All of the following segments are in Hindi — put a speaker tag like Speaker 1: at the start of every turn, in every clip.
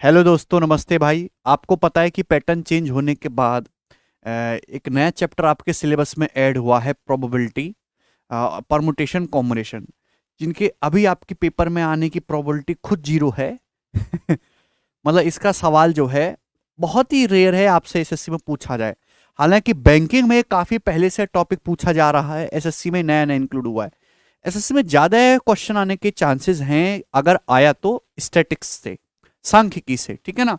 Speaker 1: हेलो दोस्तों, नमस्ते भाई। आपको पता है कि पैटर्न चेंज होने के बाद एक नया चैप्टर आपके सिलेबस में ऐड हुआ है, प्रोबेबिलिटी, परमुटेशन, कॉम्बिनेशन, जिनके अभी आपके पेपर में आने की प्रोबेबिलिटी खुद जीरो है। मतलब इसका सवाल जो है बहुत ही रेयर है आपसे एसएससी में पूछा जाए। हालांकि बैंकिंग में काफी पहले से टॉपिक पूछा जा रहा है, एसएससी में नया नया इंक्लूड हुआ है। एसएससी में ज्यादा क्वेश्चन आने के चांसेस हैं, अगर आया तो स्टैटिक्स से, सांख्यिकी से, ठीक है ना।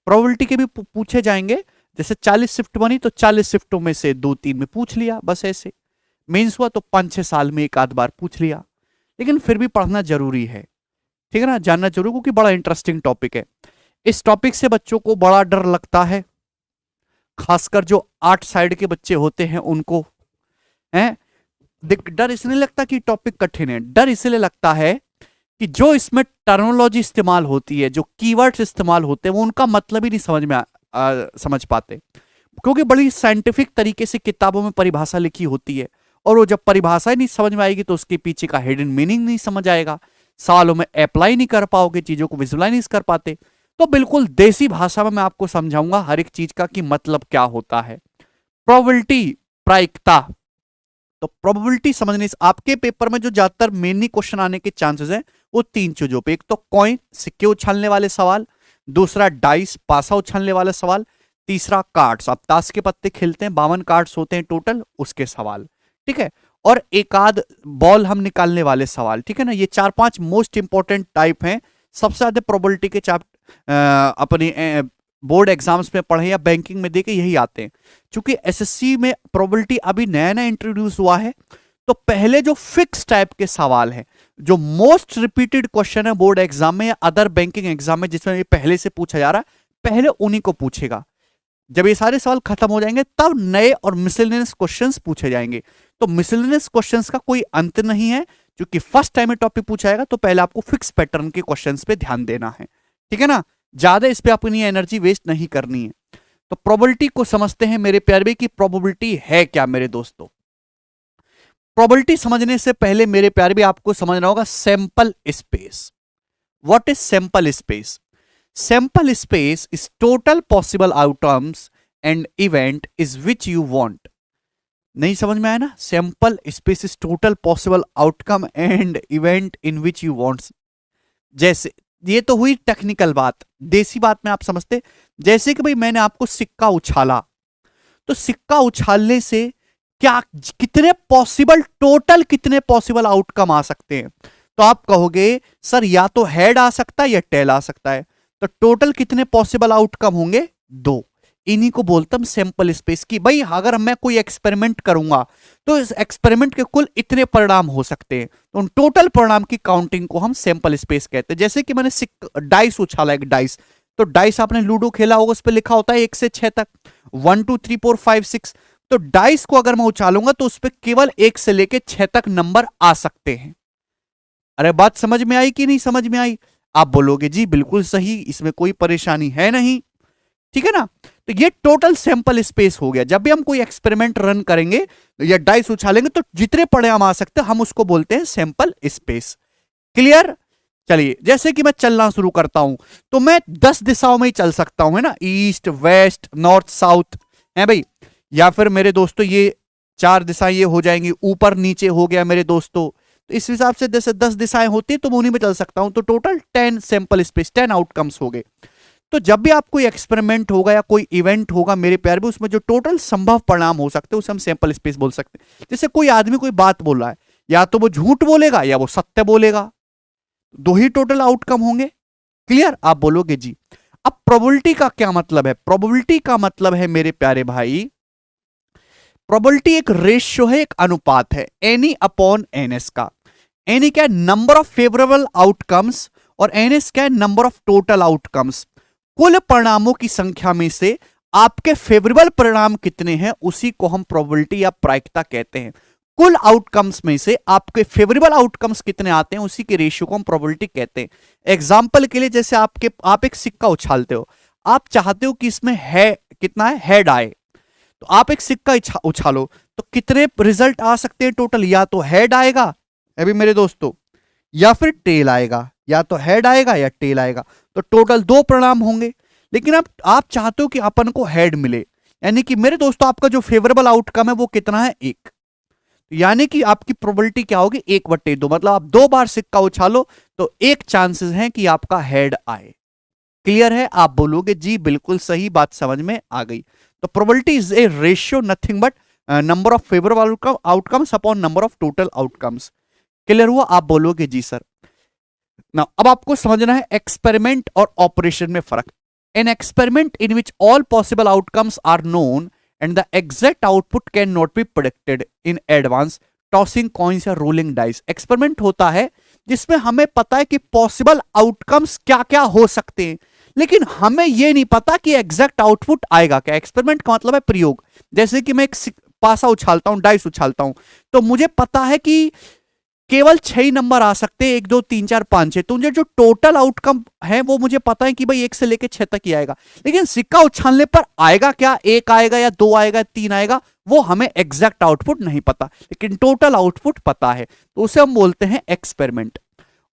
Speaker 1: प्रोबेबिलिटी के भी पूछे जाएंगे। जैसे 40 शिफ्ट बनी तो 40 शिफ्टों में से 2-3 में पूछ लिया, बस ऐसे। मेंस हुआ तो 5-6 साल में एक आध बार पूछ लिया। लेकिन फिर भी पढ़ना जरूरी है, ठीक है ना, जानना जरूरी, क्योंकि बड़ा इंटरेस्टिंग टॉपिक है। इस टॉपिक से बच्चों को बड़ा डर लगता है, खासकर जो 8 साइड के बच्चे होते हैं उनको। हैं, डर इसलिए लगता कि टॉपिक कठिन है, डर इसलिए लगता है कि जो इसमें टर्मिनोलॉजी इस्तेमाल होती है, जो कीवर्ड्स इस्तेमाल होते हैं, वो उनका मतलब ही नहीं समझ पाते। क्योंकि बड़ी साइंटिफिक तरीके से किताबों में परिभाषा लिखी होती है, और वो जब परिभाषा ही नहीं समझ में आएगी तो उसके पीछे का हिडन मीनिंग नहीं समझ आएगा, सवालों में अप्लाई नहीं कर पाओगे, चीजों को विजुअलाइज नहीं कर पाते। तो बिल्कुल देसी भाषा में मैं आपको समझाऊंगा हर एक चीज का कि मतलब क्या होता है। प्रोबेबिलिटी, प्रायिकता। तो प्रोबेबिलिटी समझने से आपके पेपर में जो ज्यादातर मेनली क्वेश्चन आने के चांसेस हैं वो 3 चीजों पे। एक तो कॉइन, सिक्के उछालने वाले सवाल, दूसरा डाइस, पासा उछालने वाले सवाल, तीसरा कार्ड्स, आप ताश के पत्ते खेलते हैं, 52 कार्ड्स होते हैं टोटल, उसके सवाल, ठीक है। और एक आध बॉल हम निकालने वाले सवाल, ठीक है ना। ये 4-5 मोस्ट इंपॉर्टेंट टाइप हैं। सबसे ज्यादा प्रोबेबिलिटी के अपने बोर्ड एग्जाम्स में पढ़े या बैंकिंग में देखे यही आते हैं। क्योंकि एसएससी में प्रोबेबिलिटी अभी नया नया इंट्रोड्यूस हुआ है, तो पहले जो फिक्स टाइप के सवाल हैं, जो मोस्ट रिपीटेड क्वेश्चन है बोर्ड एग्जाम में या अदर बैंकिंग एग्जाम में, जिसमें ये पहले से पूछा जा रहा है, पहले उन्हीं को पूछेगा। जब ये सारे सवाल खत्म हो जाएंगे तब नए और मिसलेनियस क्वेश्चंस पूछे जाएंगे। तो मिसलेनियस क्वेश्चंस का कोई अंत नहीं है, क्योंकि फर्स्ट टाइम में टॉपिक पूछा जाएगा तो पहले आपको फिक्स पैटर्न के क्वेश्चंस पे ध्यान देना है, ठीक है ना। ज्यादा इस पे अपनी एनर्जी वेस्ट नहीं करनी है। तो प्रोबेबिलिटी को समझते हैं मेरे प्यारे, की प्रोबेबिलिटी है क्या मेरे दोस्तों। प्रोबेबिलिटी समझने से पहले मेरे प्यारे भी आपको समझना होगा sample space. What is sample space? Sample space is total possible outcomes and event is which you want. नहीं समझ में आया ना? Sample space is total possible outcome and event in which you want. जैसे ये तो हुई टेक्निकल बात, देसी बात में आप समझते। जैसे कि भाई मैंने आपको सिक्का उछाला, तो सिक्का उछालने से क्या कितने पॉसिबल, टोटल कितने पॉसिबल आउटकम आ सकते हैं? तो आप कहोगे सर या तो हेड आ सकता है या टेल आ सकता है। तो टोटल कितने पॉसिबल आउटकम होंगे? 2। इन्हीं को बोलता हूं सैंपल स्पेस की। भाई अगर मैं कोई एक्सपेरिमेंट करूंगा तो इस एक्सपेरिमेंट के कुल इतने परिणाम हो सकते हैं, तो उन टोटल परिणाम की काउंटिंग को हम सैंपल स्पेस कहते हैं। जैसे कि मैंने डाइस उछाला, एक डाइस, तो डाइस आपने लूडो खेला होगा, उस पर लिखा होता है 1 से 6 तक, 1 2 3 4 5 6। तो डाइस को अगर मैं उछालूंगा तो उस पर केवल 1 से लेके 6 तक नंबर आ सकते हैं। अरे बात समझ में आई कि नहीं समझ में आई? आप बोलोगे जी बिल्कुल सही, इसमें कोई परेशानी है नहीं, ठीक है ना। तो ये टोटल सैंपल स्पेस हो गया। जब भी हम कोई एक्सपेरिमेंट रन करेंगे या डाइस उछालेंगे तो जितने परिणाम आ सकते हैं हम उसको बोलते हैं सैंपल स्पेस। क्लियर? चलिए, जैसे कि मैं चलना शुरू करता हूं तो मैं 10 दिशाओं में ही चल सकता हूं, है ना, ईस्ट, वेस्ट, नॉर्थ, साउथ, है भाई। या फिर मेरे दोस्तों ये 4 दिशाएं ये हो जाएंगी, ऊपर नीचे हो गया मेरे दोस्तों। तो इस हिसाब से जैसे 10 दिशाएं होती है तो मैं उन्हीं में चल सकता हूं। तो टोटल 10 सैंपल स्पेस, 10 आउटकम्स हो गए। तो जब भी आप कोई एक्सपेरिमेंट होगा या कोई इवेंट होगा मेरे प्यार भी, उसमें जो टोटल संभव परिणाम हो सकते हैं उसे हम सैंपल स्पेस बोल सकते हैं। जैसे कोई आदमी कोई बात बोल रहा है, या तो वो झूठ बोलेगा या वो सत्य बोलेगा, 2 ही टोटल आउटकम होंगे। क्लियर? आप बोलोगे जी। अब प्रोबेबिलिटी का क्या मतलब है? प्रोबेबिलिटी का मतलब है मेरे प्यारे भाई, प्रोबेबिलिटी एक रेशियो है, एक अनुपात है, एनी अपॉन एनएस का। एनी क्या है? नंबर ऑफ फेवरेबल आउटकम्स, और एनएस क्या है? Number of total outcomes. कुल परिणामों की संख्या में से आपके फेवरेबल परिणाम कितने हैं उसी को हम प्रोबेबिलिटी या प्रायिकता कहते हैं। कुल आउटकम्स में से आपके फेवरेबल आउटकम्स कितने आते हैं उसी के रेशियो को हम प्रोबेबिलिटी कहते हैं। एग्जांपल के लिए, जैसे आप एक सिक्का उछालते हो, आप चाहते हो कि इसमें है कितना है, हेड आए, तो आप एक सिक्का उछालो तो कितने रिजल्ट आ सकते हैं टोटल? या तो हेड आएगा अभी मेरे दोस्तों, या फिर टेल आएगा, या तो हेड आएगा या टेल आएगा, तो टोटल 2 परिणाम होंगे। लेकिन आप चाहते हो कि अपन को हेड मिले, यानी कि मेरे दोस्तों आपका जो फेवरेबल आउटकम है वो कितना है, 1। यानी कि आपकी प्रोबेबिलिटी क्या होगी, 1/2, मतलब आप 2 बार सिक्का उछालो तो 1 चांसेस है कि आपका हेड आए। क्लियर है? आप बोलोगे जी बिल्कुल सही, बात समझ में आ गई। तो probability is a ratio nothing but number of favourable outcomes upon number of total outcomes. Clear हुआ? आप बोलोगे जी सर। ना अब आपको समझना है एक्सपेरिमेंट और ऑपरेशन में फर्क। An experiment in which all possible outcomes are known and the exact output can not be predicted in advance, tossing coins या रोलिंग डाइस। एक्सपेरिमेंट होता है जिसमें हमें पता है कि पॉसिबल आउटकम्स क्या क्या हो सकते हैं, लेकिन हमें यह नहीं पता कि एग्जैक्ट आउटपुट आएगा क्या। एक्सपेरिमेंट का मतलब है प्रयोग। जैसे कि मैं एक पासा उछालता हूं, डाइस उछालता हूं, तो मुझे पता है कि केवल 6 ही नंबर आ सकते हैं, 1 2 3 4 5 6। तो मुझे जो टोटल आउटकम है वो मुझे पता है कि भाई 1 से लेके 6 तक ही आएगा। लेकिन सिक्का उछालने पर आएगा क्या, 1 आएगा या 2 आएगा, 3 आएगा, वो हमें एग्जैक्ट आउटपुट नहीं पता, लेकिन टोटल आउटपुट पता है, तो उसे हम बोलते हैं एक्सपेरिमेंट।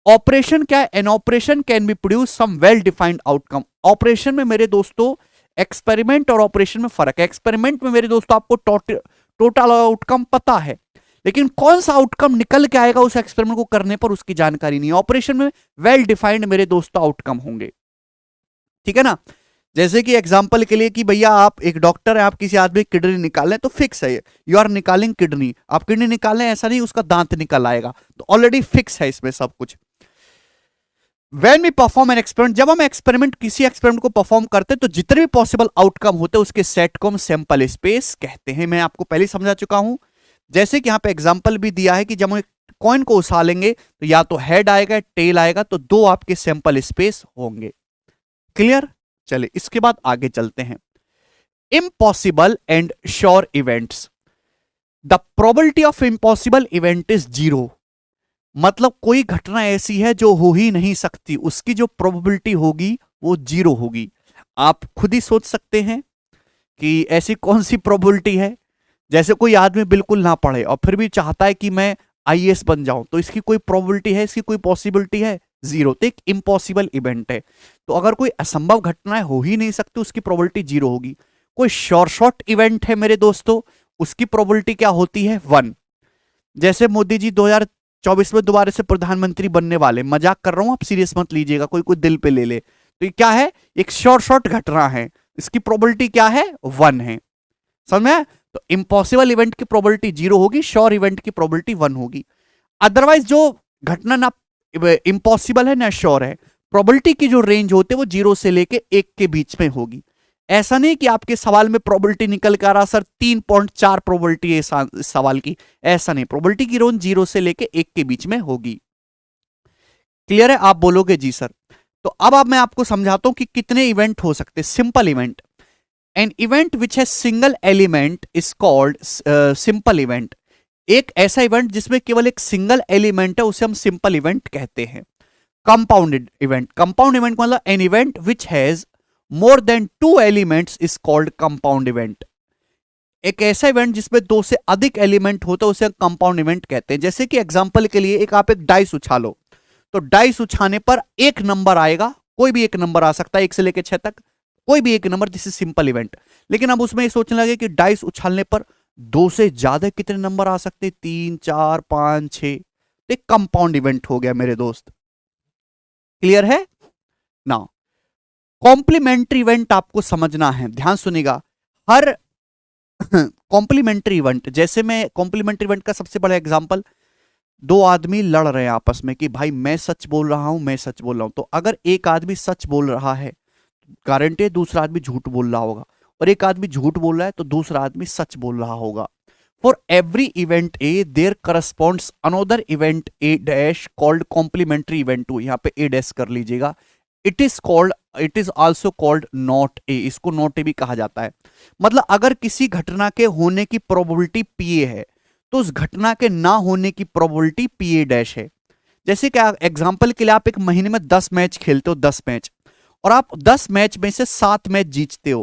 Speaker 1: ऑपरेशन क्या है? An operation can be produce some well defined outcome. Operation में मेरे दोस्तों एक्सपेरिमेंट और ऑपरेशन में फर्क है। एक्सपेरिमेंट में मेरे दोस्तों आपको टोटल आउटकम पता है, लेकिन कौन सा आउटकम निकल के आएगा उस एक्सपेरिमेंट को करने पर उसकी जानकारी नहीं है। ऑपरेशन में वेल डिफाइंड मेरे दोस्तों आउटकम होंगे। ठीक है ना? जैसे कि एग्जांपल के लिए कि भैया आप एक डॉक्टर है, आप किसी आदमी की किडनी निकालें तो फिक्स है, यू आर निकालिंग किडनी, आप किडनी निकालें ऐसा नहीं उसका दांत निकल आएगा, तो ऑलरेडी फिक्स है इसमें सब कुछ। When we perform an experiment, जब हम एक्सपेरिमेंट किसी एक्सपेरिमेंट को परफॉर्म करते हैं तो जितने भी पॉसिबल आउटकम होते हैं उसके सेट को हम सैंपल स्पेस कहते हैं। मैं आपको पहले समझा चुका हूं। जैसे कि यहां पे एग्जांपल भी दिया है कि जब हम कॉइन को उछालेंगे तो या तो हेड आएगा, टेल आएगा, तो 2 आपके सैंपल स्पेस होंगे। क्लियर? चलिए इसके बाद आगे चलते हैं। Impossible and sure events. The probability of impossible event is 0। मतलब कोई घटना ऐसी है जो हो ही नहीं सकती, उसकी जो प्रोबेबिलिटी होगी वो 0 होगी। आप खुद ही सोच सकते हैं कि ऐसी कौन सी प्रोबेबिलिटी है। जैसे कोई आदमी बिल्कुल ना पढ़े और फिर भी चाहता है कि मैं आईएएस बन जाऊं, तो इसकी कोई प्रोबेबिलिटी है, इसकी कोई पॉसिबिलिटी है, 0। तो एक इम्पॉसिबल इवेंट है। तो अगर कोई असंभव घटनाएं हो ही नहीं सकती उसकी प्रोबेबिलिटी 0 होगी। कोई शॉर्ट इवेंट है मेरे दोस्तों, उसकी प्रोबेबिलिटी क्या होती है, 1। जैसे मोदी जी 2024 में दोबारा से प्रधानमंत्री बनने वाले, मजाक कर रहा हूं, आप सीरियस मत लीजिएगा, कोई दिल पे ले ले। तो ये क्या है, एक शॉर्ट घटना है, इसकी प्रोबेबिलिटी क्या है, 1 है। समझ में? तो इम्पॉसिबल इवेंट की प्रोबेबिलिटी 0 होगी, श्योर इवेंट की प्रोबेबिलिटी 1 होगी। अदरवाइज जो घटना ना इम्पॉसिबल है ना श्योर है, प्रोबेबिलिटी की जो रेंज होते हैं वो 0 से लेके 1 के बीच में होगी। ऐसा नहीं कि आपके सवाल में प्रोबेबिलिटी निकल कर आ रहा सर 3.4 प्रोबेबिलिटी है इस सवाल की, ऐसा नहीं। प्रोबेबिलिटी की रेंज 0 से लेके 1 के बीच में होगी। क्लियर है? आप बोलोगे जी सर। तो अब मैं आपको समझाता हूं कि कितने इवेंट हो सकते हैं। Simple event, an event which है single element is called simple event. एक ऐसा इवेंट जिसमें केवल एक सिंगल एलिमेंट है उसे हम सिंपल इवेंट कहते हैं। कंपाउंडेड इवेंट, कंपाउंड इवेंट मतलब N event which has more than 2 elements is called compound event. एक ऐसा इवेंट जिसमें 2 से अधिक एलिमेंट होता है उसे कंपाउंड इवेंट कहते हैं। जैसे कि एग्जांपल के लिए आप एक डाइस उछालो, तो डाइस उछाने पर एक नंबर आएगा, कोई भी एक नंबर आ सकता है, 1 से लेकर 6 तक, कोई भी एक number, this is simple event. लेकिन अब उसमें ये सोचने लगे कि डाइस उछालने पर 2 से ज्यादा कितने नंबर आ सकते हैं, 3 4 5 6। तो एक कंपाउंड इवेंट हो गया मेरे दोस्त। क्लियर है ना? कॉम्प्लीमेंट्री इवेंट आपको समझना है, ध्यान सुनिएगा। हर कॉम्प्लीमेंट्री इवेंट, जैसे मैं कॉम्प्लीमेंट्री इवेंट का सबसे बड़ा एग्जांपल, 2 आदमी लड़ रहे हैं आपस में कि भाई मैं सच बोल रहा हूं, मैं सच बोल रहा हूं। तो अगर एक आदमी सच बोल रहा है, गारंटी है दूसरा आदमी झूठ बोल रहा होगा, और एक आदमी झूठ बोल रहा है तो दूसरा आदमी सच बोल रहा होगा। For every event A there corresponds another event A dash called complementary event 2। यहां पे ए डैश कर लीजिएगा। It is also called not A, इसको नॉट ए भी कहा जाता है। मतलब अगर किसी घटना के होने की प्रोबेबिलिटी पी ए है तो उस घटना के ना होने की प्रोबेबिलिटी पी ए डैश है। जैसे कि एग्जांपल के लिए आप एक महीने में 10 मैच खेलते हो, 10 मैच, और आप 10 मैच में से 7 मैच जीतते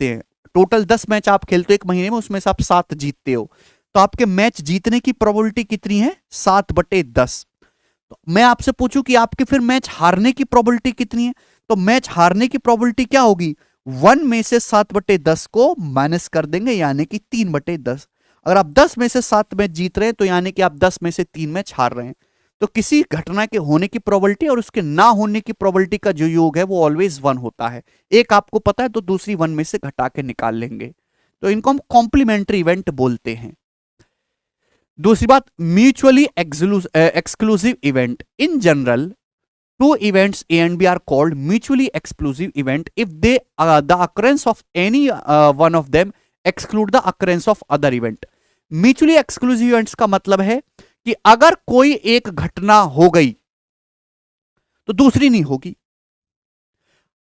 Speaker 1: हैं। टोटल 10 मैच आप खेलते हो एक महीने में, उसमें से आप 7 जीतते हो, तो आपके मैच जीतने की प्रोबेबिलिटी कितनी है, 7/10। तो मैं आपसे पूछूं कि आपके फिर मैच हारने की प्रोबेबिलिटी कितनी है, तो मैच हारने की प्रोबेबिलिटी क्या होगी, 1 में से 7/10 को माइनस कर देंगे, यानी कि 3/10। अगर आप 10 में से 7 मैच जीत रहे हैं तो यानी कि आप 10 में से 3 मैच हार रहे हैं। तो किसी घटना के होने की प्रोबेबिलिटी और उसके ना होने की प्रोबेबिलिटी का जो योग है वो ऑलवेज 1 होता है। एक आपको पता है तो दूसरी 1 में से घटा के निकाल लेंगे, तो इनको हम कॉम्प्लीमेंट्री इवेंट बोलते हैं। दूसरी बात, mutually exclusive event. In general, two events A and B are called mutually exclusive event if they the occurrence of any one of them exclude the occurrence of other event। Mutually exclusive events का मतलब है कि अगर कोई एक घटना हो गई तो दूसरी नहीं होगी।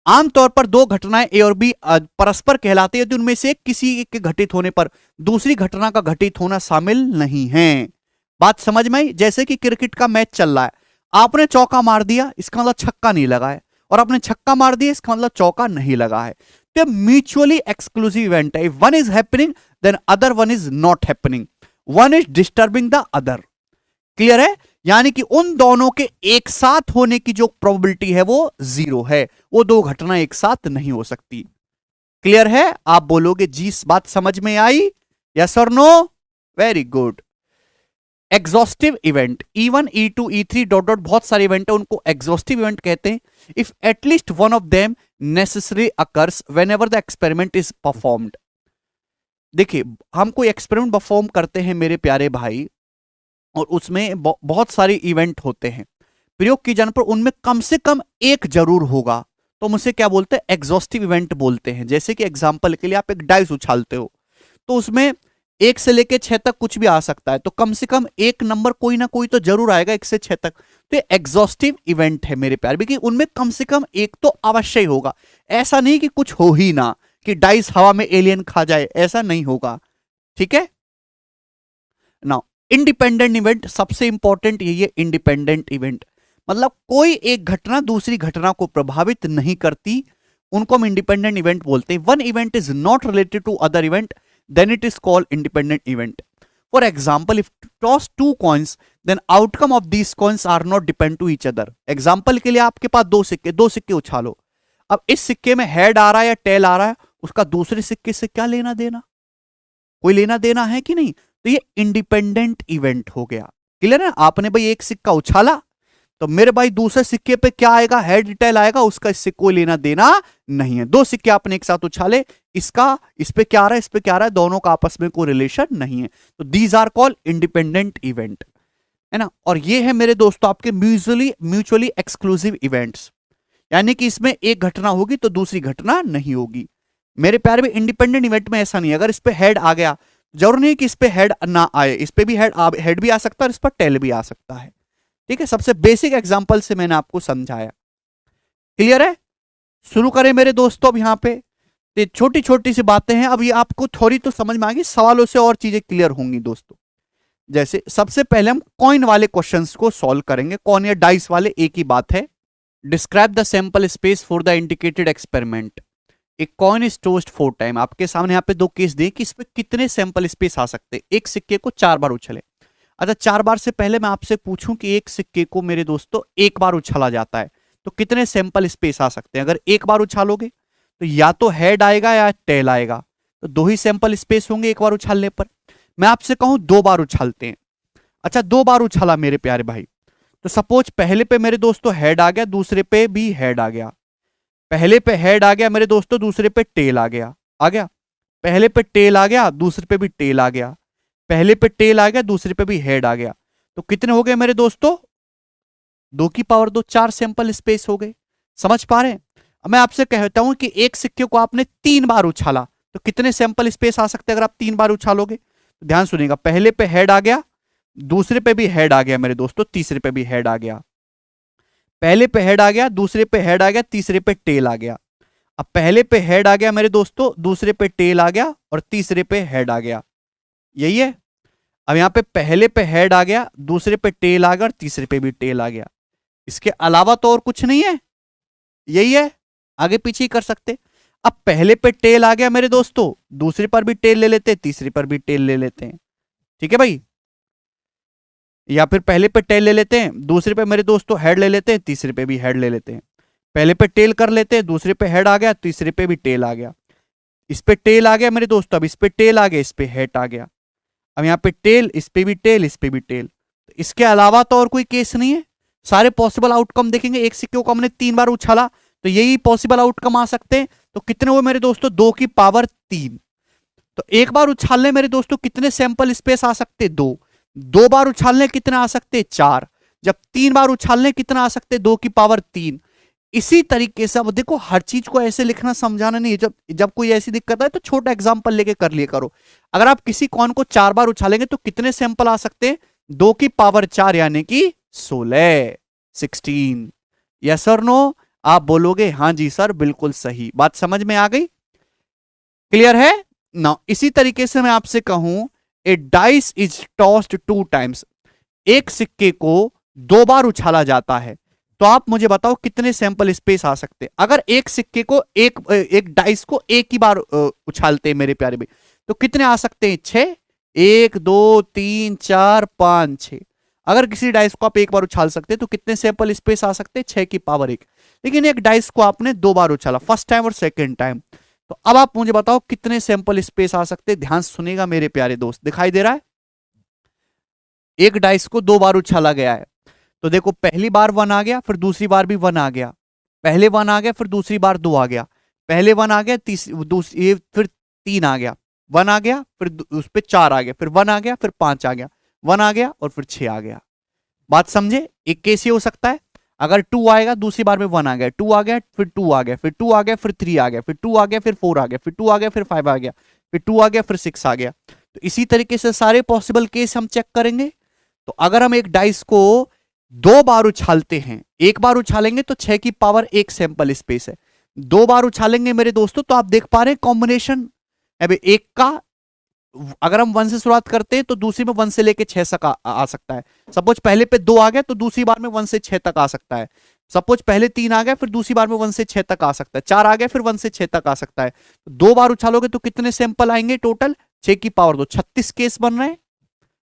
Speaker 1: आमतौर पर दो घटनाएं ए और बी परस्पर कहलाती है, तो उनमें से किसी एक के घटित होने पर दूसरी घटना का घटित होना शामिल नहीं है। बात समझ में आई? जैसे कि क्रिकेट का मैच चल रहा है, आपने चौका मार दिया इसका मतलब छक्का नहीं लगा है, और आपने छक्का मार दिया इसका मतलब चौका नहीं लगा है। तो म्यूचुअली एक्सक्लूसिव इवेंट है। One is happening then other one is not happening, one is disturbing the other. Clear है? यानी कि उन दोनों के एक साथ होने की जो प्रोबेबिलिटी है वो 0 है, वो दो घटना एक साथ नहीं हो सकती। क्लियर है? आप बोलोगे जी इस बात समझ में आई, यस और no? Very good. Exhaustive event, E1 E2 E3 dot dot बहुत सारे इवेंट है, उनको एग्जॉस्टिव इवेंट कहते हैं। If at least one of them necessary occurs whenever the experiment is performed. देखिए, हम कोई एक्सपेरिमेंट परफॉर्म करते हैं मेरे प्यारे भाई, और उसमें बहुत सारे इवेंट होते हैं, प्रयोग की जाने पर उनमें कम से कम एक जरूर होगा, तो हम उसे क्या बोलते हैं, एग्जॉस्टिव इवेंट बोलते हैं। जैसे कि एग्जांपल के लिए आप एक डाइस उछालते हो, तो उसमें 1 से लेके 6 तक कुछ भी आ सकता है, तो कम से कम एक नंबर कोई ना कोई तो जरूर आएगा 1 से 6 तक। तो ये एग्जॉस्टिव इवेंट है मेरे प्यारे, क्योंकि उनमें कम से कम एक तो अवश्य ही होगा। ऐसा नहीं कि कुछ हो ही ना, कि डाइस हवा में एलियन खा जाए, ऐसा नहीं होगा। ठीक है ना? इंडिपेंडेंट इवेंट सबसे इंपॉर्टेंट यही है, इंडिपेंडेंट इवेंट मतलब कोई एक घटना दूसरी घटना को प्रभावित नहीं करती, उनको हम इंडिपेंडेंट इवेंट बोलते हैं। One event is not related to other event, then it is called independent event. For example, if toss two coins, then outcome of these coins are not depend to each other. Example के लिए आपके पास दो सिक्के उछालो, अब इस सिक्के में हेड आ रहा है या टेल आ रहा है, उसका दूसरे सिक्के से क्या लेना देना, कोई लेना देना है कि नहीं? तो ये इंडिपेंडेंट इवेंट हो गया। क्लियर है? आपने भाई एक सिक्का उछाला, तो मेरे भाई दूसरे सिक्के पे क्या आएगा, हेड टेल आएगा, उसका इससे कोई लेना देना नहीं है। दो सिक्के आपने एक साथ उछाले, इसका इस पे क्या आ रहा है, इस पे क्या आ रहा है, दोनों का आपस में कोई रिलेशन नहीं है। तो these are called independent event, है ना? और ये है मेरे दोस्तों आपके म्यूचुअली एक्सक्लूसिव इवेंट्स, यानी कि इसमें एक घटना होगी तो दूसरी घटना नहीं होगी। मेरे प्यारे में इंडिपेंडेंट इवेंट में ऐसा नहीं है, अगर इस पे हेड आ गया, जरूर नहीं कि इस पे हेड ना आए, इस पे भी हेड भी आ सकता है और इस पर टेल भी आ सकता है। ठीक है, सबसे बेसिक एग्जांपल से मैंने आपको समझाया। क्लियर है? शुरू करें मेरे दोस्तों। अब यहां पे छोटी छोटी सी बातें हैं, अब ये आपको थोड़ी तो समझ में आ गई, सवालों से और चीजें क्लियर होंगी दोस्तों। जैसे सबसे पहले हम कॉइन वाले क्वेश्चंस को सॉल्व करेंगे, कॉइन या डाइस वाले एक ही बात है। Describe the sample space for the indicated experiment. एक कॉइन इज टॉस्ड 4 टाइम। आपके सामने यहाँ पे दो केस दिए कि इसमें कितने सैंपल स्पेस आ सकते हैं। एक सिक्के को 4 बार उछले। अच्छा, 4 बार से पहले मैं आपसे पूछूं कि एक सिक्के को मेरे दोस्तों एक बार उछाला जाता है तो कितने सैंपल स्पेस आ सकते हैं? अगर एक बार उछालोगे तो या तो हेड आएगा या टेल आएगा, तो 2 ही सैंपल स्पेस होंगे एक बार उछालने पर। मैं आपसे कहूं 2 बार उछालते हैं। अच्छा, 2 बार उछाला मेरे प्यारे भाई, तो सपोज पहले पे मेरे दोस्तों हेड आ गया, दूसरे पे भी हेड आ गया। पहले पे हेड आ गया मेरे दोस्तों, दूसरे पे टेल आ गया। पहले पे टेल आ गया, दूसरे पे भी टेल आ गया। पहले पे टेल आ गया, दूसरे पे भी हेड आ गया। तो कितने हो गए मेरे दोस्तों? 2 की पावर 2, 4 सैंपल स्पेस हो गए। समझ पा रहे हैं? मैं आपसे कहता हूं कि एक सिक्के को आपने 3 बार उछाला तो कितने सैंपल स्पेस आ सकते हैं अगर आप 3 बार उछालोगे? तो ध्यान सुनिएगा, पहले पे हेड आ गया, दूसरे पे भी हेड आ गया मेरे दोस्तों, तीसरे पे भी हेड आ गया। पहले पे हेड आ गया, दूसरे पे हेड आ गया, तीसरे पे टेल आ गया। अब पहले पे हेड आ गया मेरे दोस्तों, दूसरे पे टेल आ गया और तीसरे पे हेड आ गया। यही है। अब यहां पे पहले पे हेड आ गया, दूसरे पे टेल आ गया और तीसरे पे भी टेल आ गया। इसके अलावा तो और कुछ नहीं है। यही है, आगे पीछे ही कर सकते। अब पहले पे टेल आ गया मेरे दोस्तों, दूसरे पर भी टेल ले लेते हैं, तीसरे पर भी टेल ले लेते हैं। ठीक है भाई, या फिर पहले पे टेल ले लेते हैं, दूसरे पे मेरे दोस्तों हेड ले लेते हैं, तीसरे पे भी हेड ले लेते हैं। पहले पे टेल कर लेते हैं, दूसरे पे हेड आ गया, तीसरे पे भी टेल आ गया। इस पे टेल आ गया मेरे दोस्तों, अब इस पे टेल आ गया, इस पे हेड आ गया। अब यहाँ पे टेल, इस पे भी टेल, इस पे भी टेल। इसके अलावा तो और कोई केस नहीं है। सारे पॉसिबल आउटकम देखेंगे, एक सिक्के को हमने 3 बार उछाला तो यही पॉसिबल आउटकम आ सकते हैं। तो कितने हुए मेरे दोस्तों, 2 की पावर 3। तो एक बार उछालने मेरे दोस्तों कितने सैंपल स्पेस आ सकते, 2। 2 बार उछालने कितने आ सकते, 4। जब 3 बार उछालने कितना आ सकते, 2 की पावर 3। इसी तरीके से अब देखो, हर चीज को ऐसे लिखना समझाना नहीं है। जब जब कोई ऐसी दिक्कत है तो छोटा एग्जांपल लेके कर लिया करो। अगर आप किसी कॉइन को 4 बार उछालेंगे तो कितने सैंपल आ सकते हैं, 2 की पावर 4 यानी कि 16, 16। यस और नो? आप बोलोगे हाँ जी सर, बिल्कुल सही। बात समझ में आ गई? क्लियर है ना? इसी तरीके से मैं आपसे कहूं, ए डाइस इज टॉस्ड 2 टाइम्स। एक सिक्के को 2 बार उछाला जाता है, तो आप मुझे बताओ कितने सैंपल स्पेस आ सकते हैं। अगर एक सिक्के को एक डाइस को एक ही बार उछालते हैं मेरे प्यारे भाई, तो कितने आ सकते हैं, 6। 1 2 3 4 5 6। अगर किसी डाइस को आप एक बार उछाल सकते हैं तो कितने सैंपल स्पेस आ सकते हैं, 6 की पावर 1। लेकिन एक डाइस को आपने 2 बार उछाला, फर्स्ट टाइम और सेकेंड टाइम। तो अब आप मुझे बताओ कितने सैंपल स्पेस आ सकते हैं। ध्यान सुनेगा मेरे प्यारे दोस्त, दिखाई दे रहा है? एक डाइस को 2 बार उछाला गया है, तो देखो पहली बार 1 आ गया, फिर दूसरी बार भी 1 आ गया। पहले 1 आ गया, फिर दूसरी बार 2 आ गया। पहले 1 आ गया, दूसरी फिर 3 आ गया। 1 आ गया, फिर उस पर 4 आ गया, फिर 1 आ गया, फिर 5 आ गया। 1 आ गया और फिर 6 आ गया। बात समझे? एक केस ये हो सकता है, अगर 2 आएगा, दूसरी बार में 1 आ गया, 2 आ गया, फिर 2 आ गया, फिर 2 आ गया, फिर 3 आ गया, फिर 2 आ गया, फिर 4 आ गया, फिर 2 आ गया, फिर 5 आ गया, फिर 2 आ गया, फिर 6 आ गया। तो इसी तरीके से सारे पॉसिबल केस हम चेक करेंगे। तो अगर हम एक डाइस को 2 बार उछालते हैं, एक बार उछालेंगे तो 6 की पावर 1 सैंपल स्पेस है। 2 बार उछालेंगे मेरे दोस्तों तो आप देख पा रहे हैं कॉम्बिनेशन। अब एक का, अगर हम 1 से शुरुआत करते हैं तो दूसरी में 1 से लेके 6 तक आ सकता है। सपोज पहले पे 2 आ गया तो दूसरी बार में 1 से 6 तक आ सकता है। सपोज पहले 3 आ गया, फिर दूसरी बार में 1 से 6 तक आ सकता है। 4 आ गया, फिर 1 से 6 तक आ सकता है। 2 बार उछालोगे तो कितने सैंपल आएंगे टोटल, 6 की पावर 2, 36 केस बन रहे हैं।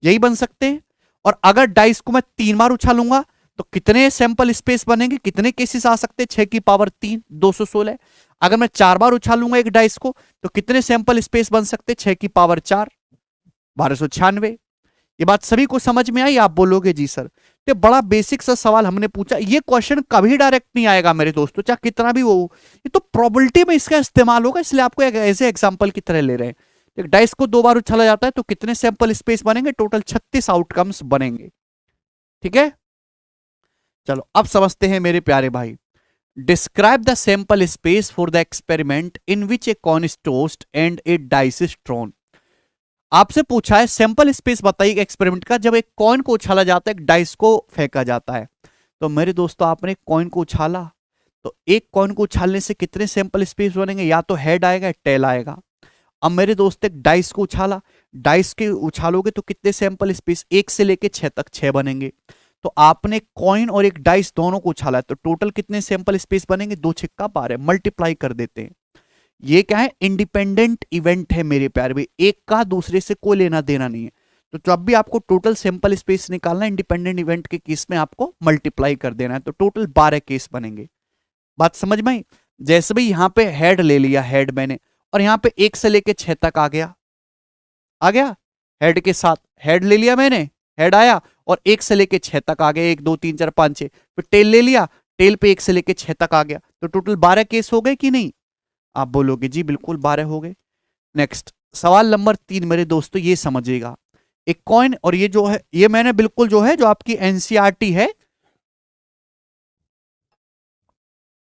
Speaker 1: यही बन सकते हैं। और अगर डाइस को मैं 3 बार उछालूंगा तो कितने सैंपल स्पेस बनेंगे, कितने केसेस आ सकते हैं, 6 की पावर 3, 216। अगर मैं 4 बार उछालूंगा एक डाइस को तो कितने सैंपल स्पेस बन सकते हैं, 6 की पावर 4, 1296। ये बात सभी को समझ में आई? आप बोलोगे जी सर। तो बड़ा बेसिक सा सवाल हमने पूछा, ये क्वेश्चन कभी डायरेक्ट नहीं आएगा मेरे दोस्तों, चाहे कितना भी वो, ये तो प्रोबेबिलिटी में इसका इस्तेमाल होगा, इसलिए आपको एक ऐसे एग्जांपल की तरह ले रहे हैं। एक डाइस को 2 बार उछाला जाता है तो कितने सैंपल स्पेस बनेंगे, टोटल 36 आउटकम्स बनेंगे। ठीक है, चलो अब समझते हैं मेरे प्यारे भाई। Describe the sample space for the experiment in which a coin is tossed and A dice is throne. आपसे पूछा है सैंपल स्पेस बताइए एक्सपेरिमेंट का, जब एक कॉइन को उछाला जाता है, एक डाइस को फेंका जाता है। तो मेरे दोस्तों आपने कॉइन को उछाला, तो एक कॉइन को उछालने से कितने सैंपल स्पेस बनेंगे, या तो हेड आएगा या टेल आएगा। अब मेरे दोस्त एक डाइस को उछाला, डाइस के उछालोगे तो कितने सैंपल स्पेस, 1 से लेके 6 तक 6 बनेंगे। तो आपने कॉइन और एक डाइस दोनों को उछाला है, तो टोटल कितने सैंपल स्पेस बनेंगे, 2 छिक्का 12, मल्टीप्लाई कर देते हैं। ये क्या है, इंडिपेंडेंट इवेंट है मेरे प्यारे भाई, एक का दूसरे से कोई लेना देना नहीं है। तो जब भी आपको टोटल सैंपल स्पेस निकालना है इंडिपेंडेंट इवेंट के केस में आपको मल्टीप्लाई कर देना है, तो टोटल 12 केस बनेंगे। बात समझ में आई? जैसे भी यहां पे हेड ले लिया, हेड मैंने, और यहां पे 1 से लेके 6 तक आ गया, आ गया हेड के साथ, हेड ले लिया मैंने, हेड आया और 1 से लेके 6 तक आ गया, 1 2 3 4 5 6। फिर टेल ले लिया, टेल पे 1 से लेके 6 तक आ गया, तो टोटल 12 केस हो गए कि नहीं? आप बोलोगे जी बिल्कुल 12 हो गए। नेक्स्ट सवाल नंबर 3 मेरे दोस्तों, ये समझिएगा। एक कॉइन, और ये जो है, ये मैंने बिल्कुल जो है, जो आपकी एनसीईआरटी है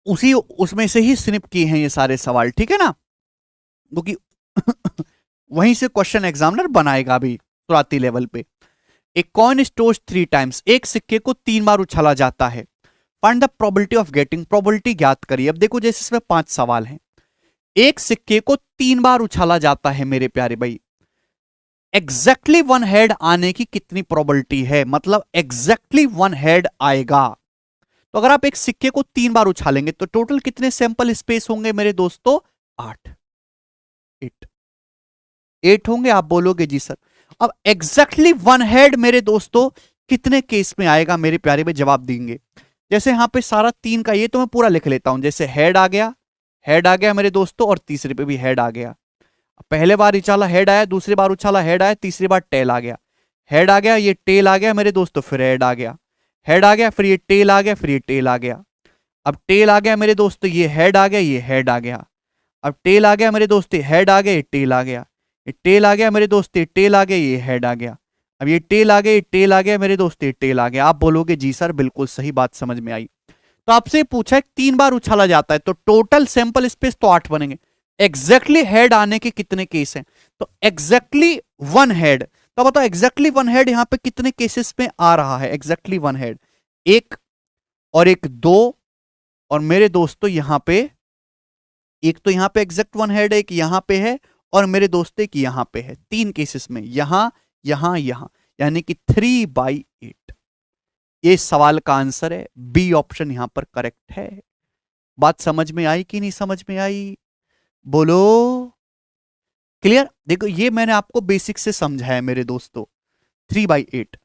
Speaker 1: उसी उसमें से ही स्निप किए हैं ये सारे सवाल, ठीक है ना, क्योंकि वहीं से क्वेश्चन एग्जामिनर बनाएगा अभी शुरुआती लेवल पे। एक कॉइन इज टॉस्ड 3 टाइम्स, एक सिक्के को 3 बार उछाला जाता है। Find the probability of getting, probability ज्ञात करिए। अब देखो जैसे इसमें 5 सवाल हैं, एक सिक्के को 3 बार उछाला जाता है मेरे प्यारे भाई, एग्जैक्टली 1 हेड आने की कितनी प्रोबेबिलिटी है, मतलब एग्जैक्टली 1 हेड आएगा। तो अगर आप एक सिक्के को 3 बार उछालेंगे तो टोटल कितने सैंपल स्पेस होंगे मेरे दोस्तों, 8 8 होंगे। आप बोलोगे जी सर। अब एग्जैक्टली 1 हेड मेरे दोस्तों कितने केस में आएगा मेरे प्यारे भाई, जवाब देंगे। जैसे यहाँ पे सारा 3 का ये तो मैं पूरा लिख लेता हूं। जैसे हेड आ गया मेरे दोस्तों, और तीसरे पे भी हेड आ गया। पहले बार उछाला हेड आया, दूसरी बार उछाला हेड आया, तीसरी बार टेल आ गया। हेड आ गया, ये टेल आ गया मेरे दोस्तों, फिर हेड आ गया। हेड आ गया, फिर ये टेल आ गया, फिर ये टेल आ गया। अब टेल आ गया मेरे दोस्तों, ये हेड आ गया, ये हेड आ गया। अब टेल आ गया मेरे दोस्त, हेड आ गया, ये टेल आ गया। ये टेल आ गया मेरे दोस्त, ये टेल आ गया, ये हेड आ गया। अब ये टेल आ गया, ये टेल आ गया मेरे दोस्त, ये टेल आ गया। आप बोलोगे जी सर बिल्कुल सही बात समझ में आई। तो आपसे पूछा है 3 बार उछाला जाता है तो टोटल सैंपल स्पेस तो 8 बनेंगे। एग्जैक्टली हेड आने के कितने केस हैं? तो एग्जैक्टली 1 हेड। तो बताओ एग्जैक्टली 1 हेड यहां पे कितने केसेस में आ रहा है? एग्जैक्टली 1 हेड, एक और एक 2, और मेरे दोस्तों यहां पे एक तो यहां पे एग्जैक्ट 1 हेड है, एक यहां पे है, और मेरे दोस्तों एक यहां पे है। 3 केसेस में, यहां यहां यहां, यानी कि 3/8। ये सवाल का आंसर है, बी ऑप्शन यहां पर करेक्ट है। बात समझ में आई कि नहीं समझ में आई? बोलो क्लियर। देखो ये मैंने आपको बेसिक से समझाया मेरे दोस्तों, 3/8।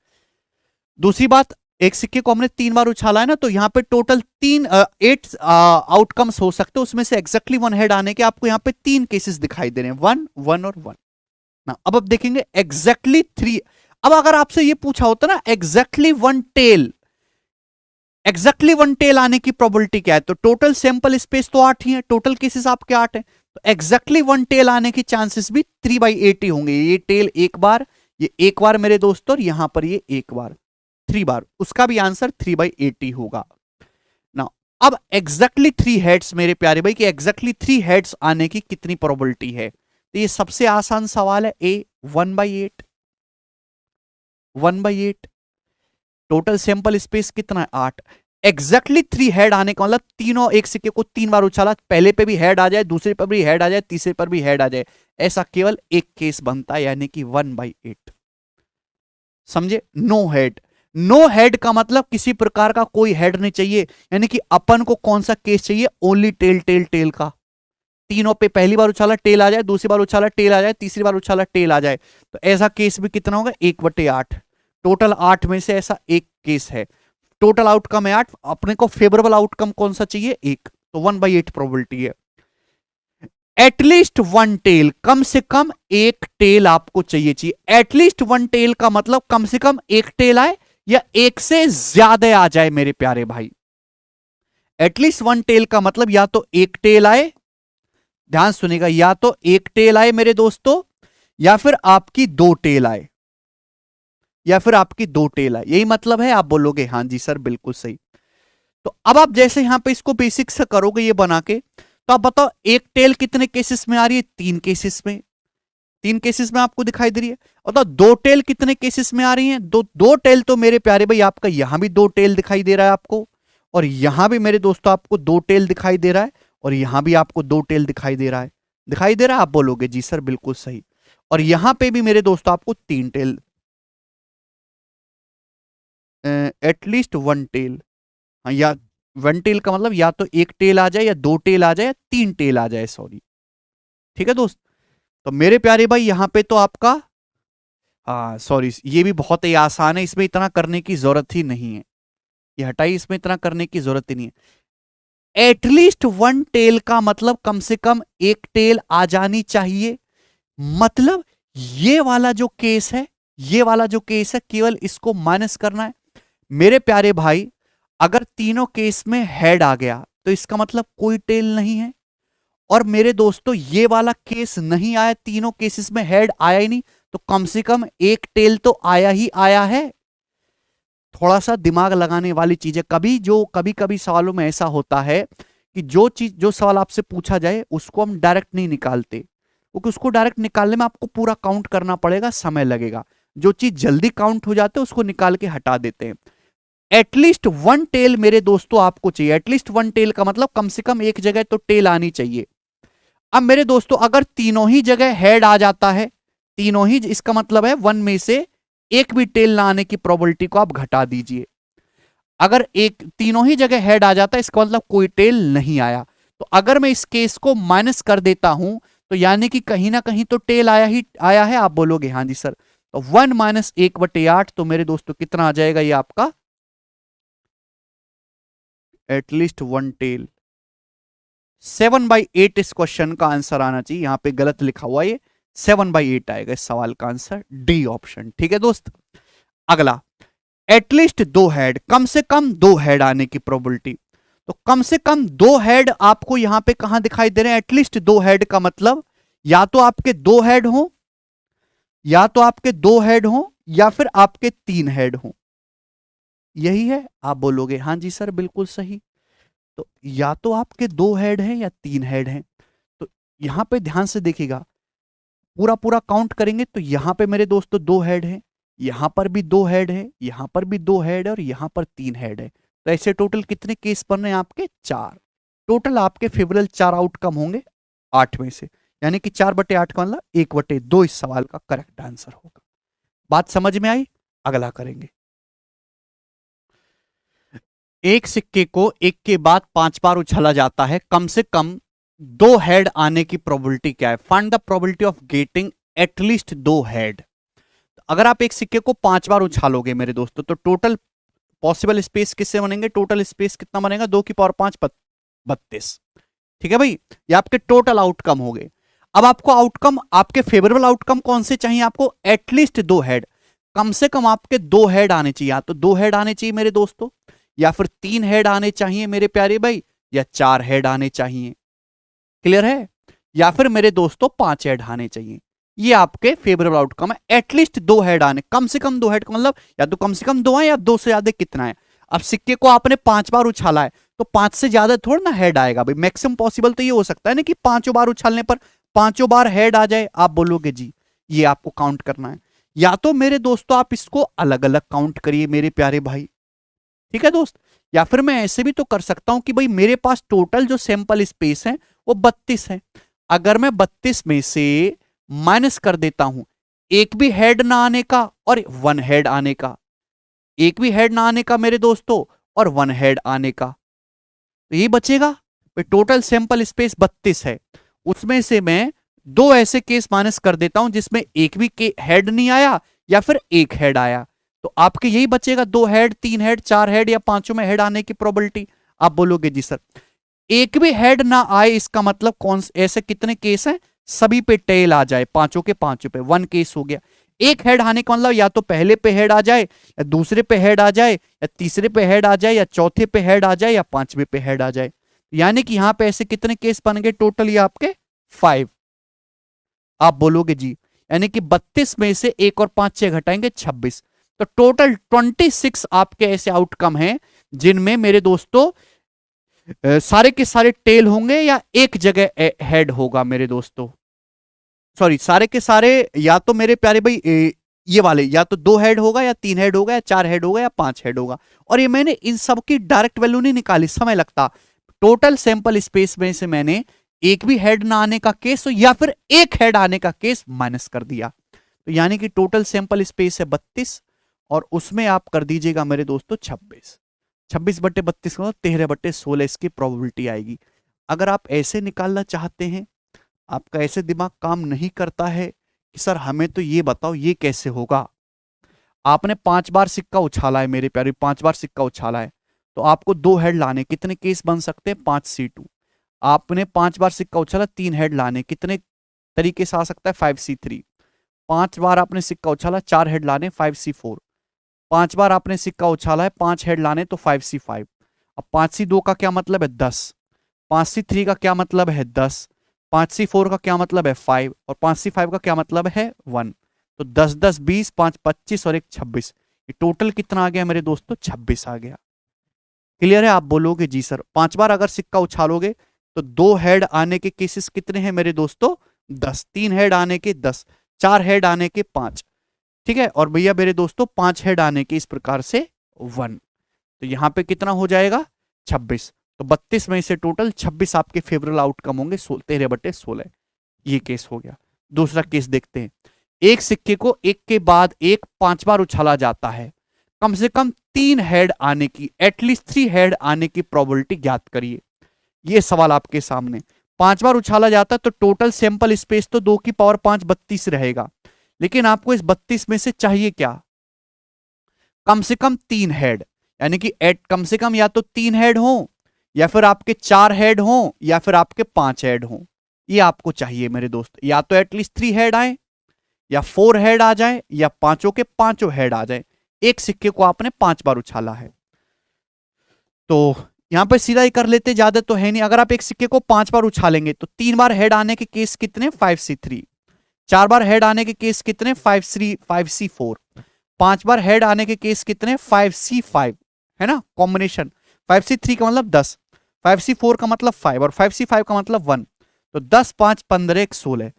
Speaker 1: दूसरी बात, एक सिक्के को हमने 3 बार उछाला है ना, तो यहां पे टोटल 8 आउटकम्स हो सकते हैं। उसमें से एग्जैक्टली 1 हेड आने के आपको यहां पे 3 केसेस दिखाई दे रहे हैं, 1, 1 और 1 ना। अब देखेंगे एग्जैक्टली 3। अब अगर आपसे ये पूछा होता ना एग्जैक्टली 1 टेल, एग्जैक्टली 1 टेल आने की प्रोबेबिलिटी क्या है? तो टोटल सैंपल स्पेस तो 8 ही है, टोटल केसेस आपके 8 हैं, तो एग्जैक्टली 1 टेल आने की चांसेस भी 3/8 ही होंगे। ये टेल एक बार, ये एक बार मेरे दोस्तों, और यहां पर ये एक बार, 3 बार, उसका भी आंसर 3/80 होगा ना। अब एग्जैक्टली 3 हेड्स मेरे प्यारे भाई, कि एग्जैक्टली 3 हेड्स आने की कितनी प्रोबेबिलिटी है? तो ये सबसे आसान सवाल है, ए 1/8। 1/8 टोटल सैंपल स्पेस कितना है? 8। एग्जैक्टली 3 हेड आने का मतलब तीनों, एक सिक्के को 3 बार उछाला, पहले पे भी हेड आ जाए, दूसरे पर भी हेड आ जाए, तीसरे पर भी हेड आ जाए, ऐसा केवल एक केस बनता है, यानी कि 1/8। समझे? No head. नो हेड का मतलब किसी प्रकार का कोई हेड नहीं चाहिए, यानी कि अपन को कौन सा केस चाहिए? ओनली टेल टेल टेल का। तीनों पे पहली बार उछाला टेल आ जाए, दूसरी बार उछाला टेल आ जाए, तीसरी बार उछाला टेल आ जाए, तो ऐसा केस भी कितना होगा? 1/8। टोटल 8 में से ऐसा एक केस है। टोटल आउटकम है 8, अपने को फेवरेबल आउटकम कौन सा चाहिए? 1, तो 1/8 प्रोबेबिलिटी है। एटलीस्ट 1 टेल, कम से कम एक टेल आपको चाहिए। एटलीस्ट 1 टेल का मतलब कम से कम एक टेल आए या एक से ज्यादा आ जाए मेरे प्यारे भाई। एटलीस्ट 1 टेल का मतलब या तो एक टेल आए, ध्यान सुनेगा, या तो एक टेल आए मेरे दोस्तों, या फिर आपकी 2 टेल आए, या फिर आपकी 2 टेल आए। यही मतलब है। आप बोलोगे हाँ जी सर बिल्कुल सही। तो अब आप जैसे यहां पे इसको बेसिक से करोगे ये बना के, तो आप बताओ एक टेल कितने केसेस में आ रही है? 3 केसेस में। 3 केसेस में आपको दिखाई दे रही है। और तो 2 टेल कितने केसेस में आ रही हैं? 2 टेल तो मेरे प्यारे भाई आपका यहां भी 2 टेल दिखाई दे रहा है आपको, और यहां भी मेरे दोस्तों आपको 2 टेल दिखाई दे रहा है, और यहां भी आपको 2 टेल दिखाई दे रहा है। दिखाई दे रहा है? आप बोलोगे जी सर बिल्कुल सही। और यहां पे भी मेरे दोस्तों आपको 3 टेल, एटलीस्ट 1 टेल। हाँ, या 1 टेल का मतलब या तो एक टेल आ जाए, या 2 टेल आ जाए, या 3 टेल आ जाए, सॉरी। ठीक है दोस्त। तो मेरे प्यारे भाई यहां पे तो आपका सॉरी, ये भी बहुत ही आसान है, इसमें इतना करने की जरूरत ही नहीं है। ये हटाइए, इसमें इतना करने की जरूरत ही नहीं है। एटलीस्ट 1 टेल का मतलब कम से कम एक टेल आ जानी चाहिए। मतलब ये वाला जो केस है, ये वाला जो केस है, केवल इसको माइनस करना है मेरे प्यारे भाई। अगर तीनों केस में हेड आ गया तो इसका मतलब कोई टेल नहीं है। और मेरे दोस्तों ये वाला केस नहीं आया, तीनों केसेस में हेड आया ही नहीं, तो कम से कम एक टेल तो आया ही आया है। थोड़ा सा दिमाग लगाने वाली चीज है। कभी कभी सवालों में ऐसा होता है कि जो सवाल आपसे पूछा जाए उसको हम डायरेक्ट नहीं निकालते, क्योंकि उसको डायरेक्ट निकालने में आपको पूरा काउंट करना पड़ेगा, समय लगेगा। जो चीज जल्दी काउंट हो जाते है उसको निकाल के हटा देते हैं। एटलीस्ट 1 टेल मेरे दोस्तों आपको चाहिए। एटलीस्ट 1 टेल का मतलब कम से कम एक जगह तो टेल आनी चाहिए। अब मेरे दोस्तों अगर तीनों ही जगह हेड आ जाता है, तीनों ही, इसका मतलब है 1 में से एक भी टेल ना आने की प्रोबेबिलिटी को आप घटा दीजिए। अगर एक तीनों ही जगह हेड आ जाता है इसका मतलब कोई टेल नहीं आया। तो अगर मैं इस केस को माइनस कर देता हूं तो यानी कि कहीं ना कहीं तो टेल आया है। आप बोलोगे हाँ जी सर। तो 1 माइनस 1/8, तो मेरे दोस्तों कितना आ जाएगा ये आपका एटलीस्ट 1 टेल। 7/8 इस क्वेश्चन का आंसर आना चाहिए, यहां पे गलत लिखा हुआ ये 7/8 आएगा इस सवाल का आंसर, डी ऑप्शन। ठीक है दोस्त, अगला एटलीस्ट 2 हेड, कम से कम 2 हेड आने की प्रोबेबिलिटी। तो कम से कम 2 हेड आपको यहां पे कहां दिखाई दे रहे हैं? एटलीस्ट 2 हेड का मतलब या तो आपके 2 हेड हो, या तो आपके 2 हेड हो, या फिर आपके 3 हेड हो। यही है, आप बोलोगे हाँ जी सर बिल्कुल सही। तो या तो आपके 2 हेड हैं या 3 हेड हैं। तो यहां पे ध्यान से देखिएगा, पूरा पूरा काउंट करेंगे तो यहां पे मेरे दोस्तों 2 हेड हैं, यहां पर भी 2 हेड है, यहां पर भी 2 हेड है, और यहां पर 3 हेड है। तो ऐसे टोटल कितने केस बन रहे हैं आपके? 4। टोटल आपके फेवरेबल 4 आउटकम होंगे 8 में से, यानी कि 4/8 का मतलब 1/2 इस सवाल का करेक्ट आंसर होगा। बात समझ में आई? अगला करेंगे। एक सिक्के को एक के बाद 5 बार उछाला जाता है, कम से कम 2 हेड आने की प्रोबेबिलिटी क्या है? Find the probability of getting at least 2 head. अगर आप एक सिक्के को 5 बार उछालोगे मेरे दोस्तों, तो टोटल पॉसिबल स्पेस किससे बनेंगे? टोटल स्पेस कितना बनेगा? 2 की पावर 5 32। ठीक है भाई, ये आपके टोटल आउटकम हो गए। अब आपको आउटकम, आपके फेवरेबल आउटकम कौन से चाहिए? आपको एटलीस्ट 2 हेड, कम से कम आपके 2 हेड आने चाहिए। या तो 2 हेड आने चाहिए मेरे दोस्तों, या फिर 3 हेड आने चाहिए मेरे प्यारे भाई, या 4 हेड आने चाहिए। क्लियर है? या फिर मेरे दोस्तों 5 हेड आने चाहिए। ये आपके फेवरेबल आउटकम है। एटलीस्ट 2 हेड आने, कम से कम 2 हेड का मतलब या तो कम से कम 2 है या 2 से ज्यादा कितना है। अब सिक्के को आपने 5 बार उछाला है, तो 5 से ज्यादा थोड़ा ना हेड आएगा भाई। मैक्सिमम पॉसिबल तो ये हो सकता है ना कि 5 बार उछालने पर 5 बार हेड आ जाए। आप बोलोगे जी ये आपको काउंट करना है, या तो मेरे दोस्तों आप इसको अलग अलग काउंट करिए मेरे प्यारे भाई। ठीक है दोस्त, या फिर मैं ऐसे भी तो कर सकता हूं कि भाई मेरे पास टोटल जो सैंपल स्पेस है वो 32 है। अगर मैं 32 में से माइनस कर देता हूं एक भी हेड ना आने का और 1 हेड आने का, एक भी हेड ना आने का मेरे दोस्तों और 1 हेड आने का, तो ये बचेगा। टोटल सैंपल स्पेस 32 है, उसमें से मैं 2 ऐसे केस माइनस कर देता हूं जिसमें एक भी हेड नहीं आया या फिर 1 हेड आया। तो आपके यही बचेगा 2 हेड, 3 हेड, 4 हेड या 5 में हेड आने की प्रोबेबिलिटी। आप बोलोगे जी सर एक भी हेड ना आए, इसका मतलब कौन ऐसे कितने केस हैं? सभी पे टेल आ जाए, 5 के 5 पे 1 केस हो गया। एक हेड आने का मतलब या तो पहले पे हेड आ जाए, या दूसरे पे हेड आ जाए, या तीसरे पे हेड आ जाए, या चौथे पे हेड आ जाए, या 5वें पे हेड आ जाए। यानी कि यहां पे ऐसे कितने केस बन गए टोटल? ये आपके 5। आप बोलोगे जी यानी कि 32 में से 1 और 5 6 घटाएंगे 26, तो टोटल 26 आपके ऐसे आउटकम हैं जिनमें मेरे दोस्तों सारे के सारे टेल होंगे या एक जगह हेड होगा मेरे दोस्तों। सॉरी, सारे के सारे या तो मेरे प्यारे भाई ये वाले या तो 2 हेड होगा, या 3 हेड होगा, या 4 हेड होगा, या 5 हेड होगा। और ये मैंने इन सब की डायरेक्ट वैल्यू नहीं निकाली, समय लगता। टोटल सैंपल स्पेस में से मैंने एक भी हेड ना आने का केस या फिर 1 हेड आने का केस माइनस कर दिया। तो यानी कि टोटल सैंपल स्पेस है 32, और उसमें आप कर दीजिएगा मेरे दोस्तों 26। 26/32 का 13/16 इसकी प्रोबेबिलिटी आएगी। अगर आप ऐसे निकालना चाहते हैं, आपका ऐसे दिमाग काम नहीं करता है कि सर हमें तो ये बताओ ये कैसे होगा। आपने 5 बार सिक्का उछाला है मेरे प्यारे, 5 बार सिक्का उछाला है, तो आपको 2 हेड लाने, कितने केस बन सकते हैं? 5C2। आपने 5 बार सिक्का उछाला, 3 हेड लाने, कितने तरीके से आ सकता है? 5C3। 5 बार आपने सिक्का उछाला, 4 हेड लाने, 5C4। 5 बार आपने सिक्का उछाला है, 5 हेड लाने, तो 5C5। अब 5C2 का क्या मतलब है? 10। 5C3 का क्या मतलब है? 10। 5C4 का क्या मतलब है? 5। और 5C5 का क्या मतलब है? 1। तो 10 10 20, 5 25 और 1 26। ये टोटल कितना आ गया मेरे दोस्तों? 26 आ गया। क्लियर है? आप बोलोगे जी सर 5 बार अगर सिक्का उछालोगे तो 2 हेड आने के केसेस कितने हैं मेरे दोस्तों? 10। 3 हेड आने के 10, 4 हेड आने के 5। ठीक है, और भैया मेरे दोस्तों 5 हेड आने के इस प्रकार से 1। तो यहां पे कितना हो जाएगा? 26। तो 32 में से टोटल 26 आपके फेवरेबल आउटकम होंगे, 13/16। ये केस हो गया। दूसरा केस देखते हैं। एक सिक्के को एक के बाद एक 5 बार उछाला जाता है, कम से कम 3 हेड आने की, एटलीस्ट 3 हेड आने की प्रोबेबिलिटी ज्ञात करिए। ये सवाल आपके सामने। 5 बार उछाला जाता है तो टोटल सैंपल स्पेस तो 2 की पावर 5 32 रहेगा, लेकिन आपको इस 32 में से चाहिए क्या? कम से कम 3 हेड, यानी कि एट कम से कम या तो 3 हेड हो, या फिर आपके 4 हेड हो, या फिर आपके 5 हेड हो। ये आपको चाहिए मेरे दोस्त, या तो एटलीस्ट 3 हेड आए, या 4 हेड आ जाए, या पांचों के पांचों हेड आ जाए। एक सिक्के को आपने 5 बार उछाला है, तो यहां पे सीधा ही कर लेते, ज्यादा तो है नहीं। अगर आप एक सिक्के को 5 बार उछालेंगे तो 3 बार हेड आने के केस कितने? 5C3। 4 बार हेड आने के केस कितने? 5C4। 5 बार हेड आने के केस कितने? 5C5, है ना कॉम्बिनेशन। 5C3 का मतलब 10, 5C4 का मतलब 5, और 5C5 का मतलब 1। तो 10 5 15 1 16,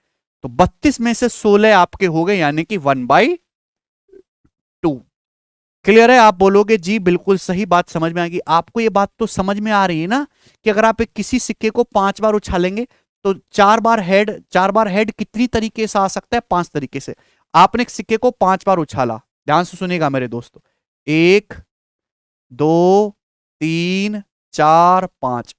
Speaker 1: तो 32 में से 16 आपके हो गए, यानी कि 1/2। क्लियर है? आप बोलोगे जी बिल्कुल सही बात, समझ में आएगी आपको। ये बात तो समझ में आ रही है ना कि अगर आप एक किसी सिक्के को 5 बार उछालेंगे तो 4 बार हेड कितनी तरीके से आ सकता है? 5 तरीके से। आपने एक सिक्के को 5 बार उछाला, ध्यान से सुनिएगा मेरे दोस्तों, 1 2 3 4 5।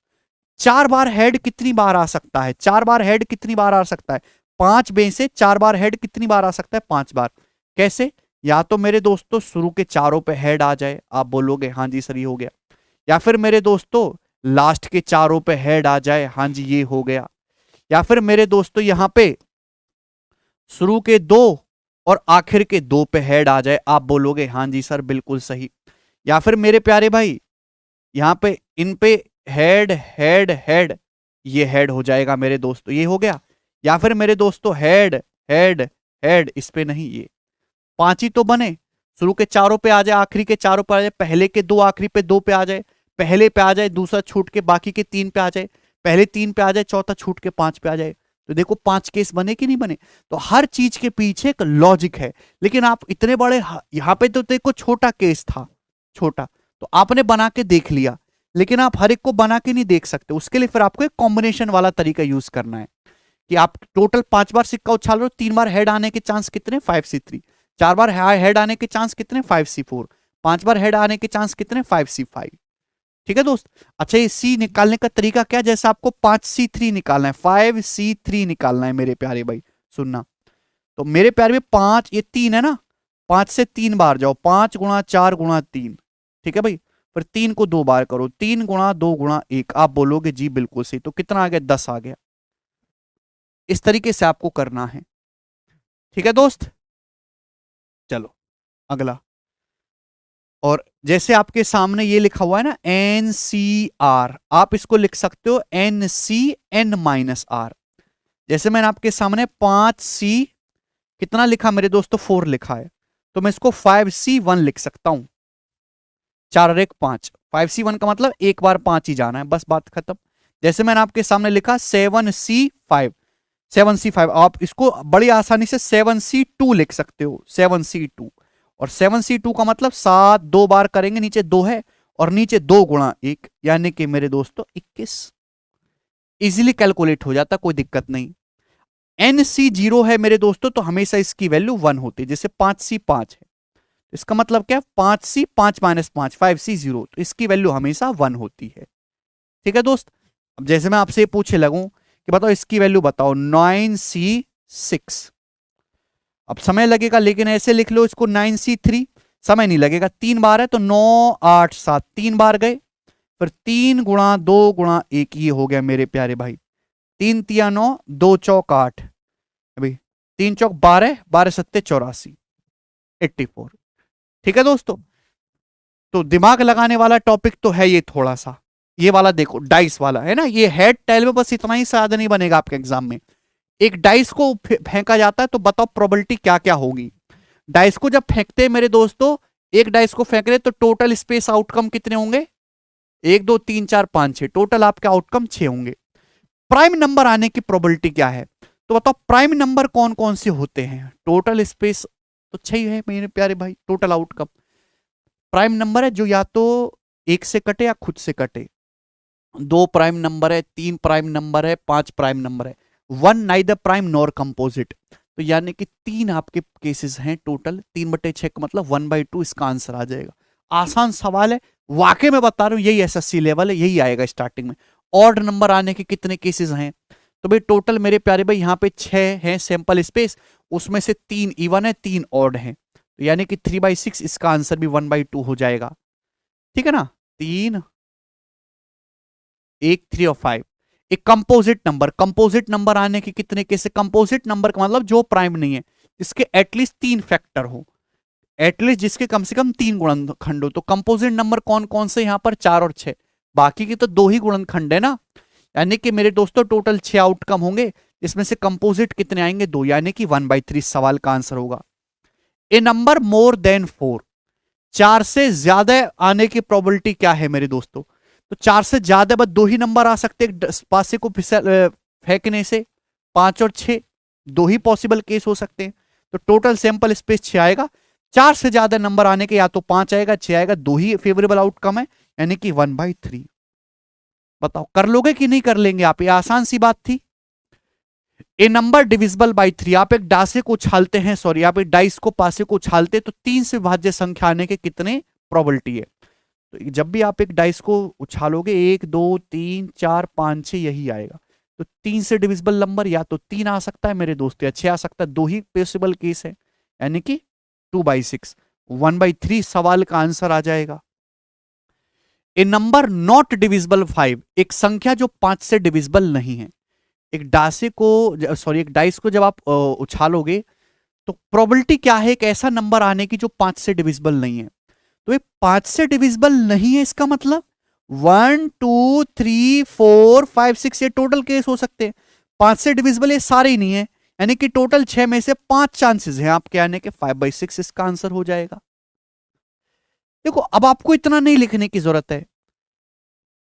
Speaker 1: 4 बार हेड कितनी बार आ सकता है? 4 बार हेड कितनी बार आ सकता है? 5 में से 4 बार हेड कितनी बार आ सकता है? 5 बार। कैसे? या तो मेरे दोस्तों शुरू के चारों पे हेड आ जाए, आप बोलोगे हाँ जी सर ये हो गया। या फिर मेरे दोस्तों लास्ट के चारों पे हेड आ जाए, हाँ जी ये हो गया। या फिर मेरे दोस्तों यहां पे शुरू के 2 और आखिर के 2 पे हेड आ जाए, आप बोलोगे हाँ जी सर बिल्कुल सही। या फिर मेरे प्यारे भाई यहां पे इन पे हेड हेड हेड, ये हेड हो जाएगा मेरे दोस्तों, ये हो गया। या फिर मेरे दोस्तों हेड हेड हेड, इस पे नहीं, ये 5 ही तो बने। शुरू के चारों पे आ जाए, आखिरी के चारों पे आ जाए, पहले के 2 आखिरी पे 2 पे आ जाए, पहले पे आ जाए, दूसरा छूट के बाकी के 3 पे आ जाए, पहले 3 पे आ जाए, चौथा छूट के 5 पे आ जाए। तो देखो 5 केस बने कि नहीं बने? तो हर चीज के पीछे एक लॉजिक है। लेकिन आप इतने बड़े, यहां पे तो देखो छोटा केस था, छोटा, तो आपने बना के देख लिया, लेकिन आप हर एक को बना के नहीं देख सकते। उसके लिए फिर आपको एक कॉम्बिनेशन वाला तरीका यूज करना है कि आप टोटल 5 बार सिक्का उछाल रहे हो, 3 बार हेड आने के चांस कितने? 5C3। 4 बार हेड आने के चांस कितने? 5C4। 5 बार हेड आने के चांस कितने? 5C5। ठीक है दोस्त। अच्छा ये सी निकालने का तरीका क्या? जैसे आपको 5C3 निकालना है, 5C3 निकालना है मेरे प्यारे भाई, सुनना। तो मेरे प्यारे में 5, ये 3 है ना, 5 से 3 बार जाओ, 5 गुणा 4 गुणा 3, ठीक है भाई। फिर 3 को 2 बार करो, 3 गुणा 2 गुणा 1, आप बोलोगे जी बिल्कुल सही। तो कितना आ गया? 10 आ गया। इस तरीके से आपको करना है, ठीक है दोस्त। चलो अगला। और जैसे आपके सामने ये लिखा हुआ है ना NCR, आप इसको लिख सकते हो NCN-R। जैसे मैंने आपके सामने 5C कितना लिखा मेरे दोस्तों? 4 लिखा है, तो मैं इसको 5C1 लिख सकता हूं। 4 और 1 5, 5C1 का मतलब एक बार 5 ही जाना है, बस बात खत्म। जैसे मैंने आपके सामने लिखा 7C5, 7C5, आप इसको बड़ी आसानी से 7C2 लिख सकते हो, 7C2। और 7C2 का मतलब 7 2 बार करेंगे, नीचे 2 है, और नीचे 2 गुणा 1, यानी कि मेरे दोस्तों 21। इजीली कैलकुलेट हो जाता, कोई दिक्कत नहीं। NC0 है मेरे दोस्तों, तो हमेशा इसकी वैल्यू 1 होती है। जैसे 5C5 है, इसका मतलब क्या? 5C 5 माइनस 5, 5C0, तो इसकी वैल्यू हमेशा 1 होती है। ठीक है दोस्त। अब जैसे मैं आपसे पूछे लगूं कि बताओ इसकी वैल्यू बताओ, 9C6, अब समय लगेगा, लेकिन ऐसे लिख लो इसको 9C3, समय नहीं लगेगा। 3 बार है तो 9 8 7, 3 बार गए। फिर 3 गुणा 2 गुणा 1, ये हो गया मेरे प्यारे भाई। 3 तिया 9, 2 चौक 8, अभी 3 चौक 12, 12 सत्ते 84, 84। ठीक है दोस्तों। तो दिमाग लगाने वाला टॉपिक तो है ये थोड़ा सा, ये वाला देखो डाइस वाला है ना, ये हेड टेल में बस इतना ही ज्यादा नहीं बनेगा आपके एग्जाम में। एक डाइस को फेंका जाता है तो बताओ प्रोबेबिलिटी क्या क्या होगी। डाइस को जब फेंकते हैं मेरे दोस्तों, एक डाइस को फेंक रहे तो टोटल स्पेस आउटकम कितने होंगे? 1 2 3 4 5 6, टोटल आपके आउटकम 6 होंगे। प्राइम नंबर आने की प्रोबेबिलिटी क्या है? तो बताओ प्राइम नंबर कौन कौन से होते हैं? टोटल स्पेस तो 6 ही है मेरे प्यारे भाई, टोटल आउटकम। प्राइम नंबर है जो या तो 1 से कटे या खुद से कटे, 2 प्राइम नंबर है, 3 प्राइम नंबर है, 5 प्राइम नंबर है, 1 नाइदर प्राइम नॉर कंपोजिट। तो यानी कि 3 आपके केसेस हैं टोटल, 3/6 का मतलब 1/2 इसका आंसर आ जाएगा। आसान सवाल है, वाकई में बता रहा हूं, यही SSC लेवल है, यही आएगा स्टार्टिंग में। ऑड नंबर आने के कितने केसेस हैं? तो भाई टोटल मेरे प्यारे भाई यहाँ पे 6 हैं सैंपल स्पेस, उसमें से 3 इवन है, 3 ऑड है, तो यानी कि 3/6, इसका आंसर भी 1/2 हो जाएगा। ठीक है ना, 3, 1, 3 और 5। एक कंपोजिट नंबर आने के कितने केस? कंपोजिट नंबर का मतलब जो प्राइम नहीं है, जिसके एटलीस्ट 3 फैक्टर हो, एटलीस्ट जिसके कम से कम 3 गुणनखंड हो। तो कंपोजिट नंबर कौन कौन से यहाँ पर? 4 और 6, बाकी की तो 2 ही गुणनखंड है ना। यानी कि मेरे दोस्तों टोटल 6 आउटकम होंगे, इसमें से कंपोजिट कितने आएंगे? 2, यानी कि 1/3 सवाल का आंसर होगा। ए नंबर मोर देन 4, 4 से ज्यादा आने की प्रोबेबिलिटी क्या है मेरे दोस्तों? तो 4 से ज्यादा बस 2 ही नंबर आ सकते हैं पासे को फेंकने से, 5 और 6, 2 ही पॉसिबल केस हो सकते हैं। तो टोटल सैंपल स्पेस 6 आएगा, 4 से ज्यादा नंबर आने के या तो 5 आएगा, 6 आएगा, 2 ही फेवरेबल आउटकम है, यानी कि 1/3। बताओ कर लोगे कि नहीं कर लेंगे आप? ये आसान सी बात थी। ए नंबर डिविजिबल बाई 3, आप एक डासे को उछालते हैं, सॉरी आप एक डाइस को पासे को उछालते तो 3 से विभाज्य संख्या आने के कितने प्रोबेबिलिटी है? तो जब भी आप एक डाइस को उछालोगे 1, 2, 3, 4, 5, 6 यही आएगा। तो 3 से डिविजिबल नंबर या तो 3 आ सकता है मेरे दोस्त, या 6 आ सकता है, 2 ही पॉसिबल केस है, यानी कि 2/6, 1/3 सवाल का आंसर आ जाएगा। ए नंबर नॉट डिविजिबल 5, एक संख्या जो 5 से डिविजिबल नहीं है। एक डासे को, सॉरी एक डाइस को जब आप उछालोगे तो प्रोबेबिलिटी क्या है एक ऐसा नंबर आने की जो 5 से डिविजिबल नहीं है? तो ये 5 से डिविजिबल नहीं है, इसका मतलब 1, 2, 3, 4, 5, 6 ये टोटल केस हो सकते हैं। 5 से डिविजिबल ये सारे ही नहीं है, यानी कि टोटल 6 में से 5 चांसेस हैं आपके आने के, 5/6 इसका आंसर हो जाएगा। देखो अब आपको इतना नहीं लिखने की जरूरत है,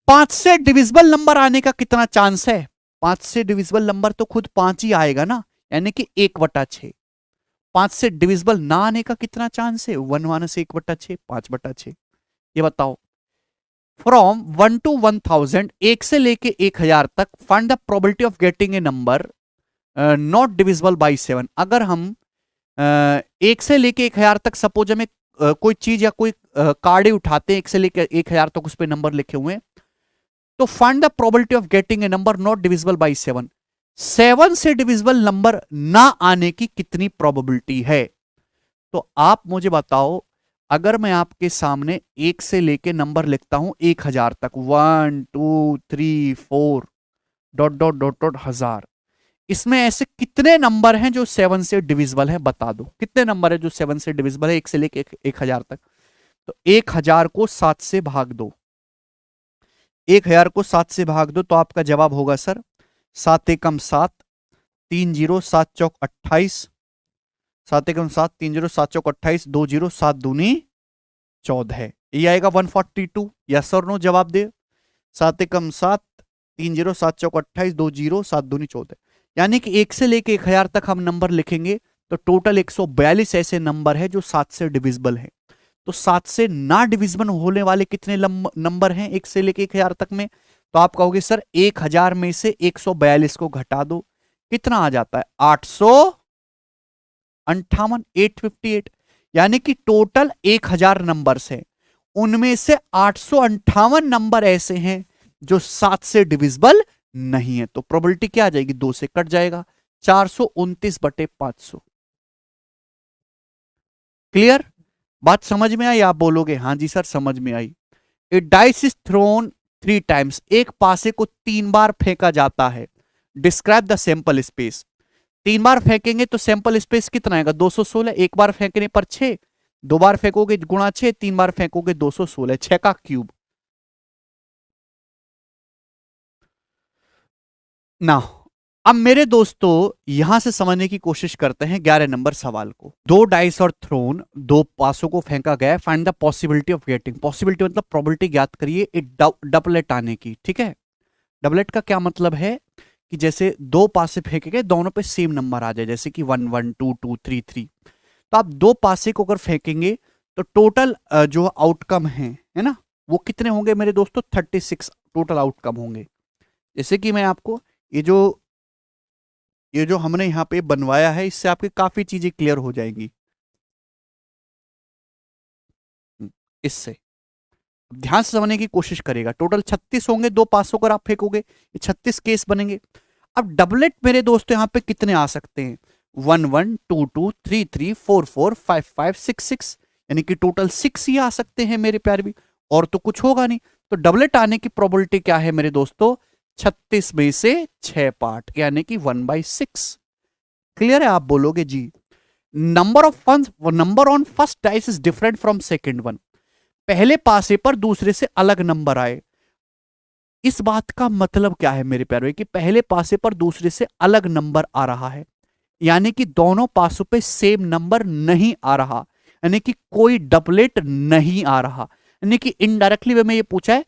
Speaker 1: 5 से डिविजिबल नंबर आने का कितना चांस है? 5 से डिविजिबल नंबर तो खुद 5 ही आएगा ना, यानी कि 1/6। 5 से डिविजिबल ना आने का कितना चांस है? 1/1/6, 5/6। ये बताओ, फ्रॉम 1 to 1000, 1 से लेके 1000 तक, find the probability of getting a number not divisible by 7। अगर हम 1 से लेके 1000 तक, सपोज हमें कोई चीज या कोई कार्ड ही उठाते हैं, 1 से लेके 1000 तक उस पर नंबर लिखे हुए हैं, तो find the probability of getting a number not divisible by 7। 7 से डिविजिबल नंबर ना आने की कितनी प्रोबेबिलिटी है? तो आप मुझे बताओ, अगर मैं आपके सामने 1 से लेके नंबर लिखता हूं 1000 तक, 1, 2, 3, 4 डॉट डॉट डॉट डॉट हजार, इसमें ऐसे कितने नंबर हैं जो 7 से डिविजिबल है? बता दो कितने नंबर है जो 7 से डिविजिबल है 1 से लेके 1000 तक? तो 1000 को 7 से भाग दो, 1000 को 7 से भाग दो तो आपका जवाब होगा सर 7 एकम 7, 3 0 7 चौक 28, 7 एकम 7, 3 0 7 चौक 28, 2 0 7 दूनी 14, ये आएगा 142। यस और नो जवाब दे। 7 एकम 7, 3 0 7 चौक 28, 2 0 7 दूनी 14, यानी कि 1 से लेके 1000 तक हम नंबर लिखेंगे तो टोटल 142 ऐसे नंबर है जो 7 से डिविजिबल है। तो 7 से ना डिविजिबल होने वाले कितने नंबर हैं 1 से लेके 1000 तक में? तो आप कहोगे सर 1000 में से 142 को घटा दो, कितना आ जाता है? 858, 858, यानी कि टोटल 1000 नंबर्स हैं, उनमें से 858 नंबर ऐसे हैं जो 7 से डिविजिबल नहीं है। तो प्रोबेबिलिटी क्या आ जाएगी? 2 से कट जाएगा, 429/500। क्लियर? बात समझ में आई? आप बोलोगे हाँ जी सर समझ में आई। ए डाइस इज थ्रोन 3 टाइम्स, एक पासे को 3 बार फेंका जाता है। डिस्क्राइब द सैंपल स्पेस, 3 बार फेंकेंगे तो सैंपल स्पेस कितना आएगा? 216। एक बार फेंकने पर 6, 2 बार फेंकोगे गुणा 6, 3 बार फेंकोगे 216, 6 का क्यूब ना। अब मेरे दोस्तों यहां से समझने की कोशिश करते हैं 11 नंबर सवाल को। 2 डाइस और थ्रोन, 2 पासों को फेंका गया, find the possibility of getting, possibility मतलब प्रोबेबिलिटी ज्ञात करिए एक डबलेट आने की। ठीक है, डबलेट का क्या मतलब है कि जैसे 2 पासे फेंके गए, दोनों पे सेम नंबर आ जाए, जैसे कि 1 1 2 2 3 3। तो आप 2 पासे को अगर फेंकेंगे तो टोटल जो आउटकम है ना, वो कितने होंगे मेरे दोस्तों? 36 टोटल आउटकम होंगे। जैसे कि मैं आपको ये जो हमने यहाँ पे बनवाया है, इससे आपकी काफी चीजें क्लियर हो जाएंगी। इससे ध्यान से समझने की कोशिश करेगा। टोटल 36 होंगे 2 पासों को आप फेंकोगे, ये 36 केस बनेंगे। अब डबलेट मेरे दोस्तों यहाँ पे कितने आ सकते हैं? 1 1 2 2 3 3 4 4 5 5 6 6, यानी कि टोटल 6 ही आ सकते हैं मेरे प्यारे भी, और तो कुछ होगा नहीं। तो डबलेट आने की प्रोबेबिलिटी क्या है मेरे दोस्तों? 36 में से 6 पार्ट, यानी कि 1/6। क्लियर है? आप बोलोगे जी number on first dice is different from second one. पहले पासे पर दूसरे से अलग नंबर आए। इस बात का मतलब क्या है मेरे प्यारे, कि पहले पासे पर दूसरे से अलग नंबर आ रहा है, यानी कि दोनों पासों पे सेम नंबर नहीं आ रहा, यानी कि कोई डबलेट नहीं आ रहा। यानी कि इनडायरेक्टली वे में ये पूछा है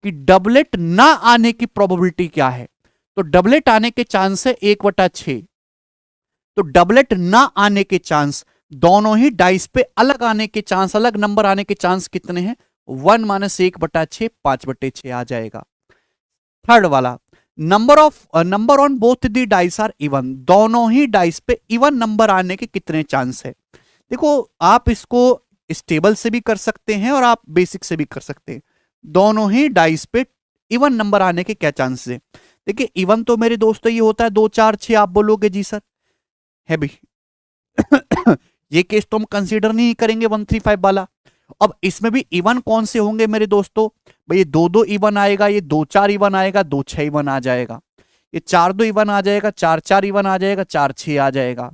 Speaker 1: कि डबलेट ना आने की प्रोबेबिलिटी क्या है। तो डबलेट आने के चांस है 1/6। तो डबलेट ना आने के चांस, दोनों ही डाइस पे अलग आने के चांस, अलग नंबर आने के चांस कितने हैं? 1 - 1/6, 5/6 आ जाएगा। थर्ड वाला, number on both the dice are even. दोनों ही डाइस पे इवन नंबर आने के कितने चांस है? देखो, आप इसको स्टेबल से भी कर सकते हैं और आप बेसिक से भी कर सकते हैं। दोनों ही डाइस पे इवन नंबर आने के क्या चांस है? देखिए, इवन तो मेरे दोस्तों ये होता है 2 4 6। आप बोलोगे जी सर है भी ये केस तो हम कंसीडर नहीं करेंगे 135 वाला। अब इसमें भी इवन कौन से होंगे मेरे दोस्तों? भाई ये 2 2 इवन आएगा, ये 2 4 इवन आएगा, 2 6 इवन आ जाएगा, ये 4 2 इवन आ जाएगा, 4 4 इवन आ जाएगा, 4 6 आ जाएगा।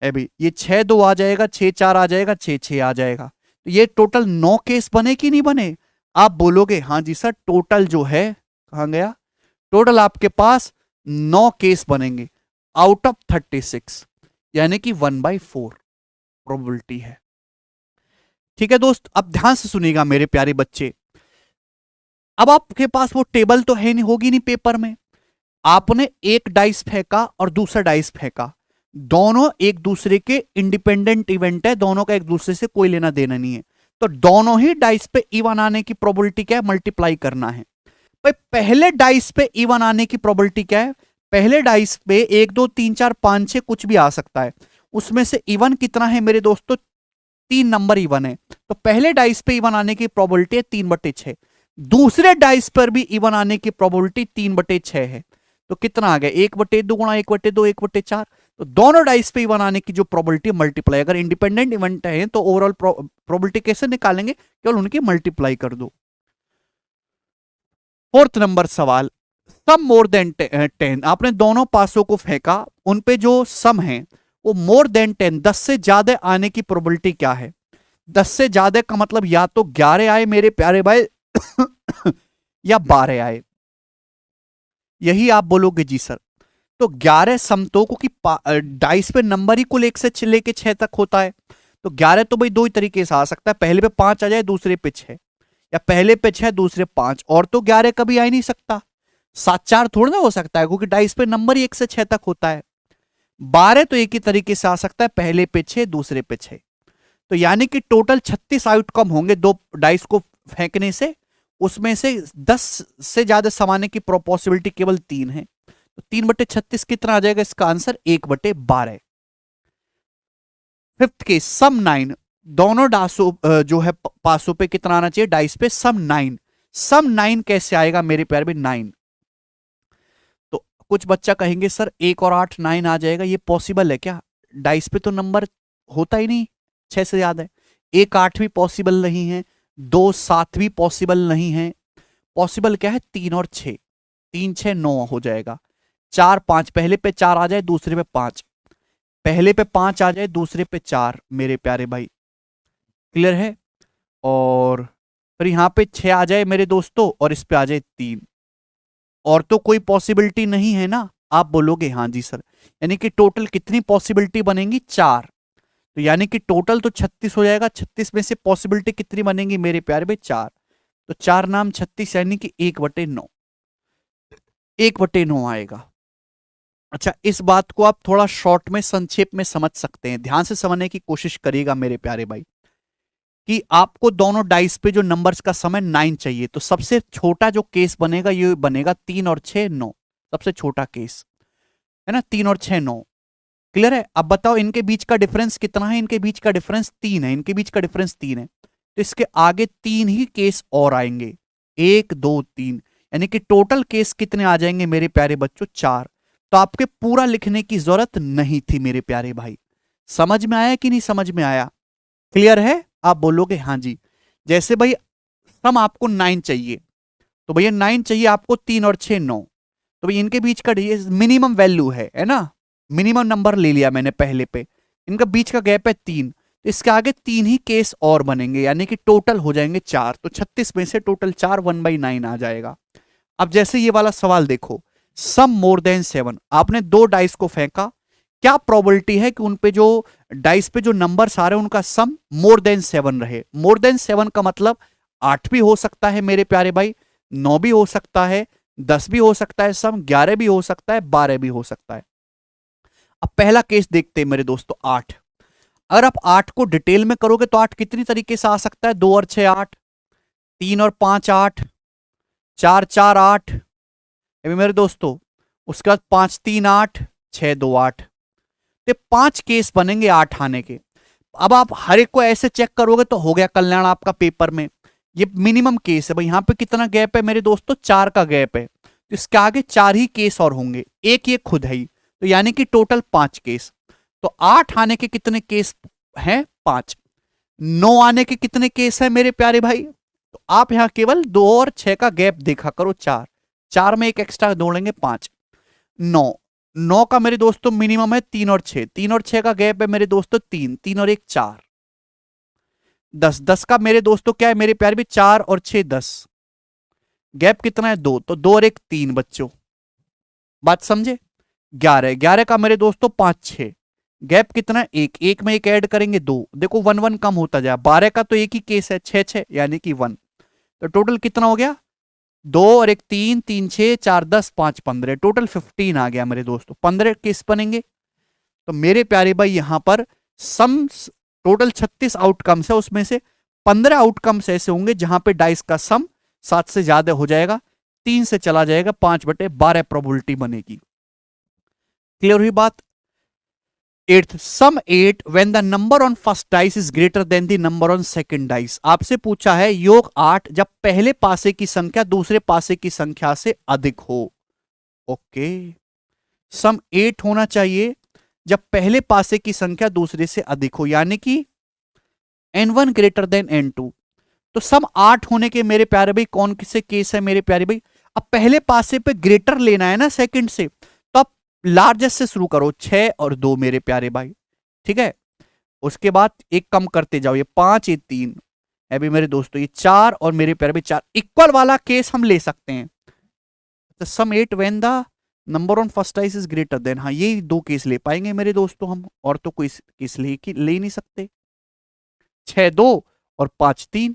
Speaker 1: भाई ये 6 2 आ जाएगा, 6 4 आ जाएगा, 6 6 आ जाएगा। तो ये टोटल 9 केस बने कि नहीं बने? आप बोलोगे हाँ जी सर, टोटल जो है कहां गया, टोटल आपके पास 9 केस बनेंगे आउट ऑफ 36, यानी कि 1/4 प्रोबेबिलिटी है। ठीक है दोस्त, अब ध्यान से सुनिएगा मेरे प्यारे बच्चे। अब आपके पास वो टेबल तो है नहीं, होगी नहीं पेपर में। आपने एक डाइस फेंका और दूसरा डाइस फेंका, दोनों एक दूसरे के इंडिपेंडेंट इवेंट है, दोनों का एक दूसरे से कोई लेना देना नहीं है। तो दोनों ही डाइस पे इवन आने की प्रोबेबिलिटी क्या है? मल्टीप्लाई करना है। भाई पहले डाइस पे इवन आने की प्रोबेबिलिटी क्या है? पहले डाइस पे 1 2 3 4 5 6 कुछ भी आ सकता है, उसमें से इवन कितना है मेरे दोस्तों? 3 नंबर इवन है। तो पहले डाइस पे इवन आने की प्रोबेबिलिटी है 3/6। दूसरे डाइस पर भी इवन आने की प्रोबेबिलिटी 3/6 है। तो कितना आ गया? 1/2 गुणा 1/2 1/4। तो दोनों डाइस पे इवन आने की जो प्रोबेबिलिटी मल्टीप्लाई, अगर इंडिपेंडेंट इवेंट है तो ओवरऑल प्रोबेबिलिटी कैसे निकालेंगे? केवल उनकी मल्टीप्लाई कर दो। फोर्थ नंबर सवाल, सम मोर देन 10। आपने दोनों पासों को फेंका, उन पे जो सम है वो मोर देन 10, 10 से ज्यादा आने की प्रोबेबिलिटी क्या है? 10 से ज्यादा का मतलब या तो 11 आए मेरे प्यारे भाई या 12 आए। यही आप बोलोगे जी सर। तो 11 समतोकों की डाइस पे नंबर ही कुल 1 से लेके 6 तक होता है। तो 11 तो भाई दो ही तरीके से आ सकता है, पहले पे 5 आ जाए, दूसरे पे 6, या पहले पे 6 दूसरे 5, और तो 11 कभी आ ही नहीं सकता। 7 4 थोड़ा ना हो सकता है, क्योंकि डाइस पे नंबर ही 1 से 6 तक होता है। 12 तो एक ही तरीके से आ सकता है, पहले पे 6 दूसरे पे 6। तो यानी कि टोटल 36 आउटकम होंगे दो डाइस को फेंकने से, उसमें से 10 से ज्यादा समाने की पॉसिबिलिटी केवल 3 है। तो 3/36 कितना आ जाएगा? इसका आंसर 1/12। फिफ्थ केस, सम 9। दोनों डासों जो है पासों पे कितना आना चाहिए? डाइस पे सम 9। सम 9 कैसे आएगा मेरे प्यारे में? 9। तो कुछ बच्चा कहेंगे सर 1 और 8 9 आ जाएगा, ये पॉसिबल है क्या? डाइस पे तो नंबर होता ही नहीं 6 से ज्यादा है। 1 8 भी पॉसिबल नहीं है, 2 7 भी पॉसिबल नहीं है। पॉसिबल क्या है? 3 और 6, 3 6 9 हो जाएगा। 4 5, पहले पे 4 आ जाए, दूसरे पे 5, पहले पे 5 आ जाए, दूसरे पे 4 मेरे प्यारे भाई। क्लियर है? और फिर यहां पे 6 आ जाए मेरे दोस्तों, और इस पे आ जाए 3, और तो कोई पॉसिबिलिटी नहीं है ना? आप बोलोगे हाँ जी सर। यानी कि टोटल कितनी पॉसिबिलिटी बनेंगी? 4। तो यानी कि टोटल तो 36 हो जाएगा, 36 में से पॉसिबिलिटी कितनी बनेंगी मेरे प्यारे भाई? 4। तो 4 नाम 36, यानी कि 1/9, 1/9 आएगा। अच्छा, इस बात को आप थोड़ा शॉर्ट में संक्षेप में समझ सकते हैं, ध्यान से समझने की कोशिश करिएगा मेरे प्यारे भाई, कि आपको दोनों डाइस पे जो नंबर्स का समय 9 चाहिए। तो सबसे छोटा जो केस बनेगा ये बनेगा 3 और 6 9, सबसे छोटा केस है ना, 3 और 6 9। क्लियर है? अब बताओ इनके बीच का डिफरेंस कितना है? इनके बीच का डिफरेंस 3 है, इनके बीच का डिफरेंस 3 है। तो इसके आगे 3 ही केस और आएंगे, 1 2 3, यानी कि टोटल केस कितने आ जाएंगे मेरे प्यारे बच्चों? 4। तो आपके पूरा लिखने की जरूरत नहीं थी मेरे प्यारे भाई। समझ में आया कि नहीं समझ में आया? क्लियर है? आप बोलोगे हाँ जी। जैसे भाई सम आपको 9 चाहिए, तो भैया 9 चाहिए आपको, 3 और 6 9, तो भाई इनके बीच का मिनिमम वैल्यू है ना, मिनिमम नंबर ले लिया मैंने पहले पे, इनका बीच का गैप है 3, तो इसके आगे 3 ही केस और बनेंगे, यानी कि टोटल हो जाएंगे 4, तो 36 में से टोटल 4 1/9 आ जाएगा। अब जैसे ये वाला सवाल देखो, सम मोर देन 7, आपने 2 डाइस को फेंका, क्या प्रोबेबिलिटी है कि उन पे जो डाइस पे जो नंबर्स आ रहे हैं उनका सम मोर देन 7 रहे? मोर देन 7 का मतलब 8 भी हो सकता है मेरे प्यारे भाई, 9 भी हो सकता है, 10 भी हो सकता है, सम 11 भी हो सकता है, 12 भी हो सकता है। अब पहला केस देखते हैं मेरे दोस्तों, 8। अगर आप 8 को डिटेल में करोगे तो 8 कितनी तरीके से आ सकता है? 2 और 6 8, 3 और 5 8, 4 4 8, अभी मेरे दोस्तों उसके बाद 5 3 8, 6 2 8, तो 5 केस बनेंगे 8 आने के। अब आप हर एक को ऐसे चेक करोगे तो हो गया कल्याण आपका पेपर में। ये मिनिमम केस है भाई, यहां पे कितना गैप है मेरे दोस्तों? 4 का गैप है, तो इसके आगे 4 ही केस और होंगे, एक ये खुद है ही, तो यानी कि टोटल 5 केस। तो 8 आने के कितने केस हैं? 5। 9 आने के कितने केस हैं मेरे प्यारे भाई? तो आप यहां केवल 2 और 6 का गैप देखा करो, 4, 4 में एक एक्स्ट्रा जोड़ेंगे 5। 9, 9 का मेरे दोस्तों मिनिमम है 3 और 6, 3 और 6 का गैप है मेरे दोस्तों 3, 3 और 1 4। 10, 10 का मेरे दोस्तों क्या है मेरे प्यारे भी? 4 और 6 10, गैप कितना है? 2, तो 2 और 1 3 बच्चों, बात समझे? 11, 11 का मेरे दोस्तों 5 6, गैप कितना है? 1, 1 में एक ऐड करेंगे 2, देखो 1 1 कम होता जाए। 12 का तो एक ही केस है, 6 6 यानी कि 1, तो टोटल कितना हो गया? 2 और 1 3, 3 6 4 10 5 15, टोटल 15 आ गया मेरे दोस्तों। 15 केस बनेंगे, तो मेरे प्यारे भाई यहां पर सम टोटल 36 आउटकम्स है, उसमें से 15 आउटकम्स ऐसे होंगे जहां पे डाइस का सम 7 से ज्यादा हो जाएगा, 3 से चला जाएगा, 5/12 प्रोबेबिलिटी बनेगी। क्लियर हुई बात? Eighth, sum 8 when the number on first dice is greater than the number on second dice. आपसे पूछा है योग 8 जब पहले पासे की संख्या दूसरे पासे की संख्या से अधिक हो। ओके, सम 8 होना चाहिए जब पहले पासे की संख्या दूसरे से अधिक हो, यानी कि n1 ग्रेटर देन n2। तो सम 8 होने के मेरे प्यारे भाई कौन से केस है मेरे प्यारे भाई? अब पहले पासे पे ग्रेटर लेना है ना सेकंड से, तो आप लार्जेस्ट से शुरू करो, 6 और 2 मेरे प्यारे भाई, ठीक है। उसके बाद एक कम करते जाओ, ये 5 ये 3, अभी मेरे दोस्तों ये 4 और मेरे प्यारे भाई 4, इक्वल वाला केस हम ले सकते हैं। तो सम 8 when the number on first dice is greater then, हाँ ये 2 केस ले पाएंगे मेरे दोस्तों हम, और तो कोई केस ले नहीं सकते। 6 2 और 5 3,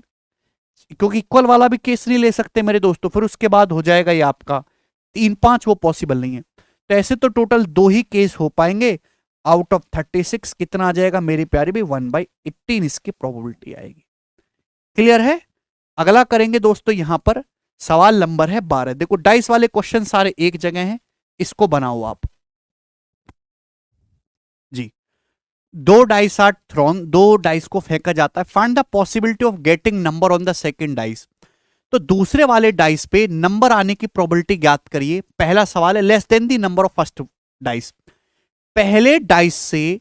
Speaker 1: क्योंकि इक्वल वाला भी केस नहीं ले सकते मेरे दोस्तों, फिर उसके बाद हो जाएगा ये आपका 3 5, वो पॉसिबल नहीं है। तो ऐसे तो टोटल 2 ही केस हो पाएंगे, आउट ऑफ 36 कितना आ जाएगा मेरे प्यारे भी? 1/18 इसकी प्रोबेबिलिटी आएगी। क्लियर है? अगला करेंगे दोस्तों, यहां पर सवाल नंबर है 12। देखो डाइस वाले क्वेश्चन सारे एक जगह हैं, इसको बनाओ आप जी। 2 डाइस आर थ्रोन, 2 डाइस को फेंका जाता है, find the possibility of getting number on the second dice. तो दूसरे वाले डाइस पे नंबर आने की प्रोबेबिलिटी ज्ञात करिए। पहला सवाल है less than the number of first dice, पहले डाइस से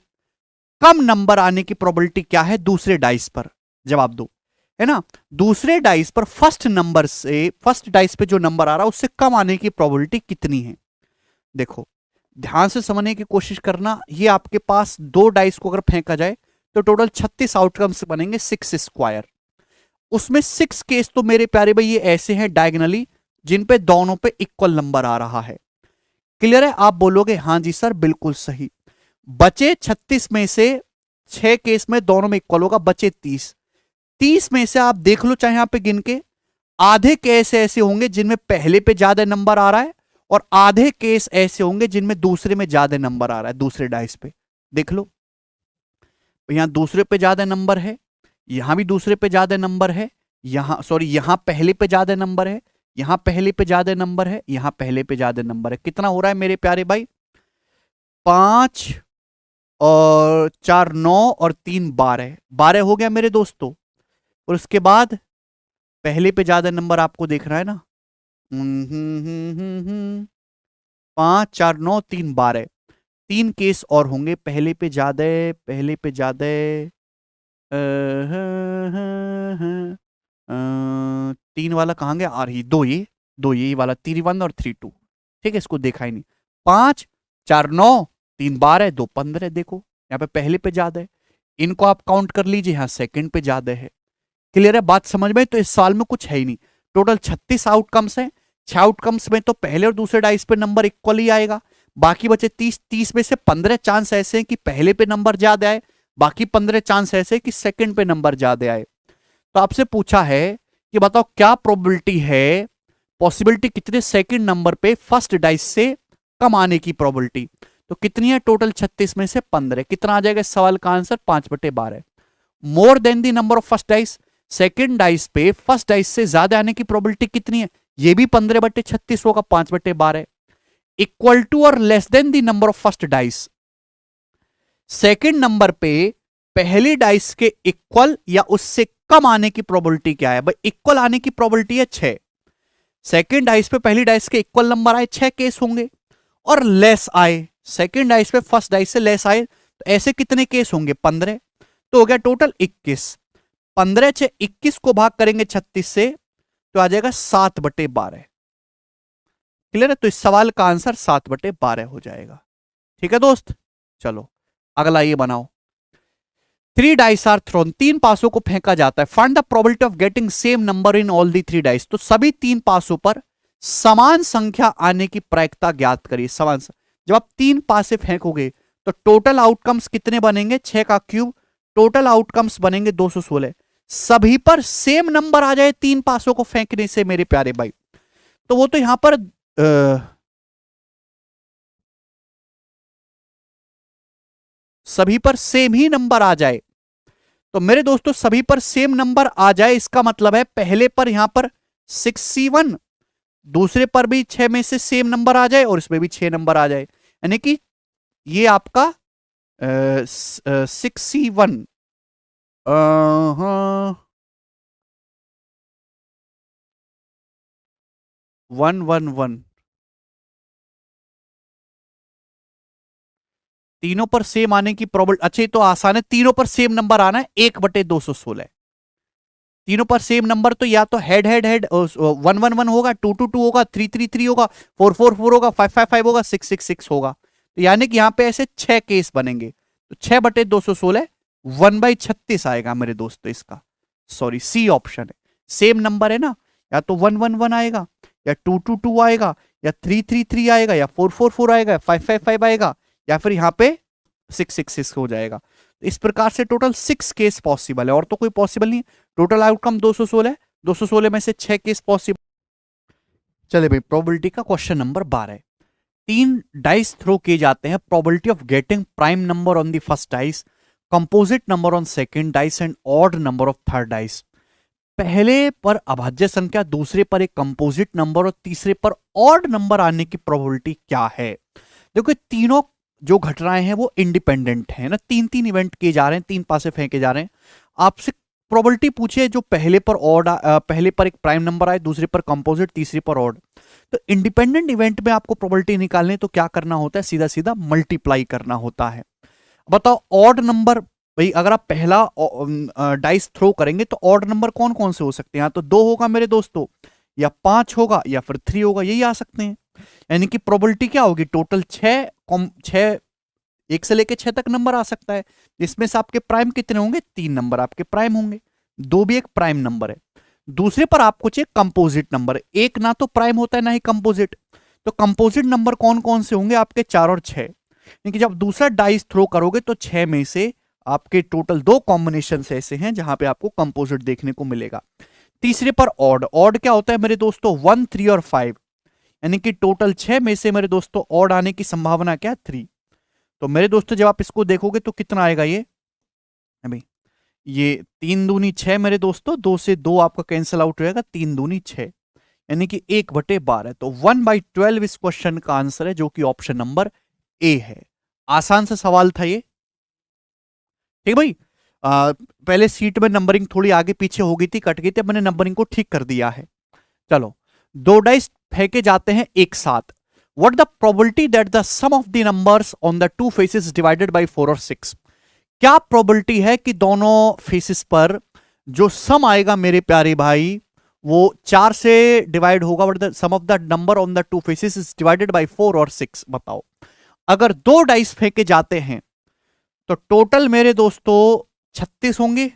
Speaker 1: कम नंबर आने की प्रोबेबिलिटी क्या है दूसरे डाइस पर? जवाब दो, है ना। दूसरे डाइस पर फर्स्ट नंबर से, फर्स्ट डाइस पे जो नंबर आ रहा है उससे कम आने की प्रोबेबिलिटी कितनी है? देखो ध्यान से समझने की कोशिश करना, ये आपके पास 2 डाइस को अगर फेंका जाए तो टोटल 36 आउटकम्स बनेंगे, 6 स्क्वायर। उसमें 6 केस तो मेरे प्यारे भाई ये ऐसे हैं डायगनली जिन पे दोनों पे इक्वल नंबर आ रहा है। क्लियर है? आप बोलोगे हाँ जी सर बिल्कुल सही। बचे 36 में से 6 केस में दोनों में इक्वल होगा, बचे 30। 30 में से आप देख लो चाहे यहां पे गिन के, आधे केस ऐसे होंगे जिनमें पहले पे ज्यादा नंबर आ रहा है, और आधे केस ऐसे होंगे जिनमें दूसरे में ज्यादा नंबर आ रहा है, दूसरे डाइस पे। देख लो यहां दूसरे पे ज्यादा नंबर है, यहां भी दूसरे पे ज्यादा नंबर है, यहां सॉरी यहां पहले पे ज्यादा नंबर है, यहां पहले पे ज्यादा नंबर है, यहां पहले पे ज्यादा नंबर है। कितना हो रहा है मेरे प्यारे भाई? 5 और 4 9 और 3 12, 12 हो गया मेरे दोस्तों। और उसके बाद पहले पे ज्यादा नंबर आपको देख रहा है ना, 5 4 9 3 12, 3 केस और होंगे। पहले पे ज्यादा, पहले पे ज्यादा, तीन वाला कहाँ गया? आ रही दो, ये दो, ये वाला 3 1 और 3 2। ठीक है, इसको देखा ही नहीं। 5 4 9 3 12 2 15, देखो यहाँ पे पहले पे ज्यादा है, इनको आप काउंट कर लीजिए, यहाँ सेकंड पे ज्यादा है। क्लियर है बात समझ में? तो इस सवाल में कुछ है ही नहीं। टोटल 36 आउटकम्स हैं। 6 आउटकम्स में तो पहले और दूसरे डाइस पे नंबर इक्वल ही आएगा, बाकी बचे 30। 30 में से 15 चांस ऐसे हैं कि पहले पे नंबर ज्यादा आए, बाकी 15 चांस ऐसे हैं कि सेकंड पे नंबर ज्यादा आए। तो आपसे पूछा है कि बताओ क्या प्रोबेबिलिटी है, पॉसिबिलिटी कितने सेकंड नंबर पे फर्स्ट डाइस से कम आने की प्रोबेबिलिटी। तो कितनी है? टोटल 36 में से 15, कितना आ जाएगा इस सवाल का answer? 5/12। More than the number of first dice, second dice पे फर्स्ट डाइस से ज्यादा आने की प्रोबेबिलिटी कितनी है? ये भी 15/36 होगा, 5/12। इक्वल टू और less than the number of first dice, second number पे पहली डाइस के इक्वल या उससे कम आने की प्रोबेबिलिटी क्या है? भाई इक्वल आने की प्रोबेबिलिटी है 6। सेकंड डाइस पे पहली डाइस के इक्वल नंबर आए, 6 केस होंगे। और लेस आए, सेकंड डाइस पे फर्स्ट डाइस से लेस आए, तो ऐसे कितने केस होंगे? 15। तो हो गया टोटल 21। 15 से 21 को भाग करेंगे 36 से, तो आ जाएगा 7/12। क्लियर है? तो इस सवाल का आंसर 7/12 हो जाएगा। ठीक है दोस्त, चलो अगला ये बनाओ। 3 डाइस आर थ्रोन, 3 पासों को फेंका जाता है। Find the probability of getting same number in all the 3 dice. तो सभी 3 पासों पर समान संख्या आने की प्रायिकता ज्ञात करिए। जब आप 3 पासे फेंकोगे तो टोटल आउटकम्स कितने बनेंगे? 6 का क्यूब, टोटल आउटकम्स बनेंगे 216। सभी पर सेम नंबर आ जाए 3 पासों को फेंकने से मेरे प्यारे भाई, तो वो तो यहां पर सभी पर सेम ही नंबर आ जाए। तो मेरे दोस्तों सभी पर सेम नंबर आ जाए, इसका मतलब है पहले पर यहां पर 6C1, दूसरे पर भी 6 में से सेम नंबर आ जाए और इसमें भी 6 नंबर आ जाए, यानी कि ये आपका 6C1 111, तीनों पर सेम आने की प्रोबेबिलिटी। अच्छा ये तो आसान है, तीनों पर सेम नंबर आना है, 1/216। तीनों पर सेम नंबर तो या तो हेड हेड हेड 111 होगा, 222 होगा, 333 होगा, 444 होगा, 555 होगा, 666 होगा। तो यानी कि यहां पे ऐसे 6 केस बनेंगे। तो 6/216 1/36 आएगा मेरे दोस्तों इसका। सॉरी, सी ऑप्शन है। सेम नंबर है ना, या तो 111 आएगा, या 222 आएगा, या 333 आएगा, या 444 आएगा, 555 आएगा, या फिर यहाँ पे 666 हो जाएगा। तो इस प्रकार से टोटल 6 केस पॉसिबल है, और तो कोई पॉसिबल नहीं। टोटल आउटकम 216, 216 में से 6 केस पॉसिबल। चले भाई, प्रोबेबिलिटी का क्वेश्चन नंबर 12। 3 डाइस थ्रो किए जाते हैं, probability of getting prime number on the first dice, composite number on second dice and odd number of third dice. पहले पर अभाज्य संख्या, दूसरे पर एक कंपोजिट नंबर और तीसरे पर ऑड नंबर आने की प्रोबेबिलिटी क्या है? देखो तीनों जो घटनाएं हैं वो इंडिपेंडेंट है ना, 3 इवेंट किए जा रहे हैं, 3 पासे फेंके जा रहे हैं। आपसे प्रोबेबिलिटी पूछिए जो पहले पर ऑड, पहले पर एक प्राइम नंबर आए, दूसरे पर कंपोजिट, तीसरे पर ऑड। तो इंडिपेंडेंट इवेंट में आपको प्रोबेबिलिटी निकालने तो क्या करना होता है? सीधा सीधा मल्टीप्लाई करना होता है। बताओ ऑड नंबर, भाई अगर आप पहला डाइस थ्रो करेंगे तो ऑड नंबर कौन कौन से हो सकते हैं? या तो 2 होगा मेरे दोस्तों, या 5 होगा, या फिर 3 होगा, यही आ सकते हैं। यानी कि प्रोबेबिलिटी क्या होगी? टोटल 6, 1 से लेके 6 तक नंबर आ सकता है। इसमें से आपके प्राइम कितने होंगे? 3 नंबर आपके प्राइम होंगे, 2 भी एक प्राइम नंबर है। दूसरे पर आपको चाहिए कंपोजिट नंबर, एक ना तो प्राइम होता है ना ही कंपोजिट। तो कंपोजिट नंबर कौन कौन से होंगे आपके? 4 और 6। क्योंकि जब दूसरा डाइस थ्रो करोगे तो 6 में से आपके टोटल 2 कॉम्बिनेशन ऐसे हैं जहां पे आपको कंपोजिट देखने को मिलेगा। तीसरे पर ऑड, ऑड क्या होता है मेरे दोस्तों? 1, 3 और 5, यानी कि टोटल 6 में से मेरे दोस्तों ऑड आने की संभावना क्या है? 3। तो मेरे दोस्तों जब आप इसको देखोगे तो कितना आएगा? ये अभी ये 3 दूनी 6 मेरे दोस्तों, 2 से 2 आपका कैंसिल आउट हो जाएगा, 3 दूनी 6, यानी कि 1/12। तो 1/12 इस क्वेश्चन का आंसर है, जो कि ऑप्शन नंबर ए है। आसान सा सवाल था ये, ठीक भाई। पहले सीट में नंबरिंग थोड़ी आगे पीछे हो गई थी, कट गई थी, मैंने नंबरिंग को ठीक कर दिया है। चलो, 2 डाइस फेंके जाते हैं एक साथ, what the probability that the sum of the numbers on the two faces divided by 4 और 6, क्या प्रोबेबिलिटी है कि दोनों फेसेस पर जो सम आएगा मेरे प्यारे भाई वो 4 से डिवाइड होगा, but the sum of the number on the two faces is divided by 4 और 6। बताओ, अगर दो डाइस फेंके जाते हैं तो टोटल मेरे दोस्तों 36 होंगे,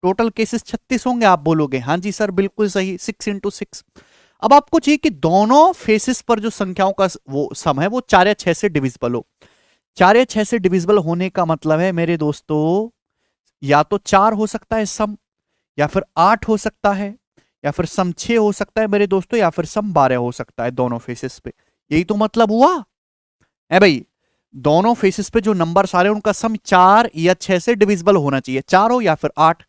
Speaker 1: टोटल केसेस 36 होंगे। आप बोलोगे हाँ जी सर बिल्कुल सही, 6 इंटू 6। अब आपको चाहिए कि दोनों फेसेस पर जो संख्याओं का वो सम है वो 4 या 6 से डिविजिबल हो। 4 या 6 से डिविजिबल होने का मतलब है मेरे दोस्तों या तो 4 हो सकता है सम, या फिर 8 हो सकता है, या फिर सम 6 हो सकता है मेरे दोस्तों, या फिर सम 12 हो सकता है दोनों फेसेस पे। यही तो मतलब हुआ है भाई, दोनों फेसेस पे जो नंबर सारे उनका सम 4 या 6 से डिविजिबल होना चाहिए। 4 हो या फिर 8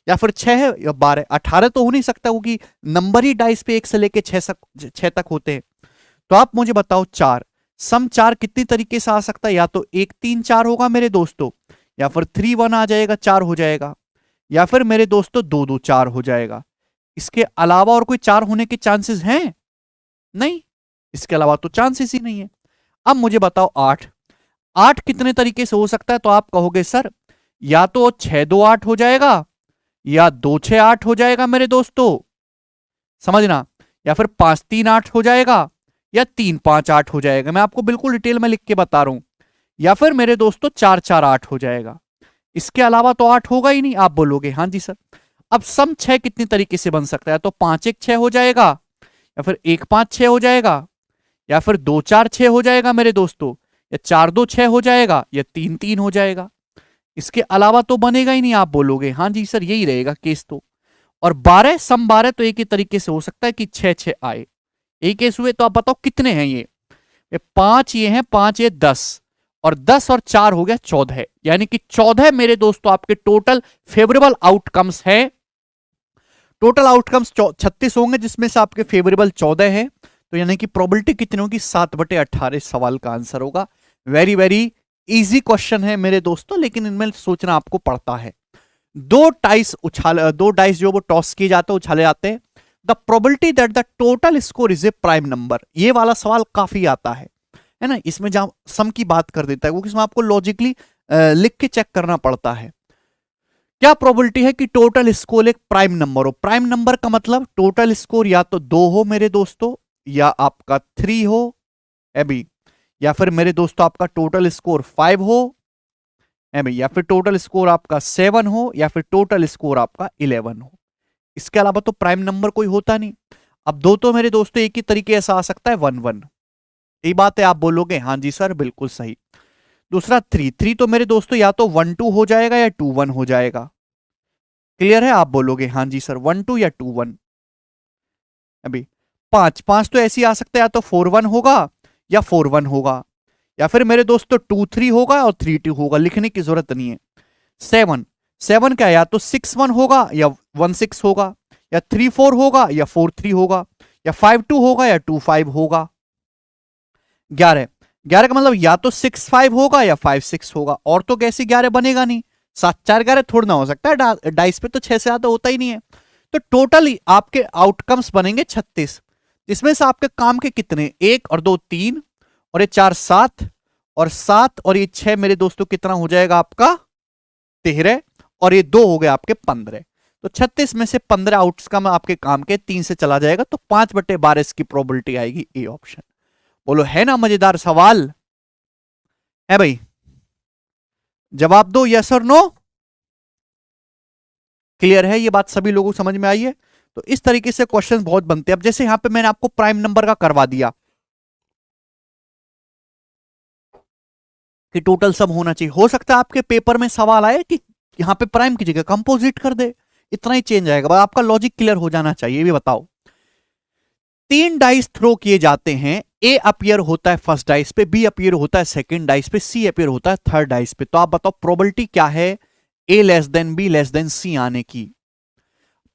Speaker 1: या फिर 6 है या 12, 18 तो हो नहीं सकता क्योंकि नंबर ही डाइस पे 1 से लेके 6 तक होते हैं। तो आप मुझे बताओ 4 सम 4 कितनी तरीके से आ सकता है, या तो 1 3 4 होगा मेरे दोस्तों, या फिर 3 1 आ जाएगा 4 हो जाएगा, या फिर मेरे दोस्तों 2 2 4 हो जाएगा। इसके अलावा और कोई 4 होने के चांसेस हैं नहीं, इसके अलावा तो चांसेस ही नहीं है। अब मुझे बताओ 8 8 कितने तरीके से हो सकता है, तो आप कहोगे सर या तो 6 2 8 हो जाएगा, या 2 6 8 हो जाएगा मेरे दोस्तों, समझना, या फिर 5 3 8 हो जाएगा, या 3 5 8 हो जाएगा। मैं आपको बिल्कुल डिटेल में लिख के बता रहा हूं, या फिर मेरे दोस्तों 4 4 8 हो जाएगा। इसके अलावा तो 8 होगा ही नहीं। आप बोलोगे हाँ जी सर। अब सम 6 कितनी तरीके से बन सकता है, तो 5 1 6 हो जाएगा, या फिर 1 5 6 हो जाएगा, या फिर 2 4 6 हो जाएगा मेरे दोस्तों, या 4 2 6 हो जाएगा, या 3 3 हो जाएगा। इसके अलावा तो बनेगा ही नहीं। आप बोलोगे हाँ जी सर यही रहेगा केस तो। और 12 सम 12 तो एक ही तरीके से हो सकता है कि 6 6 आए, एक केस हुए। तो आप बताओ कितने हैं ये 5 ये हैं, 5 ये 10, और 10 और 4 हो गया 14, यानी कि 14 मेरे दोस्तों आपके टोटल फेवरेबल आउटकम्स हैं। टोटल आउटकम्स 36 होंगे जिसमें से आपके फेवरेबल 14 है। तो यानी कि प्रोबेबिलिटी कितनी होगी, 7/18 सवाल का आंसर होगा। वेरी वेरी इजी क्वेश्चन है मेरे दोस्तों, लेकिन इनमें सोचना आपको पड़ता है। दो डाइस जो वो टॉस किए जाते हैं, उछाले जाते हैं। The probability that the total score is a prime number, ये वाला सवाल काफी आता है ना। इसमें जहां सम की बात कर देता है क्योंकि इसमें आपको लॉजिकली लिख के चेक करना पड़ता है। क्या प्रोबेबिलिटी है कि टोटल स्कोर एक प्राइम नंबर हो। प्राइम नंबर का मतलब टोटल स्कोर या तो 2 हो मेरे दोस्तों, या आपका 3 हो अभी, या फिर मेरे दोस्तों आपका टोटल स्कोर 5 हो अभी, या फिर टोटल स्कोर आपका 7 हो, या फिर टोटल स्कोर आपका 11 हो। इसके अलावा तो प्राइम नंबर कोई होता नहीं। अब दो तो मेरे दोस्तों एक ही तरीके ऐसा आ सकता है 1 1, यही बात है। आप बोलोगे हाँ जी सर बिल्कुल सही। दूसरा 3 3 तो मेरे दोस्तों या तो 1 2 हो जाएगा या 2 1 हो जाएगा। क्लियर है। आप बोलोगे हाँ जी सर 1 2 या 2 1। अभी 5 5 तो ऐसे ही आ सकता है, या तो 4 1 होगा या 4 1 होगा, या फिर मेरे दोस्तों 2 3 होगा और 3 2 होगा, लिखने की जरूरत नहीं है। 7 7 क्या, या तो 6 1 होगा या 1 6 होगा, या 3 4 होगा या 4 3 होगा, या 5 2 होगा या 2 5 होगा। 11 11 का मतलब या तो 6 5 होगा या 5 6 होगा, और तो कैसे 11 बनेगा नहीं। 7 4 11 थोड़ा ना हो सकता है, डाइस पे तो 6 से ज्यादा होता ही नहीं है। तो टोटल आपके आउटकम्स बनेंगे 36, इसमें से आपके काम के कितने, 1 और 2 3, और ये 4 7, और 7 और ये 6 मेरे दोस्तों कितना हो जाएगा आपका 13, और ये 2 हो गए आपके 15। तो 36 में से 15 आउटकम आपके काम के 3 से चला जाएगा, तो 5/12 इसकी प्रोबेबिलिटी आएगी, ए ऑप्शन। बोलो है ना मजेदार सवाल है भाई, जवाब दो यस और नो। क्लियर है, ये बात सभी लोगों को समझ में आई है। तो इस तरीके से क्वेश्चंस बहुत बनते हैं। अब जैसे यहां पे मैंने आपको प्राइम नंबर का करवा दिया कि टोटल सम होना चाहिए, हो सकता है आपके पेपर में सवाल आए कि यहां पे प्राइम की जगह कंपोजिट कर दे, इतना ही चेंज आएगा। आपका लॉजिक क्लियर हो जाना चाहिए। भी बताओ 3 डाइस थ्रो किए जाते हैं, ए अपीयर होता है फर्स्ट डाइस पे, बी अपीयर होता है सेकंड डाइस पे, सी अपीयर होता है थर्ड डाइस पे। तो आप बताओ प्रोबेबिलिटी क्या है A less than B less than C आने की।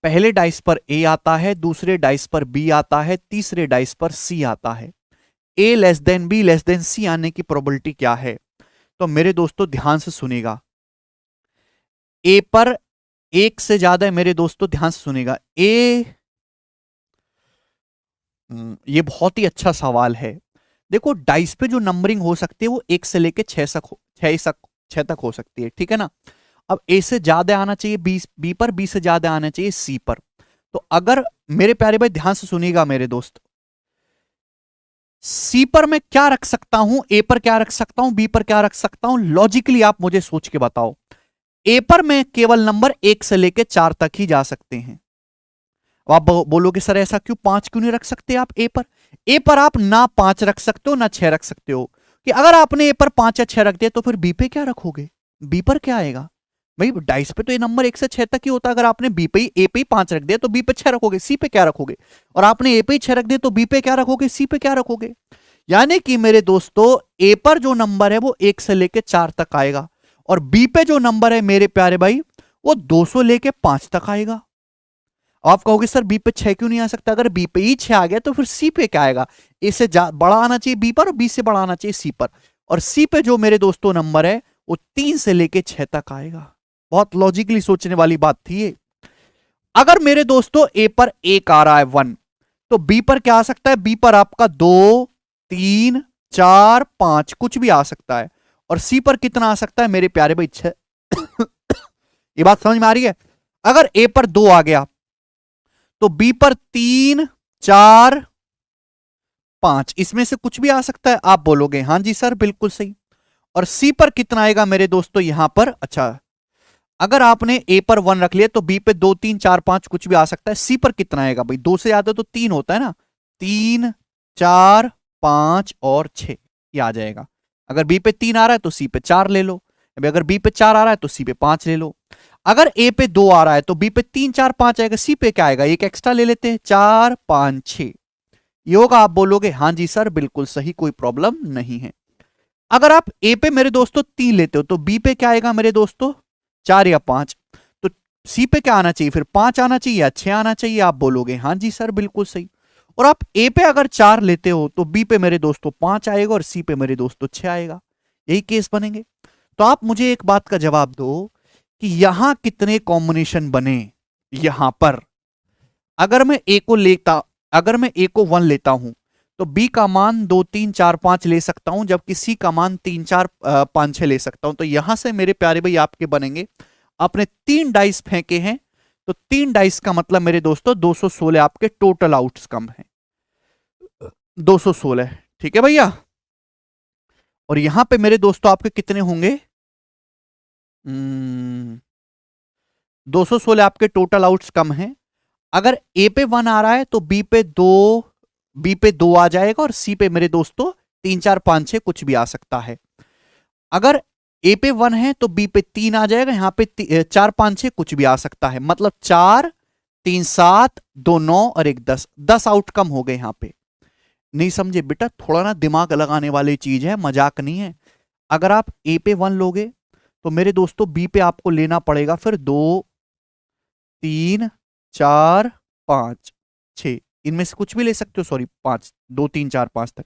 Speaker 1: पहले डाइस पर ए आता है, दूसरे डाइस पर बी आता है, तीसरे डाइस पर सी आता है। A less than B less than C आने की प्रोबेबिलिटी क्या है। तो मेरे दोस्तों ध्यान से सुनेगा, ए पर एक से ज्यादा है मेरे दोस्तों, ध्यान से सुनेगा। ए ये बहुत ही अच्छा सवाल है। देखो डाइस पे जो नंबरिंग हो सकती है वो 1 से लेके 6 तक हो सकती है, ठीक है ना। अब ए से ज्यादा आना चाहिए बी पर, बी से ज्यादा आना चाहिए सी पर। तो अगर मेरे प्यारे भाई ध्यान से सुनिएगा मेरे दोस्त, सी पर मैं क्या रख सकता हूं, ए पर क्या रख सकता हूं, बी पर क्या रख सकता हूं, लॉजिकली आप मुझे सोच के बताओ। ए पर मैं केवल नंबर 1 से लेके 4 तक ही जा सकते हैं। अब आप बोलोगे सर ऐसा क्यों, 5 क्यों नहीं रख सकते आप ए पर? ए पर आप ना 5 रख सकते हो ना 6 रख सकते हो, कि अगर आपने ए पर 5 या 6 रख दिया तो फिर बी पे क्या रखोगे, बी पर क्या आएगा? भाई डाइस पे तो ये नंबर 1 से 6 तक ही होता है। अगर आपने बी पे ही ए पे ही 5 रख दिया तो बी पे 6 रखोगे, सी पे क्या रखोगे? और आपने ए पे ही 6 रख दिया तो बी पे क्या रखोगे, सी पे क्या रखोगे? यानी कि मेरे दोस्तों ए पर जो नंबर है वो 1 से लेके 4 तक आएगा, और बी पे जो नंबर है मेरे प्यारे भाई वो 200 लेके 5 तक आएगा। आप कहोगे सर बी पे 6 क्यों नहीं आ सकता? अगर बी पे ही 6 आ गया तो फिर सी पे क्या आएगा? ए से बड़ा आना चाहिए बी पर और बी से बड़ा आना चाहिए सी पर, और सी पे जो मेरे दोस्तों नंबर है वो 3 से लेके 6 तक आएगा। बहुत लॉजिकली सोचने वाली बात थी ये। अगर मेरे दोस्तों ए पर 1 आ रहा है 1, तो बी पर क्या आ सकता है? बी पर आपका 2, 3, 4, 5 कुछ भी आ सकता है, और सी पर कितना आ सकता है मेरे प्यारे भाई? 6। ये बात समझ में आ रही है? अगर ए पर 2 आ गया तो बी पर 3, 4, 5 इसमें से कुछ भी आ सकता है। आप बोलोगे हां जी सर बिल्कुल सही। और सी पर कितना आएगा मेरे दोस्तों यहां पर? अच्छा, अगर आपने ए पर 1 रख लिया तो बी पे 2, 3, 4, 5 कुछ भी आ सकता है। सी पर कितना आएगा भाई? 2 से ज्यादा तो 3 होता है ना, 3, 4, 5 और 6 ये आ जाएगा। अगर बी पे 3 आ रहा है तो सी पे 4 ले लो, अगर बी पे 4 आ रहा है तो सी पे 5 ले लो। अगर ए पे 2 आ रहा है तो बी पे 3, 4, 5 आएगा, सी पे क्या आएगा? एक एक्स्ट्रा ले लेते हैं, 4, 5, 6 ये होगा। आप बोलोगे हां जी सर बिल्कुल सही, कोई प्रॉब्लम नहीं है। अगर आप ए पे मेरे दोस्तों 3 लेते हो तो बी पे क्या आएगा मेरे दोस्तों? 4 या 5। तो सी पे क्या आना चाहिए फिर? 5 आना चाहिए या 6 आना चाहिए? आप बोलोगे हां जी सर बिल्कुल सही। और आप ए पे अगर 4 लेते हो तो बी पे मेरे दोस्तों 5 आएगा और सी पे मेरे दोस्तों 6 आएगा। यही केस बनेंगे। तो आप मुझे एक बात का जवाब दो कि यहां कितने कॉम्बिनेशन बने यहां पर? अगर मैं ए को लेता अगर मैं ए को 1 लेता हूं तो बी का मान 2, 3, 4, 5 ले सकता हूं, जबकि सी का मान 3, 4, 5, 6 ले सकता हूं। तो यहां से मेरे प्यारे भाई आपके बनेंगे, आपने 3 डाइस फेंके हैं तो 3 डाइस का मतलब मेरे दोस्तों 216 आपके टोटल आउटकम है, 216। ठीक है भैया। और यहां पे मेरे दोस्तों आपके कितने होंगे? 216 आपके टोटल आउटकम है। अगर ए पे 1 आ रहा है तो बी पे 2 आ जाएगा, और सी पे मेरे दोस्तों 3, 4, 5, 6 कुछ भी आ सकता है। अगर ए पे 1 है तो बी पे 3 आ जाएगा, यहां पे 4, 5, 6 कुछ भी आ सकता है। मतलब 4, 3, 7, 2, 9 और 1, 10, 10 आउटकम हो गए यहां पे। नहीं समझे बेटा? थोड़ा ना दिमाग लगाने वाली चीज है, मजाक नहीं है। अगर आप ए पे 1 लोगे तो मेरे दोस्तों बी पे आपको लेना पड़ेगा फिर 2, 3, 4, 5, 6 इनमें से कुछ भी ले सकते हो, सॉरी 5, 2, 3, 4, 5 तक।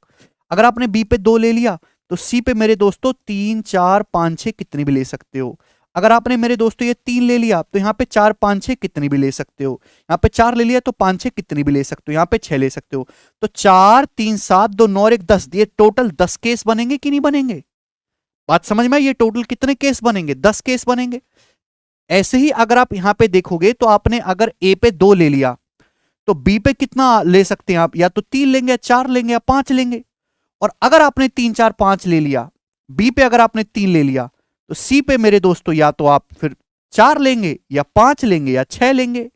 Speaker 1: अगर आपने बी पे 2 ले लिया तो सी पे मेरे दोस्तों 3, 4, 5, 6 कितनी भी ले सकते हो। अगर आपने मेरे दोस्तों ये 3 ले लिया तो यहाँ पे 4, 5, 6 कितनी भी ले सकते हो। यहाँ पे 4 ले लिया तो 5, 6 कितनी भी ले सकते हो, यहाँ पे 6 ले सकते हो। तो 4, 3, 7, 2, 9 और 1, 10, ये टोटल 10 केस बनेंगे कि नहीं बनेंगे? बात समझ में आई? ये टोटल कितने केस बनेंगे? 10 केस बनेंगे। ऐसे ही अगर आप यहां पे देखोगे तो आपने अगर ए पे 2 ले लिया तो बी पे कितना ले सकते हैं आप? या तो 3 लेंगे या 4 लेंगे या 5 लेंगे। और अगर आपने 3, 4, 5 ले लिया, बी पे अगर आपने 3 ले लिया तो सी पे मेरे दोस्तों या तो आप फिर 4 लेंगे या 5 लेंगे या 6 लेंगे।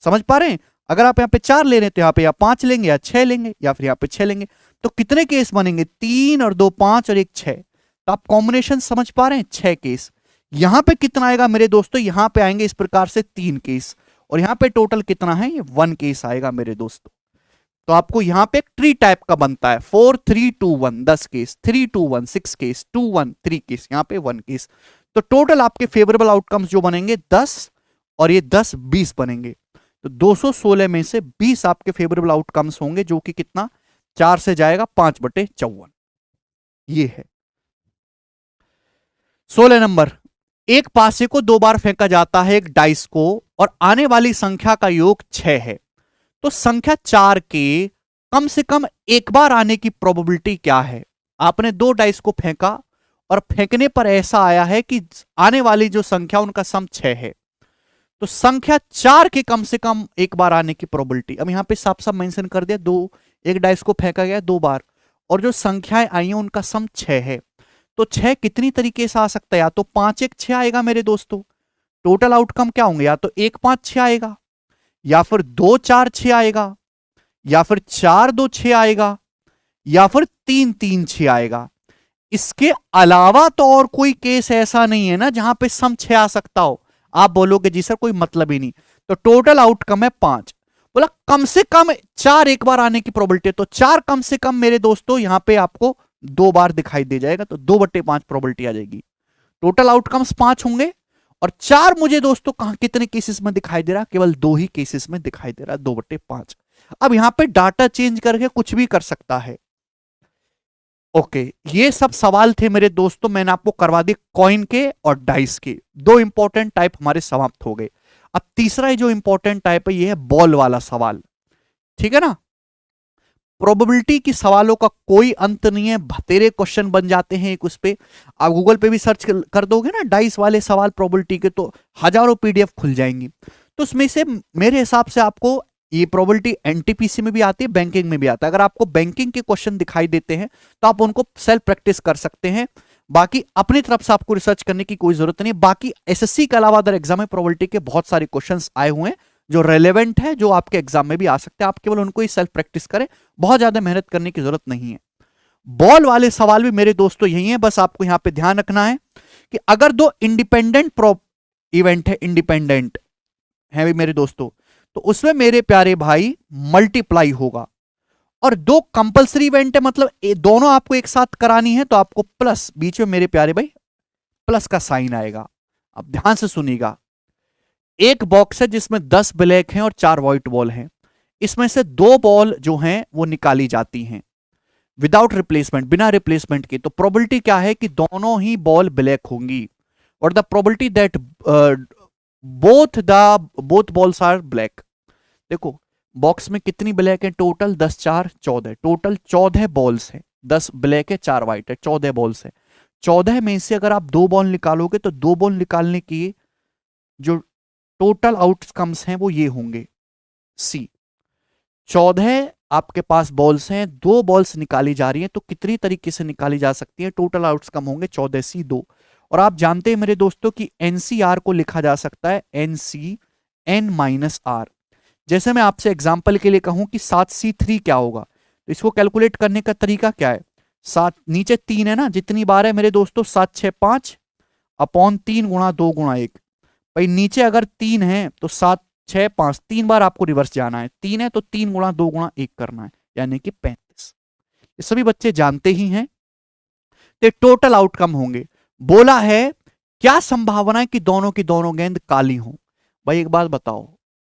Speaker 1: समझ पा रहे हैं? अगर आप यहाँ पे 4 ले रहे हैं तो यहाँ पे या 5 लेंगे या 6 लेंगे या फिर यहाँ पे 6 लेंगे। तो कितने केस बनेंगे? 3 और 2 5 और 1 6। तो आप कॉम्बिनेशन समझ पा रहे हैं? 6 केस। यहां पे कितना आएगा मेरे दोस्तों? यहां पे आएंगे इस प्रकार से 3 केस, और यहां पे टोटल कितना है? ये 1 केस आएगा मेरे दोस्तों। तो आपको यहां पे एक ट्री टाइप का बनता है, 4, 3, 2, 1 10 केस, 3, 2, 1 6 केस, 2, 1 3 केस, यहां पे 1 केस। तो टोटल आपके फेवरेबल आउटकम्स जो बनेंगे 10 और ये 10 20 बनेंगे। तो 216 में से 20 आपके फेवरेबल आउटकम्स होंगे, जो कि कितना? 4 से जाएगा 5/54। ये है 16 नंबर। एक पासे को 2 बार फेंका जाता है एक डाइस को, और आने वाली संख्या का योग 6 है। तो संख्या 4 के कम से कम एक बार आने की प्रोबेबिलिटी क्या है। आपने 2 डाइस को फेंका और फेंकने पर ऐसा आया है कि आने वाली जो संख्या उनका सम 6 है, तो संख्या 4 के कम से कम एक बार आने की प्रोबेबिलिटी, अब यहां पे साफ साफ मेंशन कर दिया, एक डाइस को फेंका गया 2 बार और जो संख्याएं आई हैं उनका सम 6 है। तो 6 कितनी तरीके से आ सकता है, या तो 5 1 6 आएगा मेरे दोस्तों, टोटल आउटकम क्या होंगे, या तो 1 5 6 आएगा, या फिर 2 4 6 आएगा, या फिर 4 2 6 आएगा, या फिर 3 3 6 आएगा। इसके अलावा तो और कोई केस ऐसा नहीं है ना जहां पे सम 6 आ सकता हो। आप बोलोगे जी सर कोई मतलब ही नहीं, तो टोटल आउटकम है 5। बोला कम से कम 4 एक बार आने की प्रोबेबिलिटी, तो 4 कम से कम मेरे दोस्तों यहां पे आपको 2 बार दिखाई दे जाएगा, तो 2/5 प्रोबेबिलिटी आ जाएगी। टोटल आउटकम्स 5 होंगे और 4 मुझे दोस्तों कहां कितने केसेस में दिखाई दे रहा, केवल 2 ही केसेस में दिखाई दे रहा, 2/5। अब यहां पे डाटा चेंज करके कुछ भी कर सकता है। ओके, ये सब सवाल थे मेरे दोस्तों, मैंने आपको करवा दिए कॉइन के और डाइस के। 2 इंपॉर्टेंट टाइप हमारे समाप्त हो गए। अब तीसरा जो इंपॉर्टेंट टाइप है ये है बॉल वाला सवाल, ठीक है ना। प्रोबेबिलिटी की सवालों का कोई अंत नहीं है, बतेरे क्वेश्चन बन जाते हैं एक उस पे। आप गूगल पे भी सर्च कर दोगे ना डाइस वाले सवाल प्रोबेबिलिटी के, तो हजारों पीडीएफ खुल जाएंगी। तो उसमें से मेरे हिसाब से आपको ये प्रोबेबिलिटी एनटीपीसी में भी आती है, बैंकिंग में भी आता है। अगर आपको बैंकिंग के क्वेश्चन दिखाई देते हैं तो आप उनको सेल्फ प्रैक्टिस कर सकते हैं, बाकी अपनी तरफ से आपको रिसर्च करने की कोई जरूरत नहीं। बाकी एसएससी के अलावा अदर एग्जाम में प्रोबेबिलिटी के बहुत सारे क्वेश्चंस आए हुए हैं जो रेलेवेंट है, जो आपके एग्जाम में भी आ सकते हैं। आप केवल उनको ही सेल्फ प्रैक्टिस करें, बहुत ज्यादा मेहनत करने की जरूरत नहीं है। बॉल वाले सवाल भी मेरे दोस्तों यही है, बस आपको यहां पे ध्यान रखना है कि अगर 2 इंडिपेंडेंट इवेंट है, इंडिपेंडेंट है भी मेरे दोस्तों, तो उसमें मेरे प्यारे भाई मल्टीप्लाई होगा। और 2 कंपलसरी इवेंट है, मतलब दोनों आपको एक साथ करानी है, तो आपको प्लस बीच में मेरे प्यारे भाई प्लस का साइन आएगा। अब ध्यान से सुनिएगा, एक बॉक्स है जिसमें 10 ब्लैक हैं और 4 व्हाइट बॉल हैं। इसमें से 2 बॉल जो हैं वो निकाली जाती हैं विदाउट रिप्लेसमेंट, बिना रिप्लेसमेंट के। तो प्रोबेबिलिटी क्या है कि दोनों ही बॉल ब्लैक होंगी, और the probability that both balls are black. देखो बॉक्स में कितनी ब्लैक है, टोटल 10 4 14, टोटल 14 बॉल्स है, 10 ब्लैक है 4 व्हाइट है, 14 बॉल्स है। 14 में से अगर आप 2 बॉल निकालोगे तो 2 बॉल निकालने की जो टोटल आउटकम्स हैं वो ये होंगे सी। 14 आपके पास बॉल्स हैं, 2 बॉल्स निकाली जा रही हैं, तो कितनी तरीके से निकाली जा सकती है, टोटल आउटकम होंगे 14 सी 2। और आप जानते हैं मेरे दोस्तों कि एनसीआर को लिखा जा सकता है एनसी एन माइनस आर। जैसे मैं आपसे एग्जाम्पल के लिए कहूं कि 7C3 क्या होगा, तो इसको कैलकुलेट करने का तरीका क्या है, 7 नीचे 3 है ना, जितनी बार है मेरे दोस्तों 7 6 5 अपॉन 3 गुणा 2 गुणा 1। भाई नीचे अगर 3 है तो 7 6 5 3 बार आपको रिवर्स जाना है, 3 है तो 3 गुणा 2 गुणा 1 करना है, यानी कि 35। ये सभी बच्चे जानते ही हैं। तो टोटल आउटकम होंगे। बोला है क्या संभावना है कि दोनों की दोनों गेंद काली हों। भाई एक बात बताओ,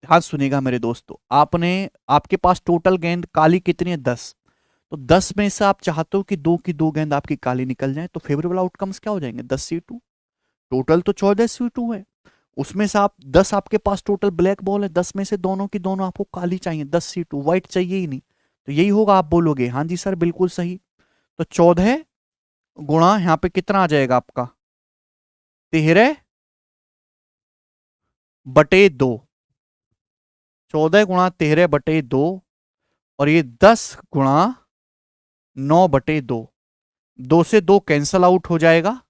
Speaker 1: ध्यान सुनिएगा मेरे दोस्तों, आपके पास टोटल गेंद काली कितनी है, 10। तो 10 में से आप चाहते हो कि 2 की 2 गेंद आपकी काली निकल जाए, तो फेवरेबल आउटकम्स क्या हो जाएंगे, 10C2। टोटल तो 14C2 है, उसमें से आप 10 आपके पास टोटल ब्लैक बॉल है, 10 में से दोनों की दोनों आपको काली चाहिए, 10C2, व्हाइट चाहिए ही नहीं। तो यही होगा, आप बोलोगे हाँ जी सर बिल्कुल सही। तो 14 गुणा यहां पे कितना आ जाएगा आपका, 13/2, 14 गुणा 13/2, और ये 10 गुणा 9/2, 2 से 2 कैंसल आउट हो जाएगा,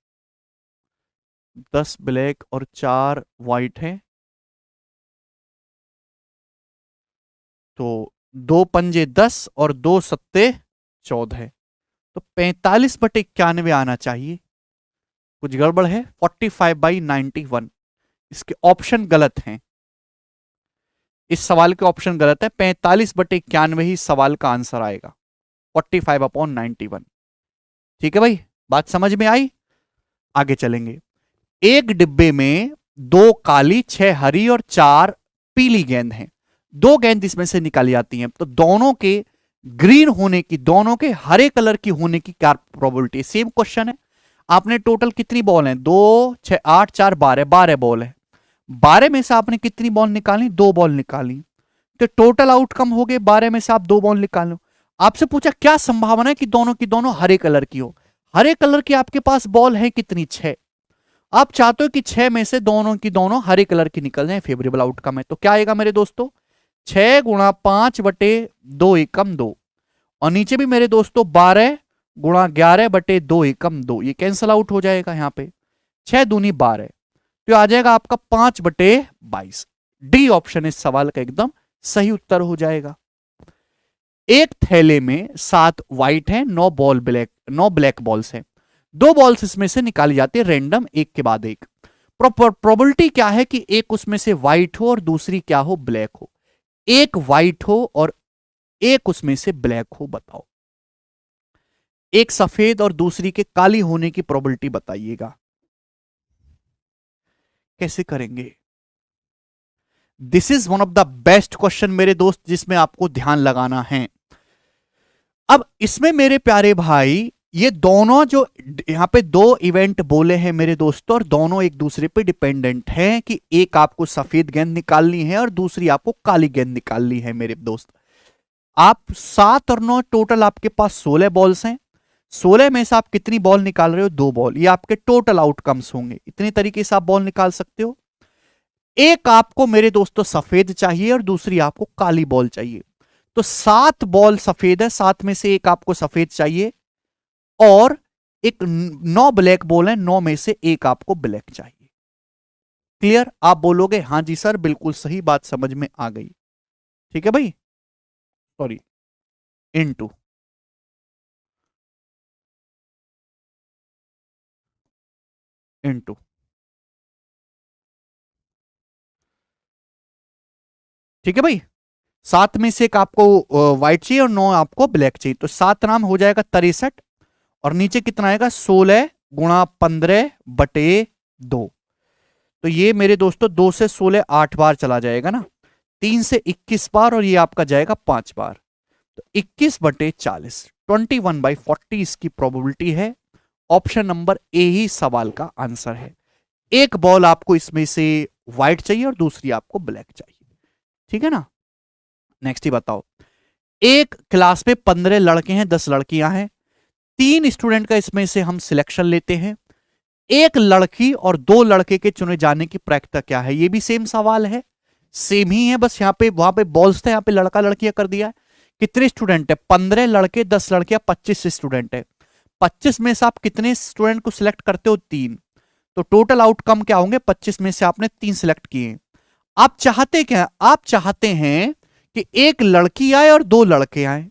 Speaker 1: 10 ब्लैक और 4 व्हाइट है, तो 2 पंजे 10 और 2 सत्ते 14, तो 45/91 आना चाहिए। कुछ गड़बड़ है, 45/91। इसके ऑप्शन गलत हैं, इस सवाल के ऑप्शन गलत है, 45/91 ही सवाल का आंसर आएगा, 45/91। ठीक है भाई, बात समझ में आई। आगे चलेंगे। एक डिब्बे में 2 काली 6 हरी और 4 पीली गेंद हैं। 2 गेंद इसमें से निकाली जाती हैं, तो दोनों के ग्रीन होने की, दोनों के हरे कलर की होने की क्या प्रोबेबिलिटी। सेम क्वेश्चन है, आपने टोटल कितनी बॉल है, 2 6 8 4 12, 12 बॉल है, 12 में से आपने कितनी बॉल निकाली, 2 बॉल निकाली, तो टोटल आउटकम हो गए 12 में से आप 2 बॉल निकालो। आपसे पूछा क्या संभावना है कि दोनों की दोनों हरे कलर की हो। हरे कलर की आपके पास बॉल है कितनी, 6। आप चाहते हो कि 6 में से दोनों की दोनों हरे कलर की निकल जाए, फेवरेबल आउटकम है। तो क्या आएगा मेरे दोस्तों, 6 गुणा 5/2 एकम 2, और नीचे भी मेरे दोस्तों 12 गुणा 11/2 एकम 2, ये कैंसल आउट हो जाएगा यहाँ पे, 6 दूनी 12, तो आ जाएगा आपका 5/22। डी ऑप्शन इस सवाल का एकदम सही उत्तर हो जाएगा। एक थैले में 7 व्हाइट है, 9 ब्लैक बॉल्स हैं। 2 बॉल्स इसमें से निकाली जाती है रैंडम, एक के बाद एक। प्रोबेबिलिटी क्या है कि एक उसमें से व्हाइट हो और दूसरी क्या हो, ब्लैक हो। एक व्हाइट हो और एक उसमें से ब्लैक हो, बताओ। एक सफेद और दूसरी के काली होने की प्रोबेबिलिटी बताइएगा, कैसे करेंगे। This is one of the best question मेरे दोस्त, जिसमें आपको ध्यान लगाना है। अब इसमें मेरे प्यारे भाई, ये दोनों जो यहां पे 2 इवेंट बोले हैं मेरे दोस्तों, और दोनों एक दूसरे पे डिपेंडेंट हैं कि एक आपको सफेद गेंद निकालनी है और दूसरी आपको काली गेंद निकालनी है मेरे दोस्त। आप 7 और 9 टोटल आपके पास 16 बॉल्स हैं। 16 में से आप कितनी बॉल निकाल रहे हो, 2 बॉल। ये आपके टोटल आउटकम्स होंगे। इतने तरीके से आप बॉल निकाल सकते हो। एक आपको मेरे दोस्तों सफेद चाहिए और दूसरी आपको काली बॉल चाहिए। तो 7 बॉल सफेद है, 7 में से एक आपको सफेद चाहिए, और एक 9 ब्लैक बॉल है, 9 में से एक आपको ब्लैक चाहिए। क्लियर। आप बोलोगे हां जी सर, बिल्कुल सही बात समझ में आ गई। ठीक है भाई, सॉरी, इनटू इनटू ठीक है भाई। 7 में से एक आपको व्हाइट चाहिए और 9 आपको ब्लैक चाहिए, तो 7 नाम हो जाएगा 63, और नीचे कितना आएगा, 16 गुणा 15/2। तो ये मेरे दोस्तों 2 से 16 8 बार चला जाएगा ना, 3 से 21 बार, और ये आपका जाएगा 5 बार। तो 21/40, 21/40 इसकी प्रोबेबिलिटी है। ऑप्शन नंबर ए ही सवाल का आंसर है। एक बॉल आपको इसमें से व्हाइट चाहिए और दूसरी आपको ब्लैक चाहिए। ठीक है ना। नेक्स्ट ही बताओ। एक क्लास में 15 लड़के हैं, 10 लड़कियां हैं। 3 स्टूडेंट का इसमें से हम सिलेक्शन लेते हैं। एक लड़की और 2 लड़के के चुने जाने की प्रायिकता क्या है। ये भी सेम सवाल है, सेम ही है, बस यहाँ पे वहां पे बॉल्स थे, यहाँ पे लड़का लड़कियां कर दिया है। कितने स्टूडेंट है, 15 लड़के 10 लड़कियां, 25 स्टूडेंट है। 25 में से आप कितने स्टूडेंट को सिलेक्ट करते हो, 3। तो टोटल आउटकम क्या होंगे, 25 में से आपने 3 सिलेक्ट किए। आप चाहते क्या, आप चाहते हैं कि एक लड़की आए और 2 लड़के आए।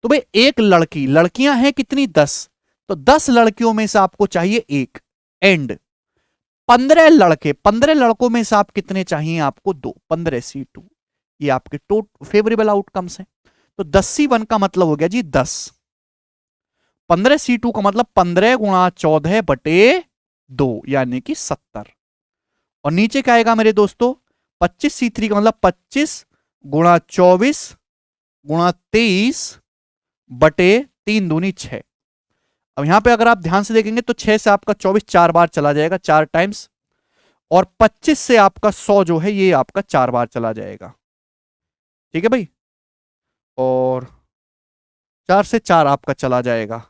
Speaker 1: तो भाई एक लड़की, लड़कियां हैं कितनी, 10, तो 10 लड़कियों में से आपको चाहिए एक, एंड 15 लड़के, 15 लड़कों में से आप कितने चाहिए, आपको 2, 15C2। ये आपके फेवरेबल आउटकम्स हैं। तो 10C1 का मतलब हो गया जी 10, 15C2 का मतलब 15 गुणा 14/2, यानी कि 70। और नीचे क्या आएगा मेरे दोस्तों, 25C3 का मतलब 25 गुणा 24 गुणा 23/3 दूनी 6। अब यहां पे अगर आप ध्यान से देखेंगे तो 6 से आपका 24 4 बार चला जाएगा, 4 टाइम्स, और 25 से आपका 100 जो है ये आपका 4 बार चला जाएगा। ठीक है भाई, और 4 से 4 आपका चला जाएगा,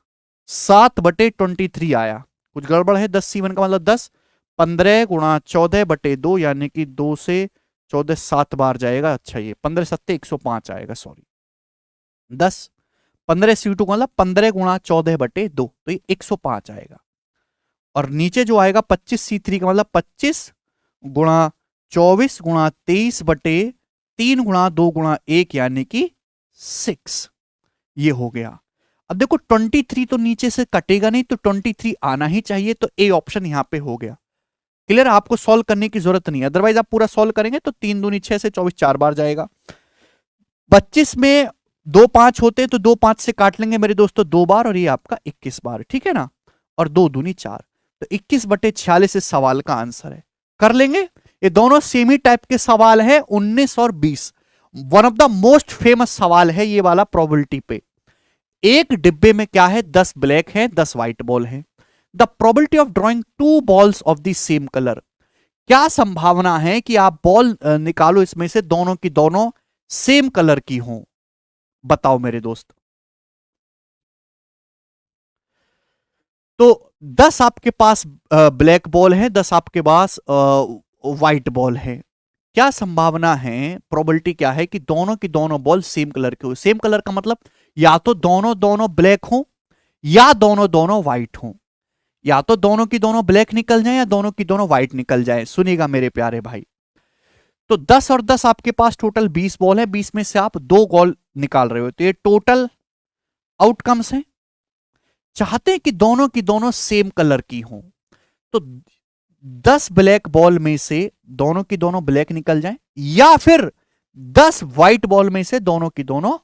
Speaker 1: 7/23 आया। कुछ गड़बड़ है, 10C1 का मतलब 10, 15 गुणा 14/2, यानी कि 2 से 14 7 बार जाएगा। अच्छा, ये 15 7 105 आएगा, सॉरी 10। 15C2 का मतलब 15 गुणा 14/2, तो ये 105 आएगा। और नीचे जो आएगा 25C3 का मतलब 25 गुणा 24 गुणा 23/3 गुणा 2 गुणा 1, यानी कि 6। ये हो गया। अब देखो 23 तो नीचे से कटेगा नहीं, तो 23 आना ही चाहिए, तो ए ऑप्शन यहां पे हो गया। क्लियर, आपको सॉल्व करने की जरूरत नहीं है, अदरवाइज आप पूरा सॉल्व करेंगे तो 3 दूनी 6 से 24 4 बार जाएगा। 25 में 2 5 होते तो 2 5 से काट लेंगे मेरे दोस्तों 2 बार, और ये आपका 21 बार। ठीक है ना, और 2 दूनी 4, तो 21/46 इस सवाल का आंसर है। कर लेंगे, ये दोनों सेम ही टाइप के सवाल है, 19 और 20। One of the most famous सवाल है ये वाला प्रोबेबिलिटी पे। एक डिब्बे में क्या है, 10 ब्लैक है, 10 व्हाइट बॉल है। The probability of drawing 2 balls of the same colour. क्या संभावना है कि आप बॉल निकालो इसमें से दोनों की दोनों सेम कलर की हों, बताओ मेरे दोस्त। तो 10 आपके पास ब्लैक बॉल है, 10 आपके पास व्हाइट बॉल है। क्या संभावना है, प्रोबेबिलिटी क्या है कि दोनों की दोनों बॉल सेम कलर के हो। सेम कलर का मतलब या तो दोनों दोनों ब्लैक हो या दोनों दोनों व्हाइट हो, या तो दोनों की दोनों ब्लैक निकल जाए या दोनों की दोनों व्हाइट निकल जाए। सुनिएगा मेरे प्यारे भाई, तो 10 और 10 आपके पास टोटल 20 बॉल है, 20 में से आप 2 गोल निकाल रहे हो, तो ये टोटल आउटकम्स हैं। चाहते हैं कि दोनों की दोनों सेम कलर की हो, तो 10 ब्लैक बॉल में से दोनों की दोनों ब्लैक निकल जाए, या फिर 10 व्हाइट बॉल में से दोनों की दोनों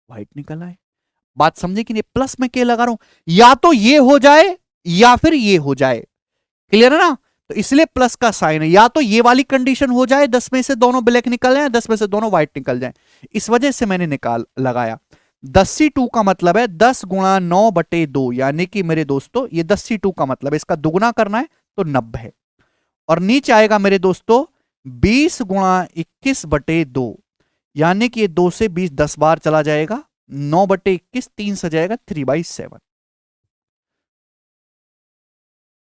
Speaker 1: व्हाइट निकल आए। बात समझे कि नहीं? प्लस में क्या लगा रहा हूं, या तो ये हो जाए या फिर ये हो जाए। क्लियर है ना? तो इसलिए प्लस का साइन है, या तो ये वाली कंडीशन हो जाए 10 में से दोनों ब्लैक निकल जाए, 10 में से दोनों व्हाइट निकल जाए, इस वजह से मैंने निकाल लगाया। 10C2 का मतलब है 10 गुणा 9/2, यानी कि मेरे दोस्तों ये 10C2 का मतलब है, इसका दुगुना करना है तो 90, और नीचे आएगा मेरे दोस्तों 20 गुणा 21/2, यानी कि ये 2 से 20 10 बार चला जाएगा, 9/21 3 से जाएगा 3/7,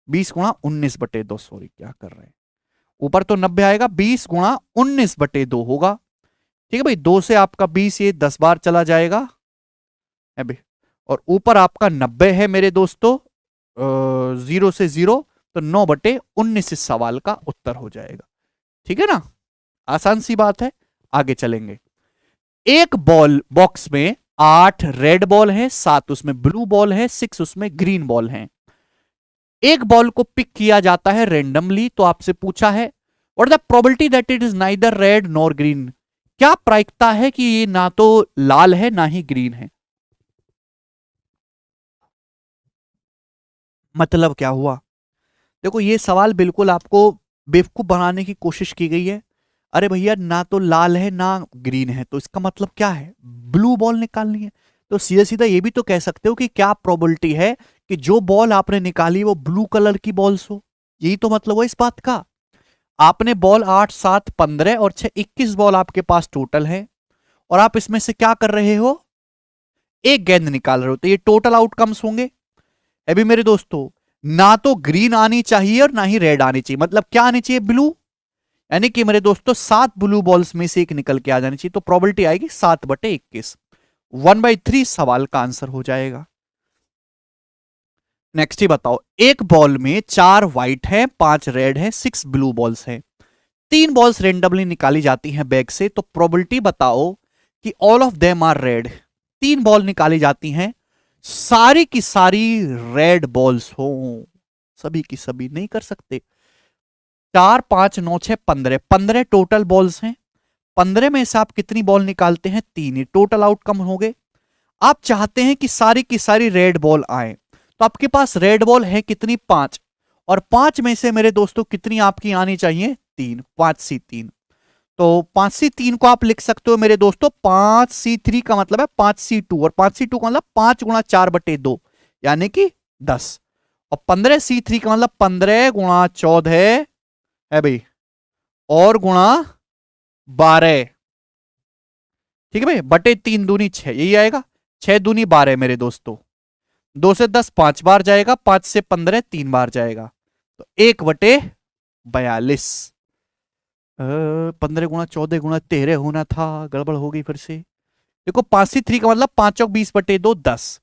Speaker 1: 20 गुणा 19/2, सॉरी क्या कर रहे हैं, ऊपर तो 90 आएगा, 20 गुणा 19/2 होगा। ठीक है भाई, 2 से आपका 20 ये 10 बार चला जाएगा अभी, और ऊपर आपका 90 है मेरे दोस्तों, 0 से 0, तो 9/19 इस सवाल का उत्तर हो जाएगा। ठीक है ना? आसान सी बात है, आगे चलेंगे। एक बॉल बॉक्स में 8 रेड बॉल है, 7 उसमें ब्लू बॉल है, 6 उसमें ग्रीन बॉल है। एक बॉल को पिक किया जाता है रेंडमली, तो आपसे पूछा है what the probability that it is neither red nor green. क्या प्रायिकता है कि ये ना तो लाल है ना ही ग्रीन है। मतलब क्या हुआ? देखो ये सवाल बिल्कुल आपको बेवकूफ बनाने की कोशिश की गई है। अरे भैया ना तो लाल है ना ग्रीन है, तो इसका मतलब क्या है, ब्लू बॉल निकालनी है। तो सीधा सीधा ये भी तो कह सकते हो कि क्या प्रोबेबिलिटी है कि जो बॉल आपने निकाली वो ब्लू कलर की बॉल्स हो। यही तो मतलब है इस बात का। आपने बॉल 8 7 15 और 6 21 बॉल आपके पास टोटल है, और आप इसमें से क्या कर रहे हो, एक गेंद निकाल रहे हो, तो ये टोटल आउटकम्स होंगे। अभी मेरे दोस्तों ना तो ग्रीन आनी चाहिए और ना ही रेड आनी चाहिए, मतलब क्या आनी चाहिए, ब्लू। यानी कि मेरे दोस्तों 7 ब्लू बॉल्स में से एक निकल के आ जानी चाहिए, तो प्रोबेबिलिटी आएगी 7/21, 1/3 सवाल का आंसर हो जाएगा। नेक्स्ट ही बताओ, एक बॉल में 4 व्हाइट है, 5 रेड है, 6 ब्लू बॉल्स हैं। 3 बॉल्स रेंडमली निकाली जाती हैं बैग से, तो प्रोबेबिलिटी बताओ कि all of them are red. 3 ball निकाली जाती हैं, सारी की सारी रेड बॉल्स हो, सभी की सभी नहीं कर सकते। 4 5 9 6 15, 15 टोटल बॉल्स हैं। 15 में से आप कितनी बॉल निकालते हैं, 3 ही टोटल आउटकम हो गए। आप चाहते हैं कि सारी की सारी रेड बॉल आए, तो आपके पास रेड बॉल है कितनी, 5, और 5 में से मेरे दोस्तों कितनी आपकी आनी चाहिए, 3, 5C3। तो 5C3 को आप लिख सकते हो मेरे दोस्तों, 5C3 का मतलब है 5C2, और 5C2 का मतलब 5 गुणा 4/2, यानी कि 10, और 15C3 का मतलब 15 गुणा 14 है भाई, और गुणा 12। ठीक है भाई, बटे 3 दूनी 6, यही आएगा, 6 दूनी 12 मेरे दोस्तों। 2 से 10 5 बार जाएगा, 5 से 15 3 बार जाएगा, तो 1/42। 15 गुणा 14 गुणा 13 होना था, गड़बड़ हो गई फिर से। देखो 5C3 का मतलब 5 और 20/2 10,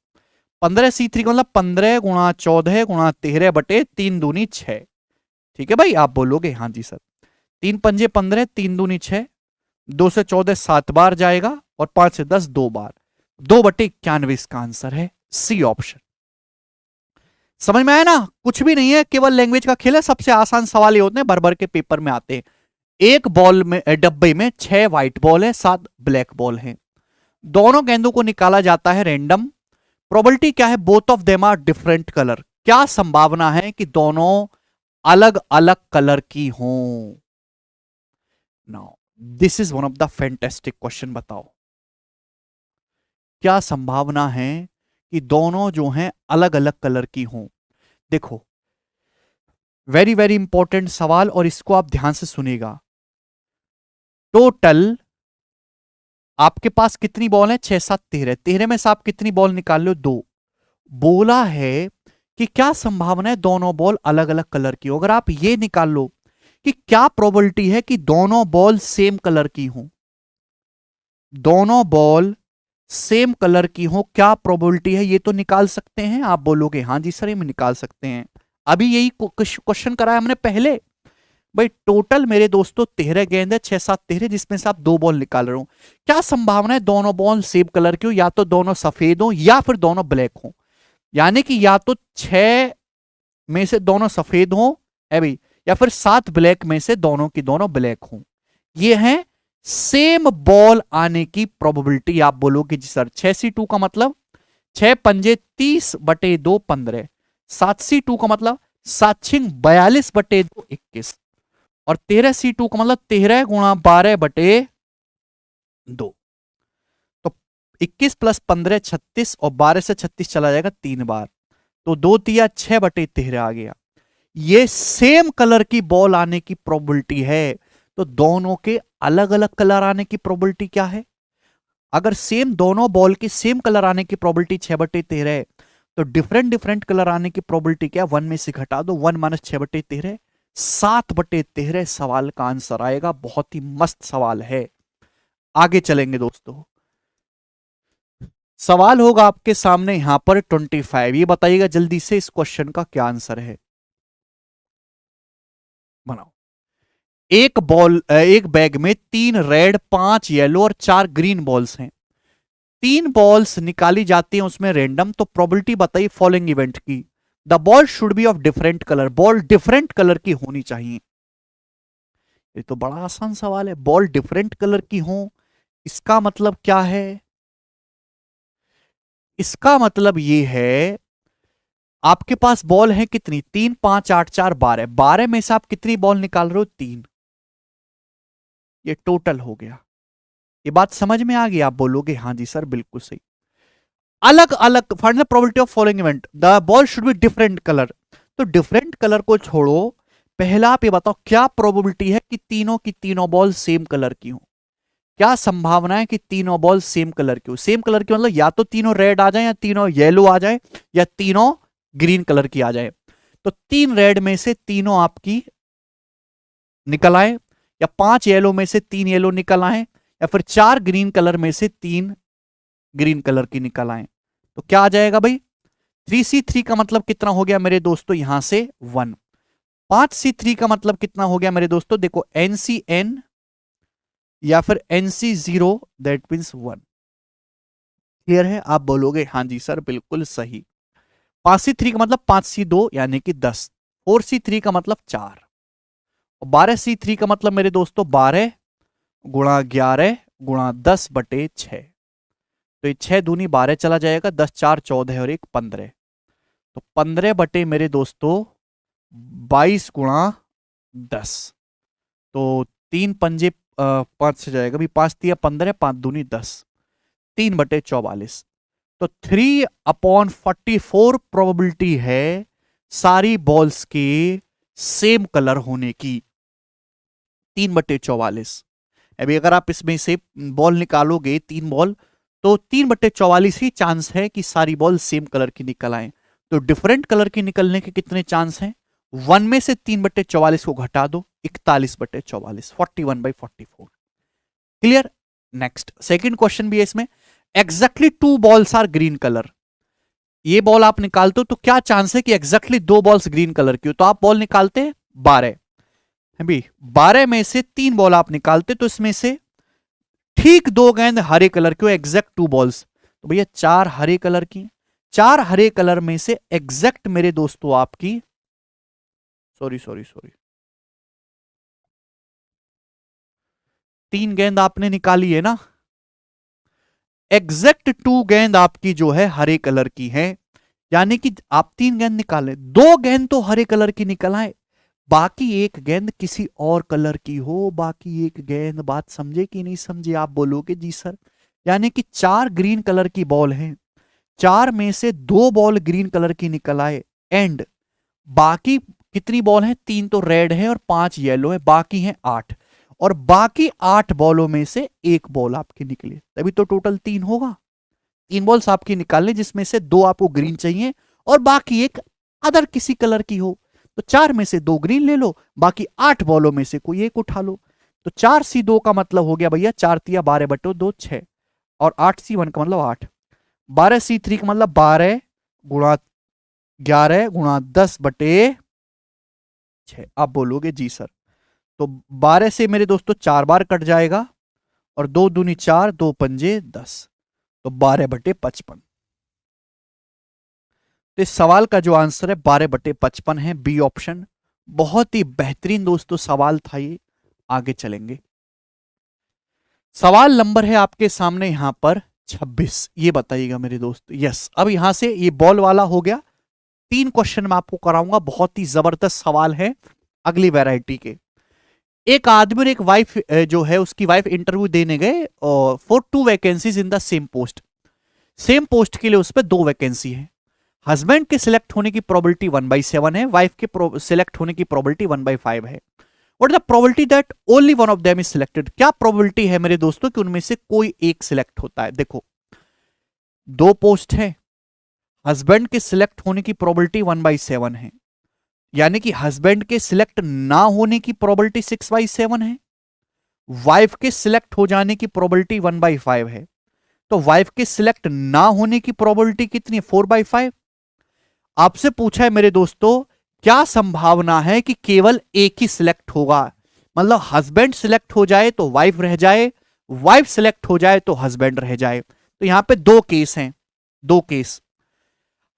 Speaker 1: 15C3 का मतलब 15 गुणा 14 गुणा 13/3 दूनी 6। ठीक है भाई, आप बोलोगे हाँ जी सर। 3 पंजे 15, 3 दूनी 6, 2 से 14 7 बार जाएगा, और 5 से 10 2 बार, 2/91 इसका आंसर है सी ऑप्शन। समझ में आया ना? कुछ भी नहीं है, केवल लैंग्वेज का खेल है। सबसे आसान सवाल ये होते हैं, भर भर के पेपर में आते हैं। एक बॉल में डब्बे में 6 व्हाइट बॉल है, 7 ब्लैक बॉल है। दोनों गेंदों को निकाला जाता है रैंडम। प्रोबेबिलिटी क्या है, both of them are different colour. क्या संभावना है कि दोनों अलग अलग कलर की हों। Now this is one of the fantastic question. बताओ क्या संभावना है कि दोनों जो हैं अलग अलग कलर की हों। देखो वेरी वेरी इंपॉर्टेंट सवाल, और इसको आप ध्यान से सुनिएगा। टोटल आपके पास कितनी बॉल है, 6 7 13, 13 में से आप कितनी बॉल निकाल लो, 2, बोला है कि क्या संभावना है दोनों बॉल अलग अलग कलर की हो। अगर आप ये निकाल लो कि क्या प्रोबेबिलिटी है कि दोनों बॉल सेम कलर की हो, दोनों बॉल सेम कलर की हो, क्या प्रोबेबिलिटी है, ये तो निकाल सकते हैं। आप बोलोगे हाँ जी सर ये में निकाल सकते हैं। अभी यही क्वेश्चन कराया हमने पहले। भाई टोटल मेरे दोस्तों 13 गेंद है, 6 7 13, जिसमें से आप 2 बॉल निकाल रहे हो। क्या संभावना है दोनों बॉल सेम कलर की हो, या तो दोनों सफेद हो या फिर दोनों ब्लैक हो। यानी कि या तो 6 में से दोनों सफेद हो है भाई, या फिर 7 ब्लैक में से दोनों की दोनों ब्लैक हो। ये है सेम बॉल आने की प्रोबेबिलिटी। आप बोलोगे जी सर 6C2 का मतलब 6 पंजे 30/2 15, 7C2 का मतलब 7 छिंग 42/2 21, और 13C2 का मतलब 13 गुणा 12/2। तो 21 + 15 36, और 12 से 36 चला जाएगा 3 बार, तो 2 तिया 6/13 आ गया। ये सेम कलर की बॉल आने की प्रोबेबिलिटी है। तो दोनों के अलग अलग कलर आने की प्रोबेबिलिटी क्या है। अगर सेम दोनों बॉल की सेम कलर आने की प्रोबेबिलिटी 6/13 है, तो डिफरेंट डिफरेंट कलर आने की प्रोबेबिलिटी क्या है, 1 में से घटा दो, 1 - 6/13 7/13 सवाल का आंसर आएगा। बहुत ही मस्त सवाल है। आगे चलेंगे दोस्तों। सवाल होगा आपके सामने यहां पर 25। ये बताइएगा जल्दी से इस क्वेश्चन का क्या आंसर है। बनाओ। एक बैग में 3 रेड 5 येलो और 4 ग्रीन बॉल्स हैं। 3 बॉल्स निकाली जाती हैं उसमें रेंडम, तो प्रोबेबिलिटी बताइए फॉलोइंग इवेंट की। The ball should be of different colour, ball different colour की होनी चाहिए। ये तो बड़ा आसान सवाल है, बॉल डिफरेंट कलर की हो, इसका मतलब क्या है। इसका मतलब ये है आपके पास बॉल है कितनी, 3 5 8 4 12, 12 में से आप कितनी बॉल निकाल रहे हो, 3। ये टोटल हो गया। ये बात समझ में आ गई। आप बोलोगे हाँ जी सर बिल्कुल सही। अलग अलग find the probability of following event, the ball should be different colour. तो डिफरेंट कलर को छोड़ो, पहला आप ये बताओ क्या प्रोबेबिलिटी है कि तीनों की तीनों बॉल सेम कलर की हो। क्या संभावना है कि तीनों बॉल सेम कलर की हो। सेम कलर की मतलब या तो तीनों रेड आ जाए, या तीनों येलो आ जाए, या तीनों ग्रीन कलर की आ जाए। तो 3 रेड में से तीनों आपकी निकल आए, या 5 येलो में से 3 येलो निकल आए, या फिर 4 ग्रीन कलर में से 3 ग्रीन कलर की निकल आए। तो क्या आ जाएगा भाई, 3C3 का मतलब कितना हो गया मेरे दोस्तों, यहां से 1। 5C3 का मतलब कितना हो गया मेरे दोस्तों, देखो NCN या फिर NC0, दैट मीन्स 1। क्लियर है। आप बोलोगे हाँ जी सर बिल्कुल सही। 5C3 का मतलब 5C2 यानी कि 10, 4C3 का मतलब 4, और 12C3 का मतलब मेरे दोस्तों 12 गुणा 11 गुणा 10/6। तो ये 6 दूनी 12 चला जाएगा, 10 4 14 और 1 15। तो 15 बटे मेरे दोस्तों 22 गुणा 10। तो 3 पंजे 5 से जाएगा भी, 5 तिया 15, 5 दूनी 10, 3/44। तो 3/44 प्रोबेबिलिटी है सारी बॉल्स के सेम कलर होने की। 3/44। अभी अगर आप इसमें से बॉल निकालोगे 3 बॉल, तो 3/44 ही चांस है कि सारी बॉल सेम कलर की निकल आए। तो डिफरेंट कलर की निकलने के कितने चांस हैं, 1 में से 3/44 को घटा दो, 41/44, 41/44। क्लियर। नेक्स्ट सेकंड क्वेश्चन भी है इसमें। Exactly 2 balls are green colour. ये बॉल आप निकालते हो तो क्या चांस है कि एग्जैक्टली 2 बॉल्स ग्रीन कलर की हो। तो आप बॉल निकालते हैं 12 भी, 12 में से 3 बॉल आप निकालते, तो इसमें से ठीक 2 गेंद हरे कलर की, एग्जैक्ट 2 बॉल्स। तो भैया 4 हरे कलर की, 4 हरे कलर में से एग्जैक्ट मेरे दोस्तों आपकी, सॉरी सॉरी सॉरी, 3 गेंद आपने निकाली है ना, एग्जैक्ट 2 गेंद आपकी जो है हरे कलर की है। यानी कि आप 3 गेंद निकाले, 2 गेंद तो हरे कलर की निकल आए, बाकी 1 गेंद किसी और कलर की हो, बाकी 1 गेंद। बात समझे कि नहीं समझे। आप बोलोगे जी सर, यानी कि 4 ग्रीन कलर की बॉल हैं, 4 में से 2 बॉल ग्रीन कलर की निकल आए, एंड बाकी कितनी बॉल हैं, 3 तो रेड है और 5 येलो है, बाकी हैं 8, और बाकी 8 बॉलों में से 1 बॉल आपकी निकली, तभी तो टोटल 3 होगा। 3 बॉल्स आपकी निकालने, जिसमें से 2 आपको ग्रीन चाहिए और बाकी एक अदर किसी कलर की हो। तो 4 में से 2 ग्रीन ले लो, बाकी 8 बॉलों में से कोई एक उठा लो। तो 4C2 का मतलब हो गया भैया 4 तिया 12/2 6, और 8C1 का मतलब 8। 12C3 का मतलब 12 गुणा 11 गुणा 10/6। आप बोलोगे जी सर, तो 12 से मेरे दोस्तों 4 बार कट जाएगा, और 2 दूनी 4, 2 पंजे 10, तो 12/55। तो इस सवाल का जो आंसर है 12/55 है, बी ऑप्शन। बहुत ही बेहतरीन दोस्तों सवाल था ये। आगे चलेंगे, सवाल नंबर है आपके सामने यहां पर 26। ये बताइएगा मेरे दोस्त, यस, अब यहां से ये बॉल वाला हो गया। 3 क्वेश्चन मैं आपको कराऊंगा, बहुत ही जबरदस्त सवाल है अगली वैरायटी के। एक आदमी और एक वाइफ जो है, उसकी वाइफ इंटरव्यू देने गए for 2 vacancies in the same post. Same post के लिए उस पर 2 वैकेंसी है। हस्बैंड के सिलेक्ट होने की प्रोबेबिलिटी 1/7 है, वाइफ के सिलेक्ट होने की प्रोबेबिलिटी 1/5 है। What is the probability that only one of them is selected? क्या प्रोबेबिलिटी है मेरे दोस्तों कि उनमें से कोई एक सिलेक्ट होता है? देखो, 2 पोस्ट है, हस्बैंड के सिलेक्ट होने की प्रोबेबिलिटी 1/7 है, यानी कि हस्बैंड के सिलेक्ट ना होने की प्रोबेबिलिटी 6/7 है, वाइफ के सिलेक्ट हो जाने की प्रोबेबिलिटी 1/5 है। तो वाइफ के सिलेक्ट ना होने की प्रोबेबिलिटी कितनी है? 4/5। आपसे पूछा है मेरे दोस्तों, क्या संभावना है कि केवल एक ही सिलेक्ट होगा? मतलब हस्बैंड सिलेक्ट हो जाए तो वाइफ रह जाए, वाइफ सिलेक्ट हो जाए तो हस्बैंड रह जाए। तो यहां पे 2 केस हैं, 2 केस।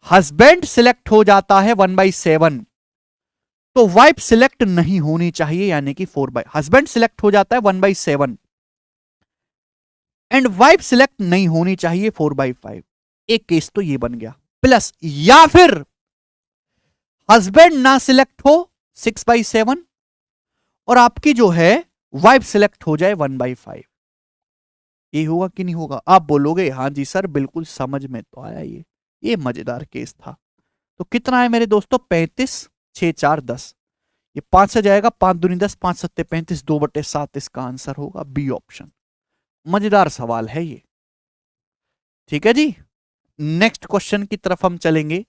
Speaker 1: हस्बैंड सिलेक्ट हो जाता है 1/7, तो वाइफ सिलेक्ट नहीं होनी चाहिए, यानी कि 4/, हस्बैंड सिलेक्ट हो जाता है 1/7 एंड वाइफ सिलेक्ट नहीं होनी चाहिए 4/5। एक केस तो ये बन गया। प्लस, या फिर हस्बैंड ना सिलेक्ट हो 6/7 और आपकी जो है वाइफ सिलेक्ट हो जाए 1/5। ये होगा कि नहीं होगा? आप बोलोगे हाँ जी सर, बिल्कुल समझ में तो आया, ये मजेदार केस था। तो कितना है मेरे दोस्तों? 35, 6 4 10। ये 5 से जाएगा, 5 दूनी 10, 5 सत्ते 35, 2/7 इसका आंसर होगा, बी ऑप्शन। मजेदार सवाल है ये। ठीक है जी, नेक्स्ट क्वेश्चन की तरफ हम चलेंगे।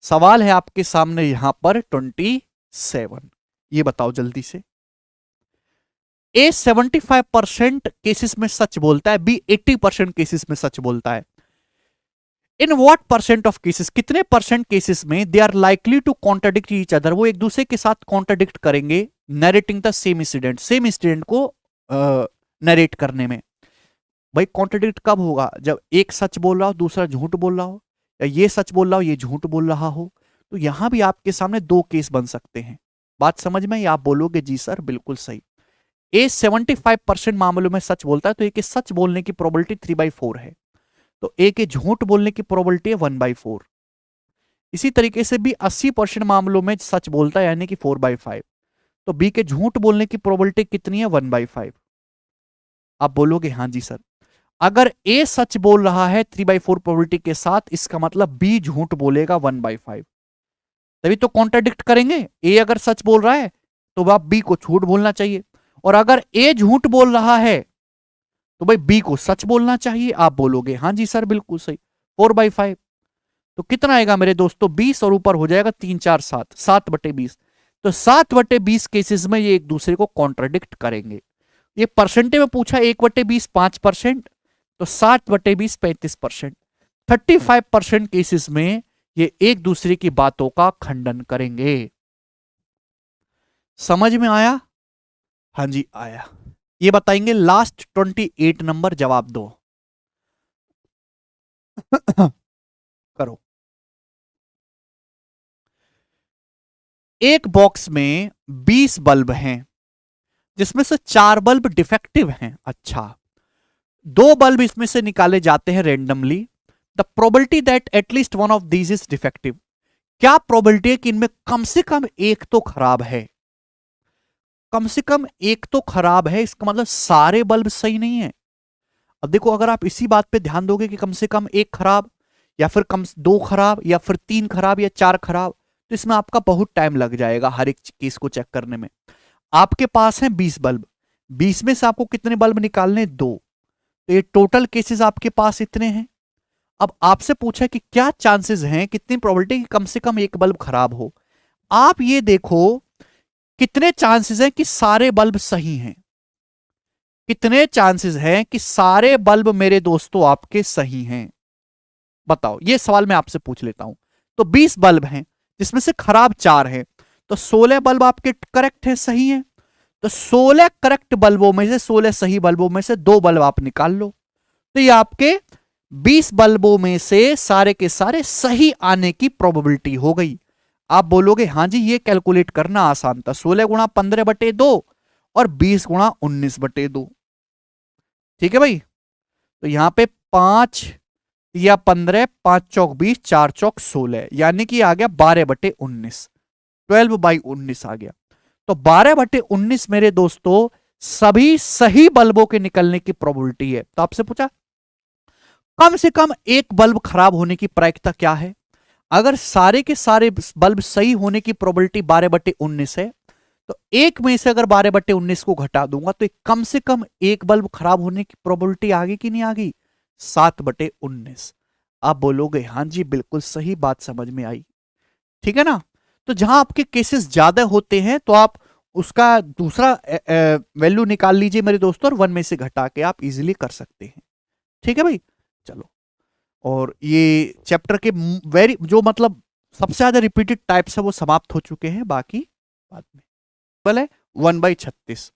Speaker 1: सवाल है आपके सामने यहां पर 27। ये बताओ जल्दी से, ए 75% केसेस में सच बोलता है, बी 80% केसेस में सच बोलता है। In what percent of cases, कितने परसेंट केसेस में they are likely to contradict each other, वो एक दूसरे के साथ कॉन्ट्राडिक्ट करेंगे narrating the same incident, same incident को नरेट करने में। भाई कॉन्ट्राडिक्ट कब होगा? जब एक सच बोल रहा हो, दूसरा झूठ बोल रहा हो, या ये सच बोल रहा हो, ये झूठ बोल रहा हो। तो यहां भी आपके सामने 2 केस बन सकते हैं। बात समझ में? आप बोलोगे जी सर बिल्कुल सही। ए 75% मामलों में सच बोलता है, तो ए के सच बोलने की प्रोबेबिलिटी 3/4 है, तो ए के झूठ बोलने की प्रोबेबिलिटी है 1/4। इसी तरीके से भी 80% मामलों में सच बोलता है, यानी कि 4/5, तो बी के झूठ बोलने की प्रोबेबिलिटी कितनी है? 1/5। आप बोलोगे हाँ जी सर, अगर ए सच बोल रहा है 3/4 प्रोबेबिलिटी के साथ, इसका मतलब बी झूठ बोलेगा 1/5, तभी तो कॉन्ट्राडिक्ट करेंगे। ए अगर सच बोल रहा है तो आप बी को झूठ बोलना चाहिए, और अगर ए झूठ बोल रहा है तो भाई बी को सच बोलना चाहिए। आप बोलोगे हाँ जी सर बिल्कुल सही, 4/5। तो कितना आएगा मेरे दोस्तों? 20, और ऊपर हो जाएगा 3 4 7, 7/20। तो 7/20 केसेस में ये एक दूसरे को कॉन्ट्राडिक्ट करेंगे। ये परसेंटेज में पूछा, 1/20 5%, तो 7/20 35%। 35% केसेस में ये एक दूसरे की बातों का खंडन करेंगे। समझ में आया? हाँ जी आया। ये बताएंगे लास्ट 28 नंबर, जवाब दो। करो। एक बॉक्स में 20 बल्ब हैं, जिसमें से 4 बल्ब डिफेक्टिव हैं। अच्छा, 2 बल्ब इसमें से निकाले जाते हैं randomly. The probability that at least one of these is defective, क्या प्रोबेबिलिटी है कि इनमें कम से कम एक तो खराब है? कम से कम एक तो खराब है, इसका मतलब सारे बल्ब सही नहीं है। अब देखो, अगर आप इसी बात पे ध्यान दोगे कि कम से कम एक खराब, या फिर 2 खराब, या फिर 3 खराब, या 4 खराब, तो इसमें आपका बहुत टाइम लग जाएगा हर एक केस को चेक करने में। आपके पास है 20 बल्ब, 20 में से आपको कितने बल्ब निकालने? 2। तो ये टोटल केसेस आपके पास इतने हैं। अब आपसे पूछा कि क्या चांसेस हैं, कितनी प्रोबेबिलिटी कि कम से कम एक बल्ब खराब हो। आप ये देखो कितने चांसेस हैं कि सारे बल्ब सही हैं, कितने चांसेस हैं कि सारे बल्ब मेरे दोस्तों आपके सही हैं। बताओ, ये सवाल मैं आपसे पूछ लेता हूं। तो 20 बल्ब हैं जिसमें से खराब 4 हैं, तो 16 बल्ब आपके करेक्ट है, सही है। तो 16 करेक्ट बल्बों में से, 16 सही बल्बों में से 2 बल्ब आप निकाल लो, तो ये आपके 20 बल्बों में से सारे के सारे सही आने की प्रोबेबिलिटी हो गई। आप बोलोगे हाँ जी ये कैलकुलेट करना आसान था, 16 गुणा 15/2 और 20 गुणा 19/2। ठीक है भाई, तो यहां पे 5 या 15, 5 चौक 20, 4 चौक 16, यानी कि आ गया 12/19, 12/19 आ गया। तो 12/19 मेरे दोस्तों सभी सही बल्बों के निकलने की प्रोबेबिलिटी है। तो आपसे पूछा कम से कम एक बल्ब खराब होने की प्रायिकता क्या है। अगर सारे के सारे बल्ब सही होने की प्रोबेबिलिटी 12/19 है, तो एक में से अगर 12/19 को घटा दूंगा तो कम से कम एक बल्ब खराब होने की प्रोबेबिलिटी आ गई कि नहीं आ गई, 7/19। आप बोलोगे हाँ जी बिल्कुल सही बात समझ में आई, ठीक है ना। तो जहां आपके केसेस ज्यादा होते हैं तो आप उसका दूसरा वैल्यू निकाल लीजिए मेरे दोस्तों, और 1 में से घटा के आप इजीली कर सकते हैं। ठीक है भाई, चलो। और ये चैप्टर के वेरी जो मतलब सबसे ज्यादा रिपीटेड टाइप्स है वो समाप्त हो चुके हैं, बाकी बाद में। पहले 1/36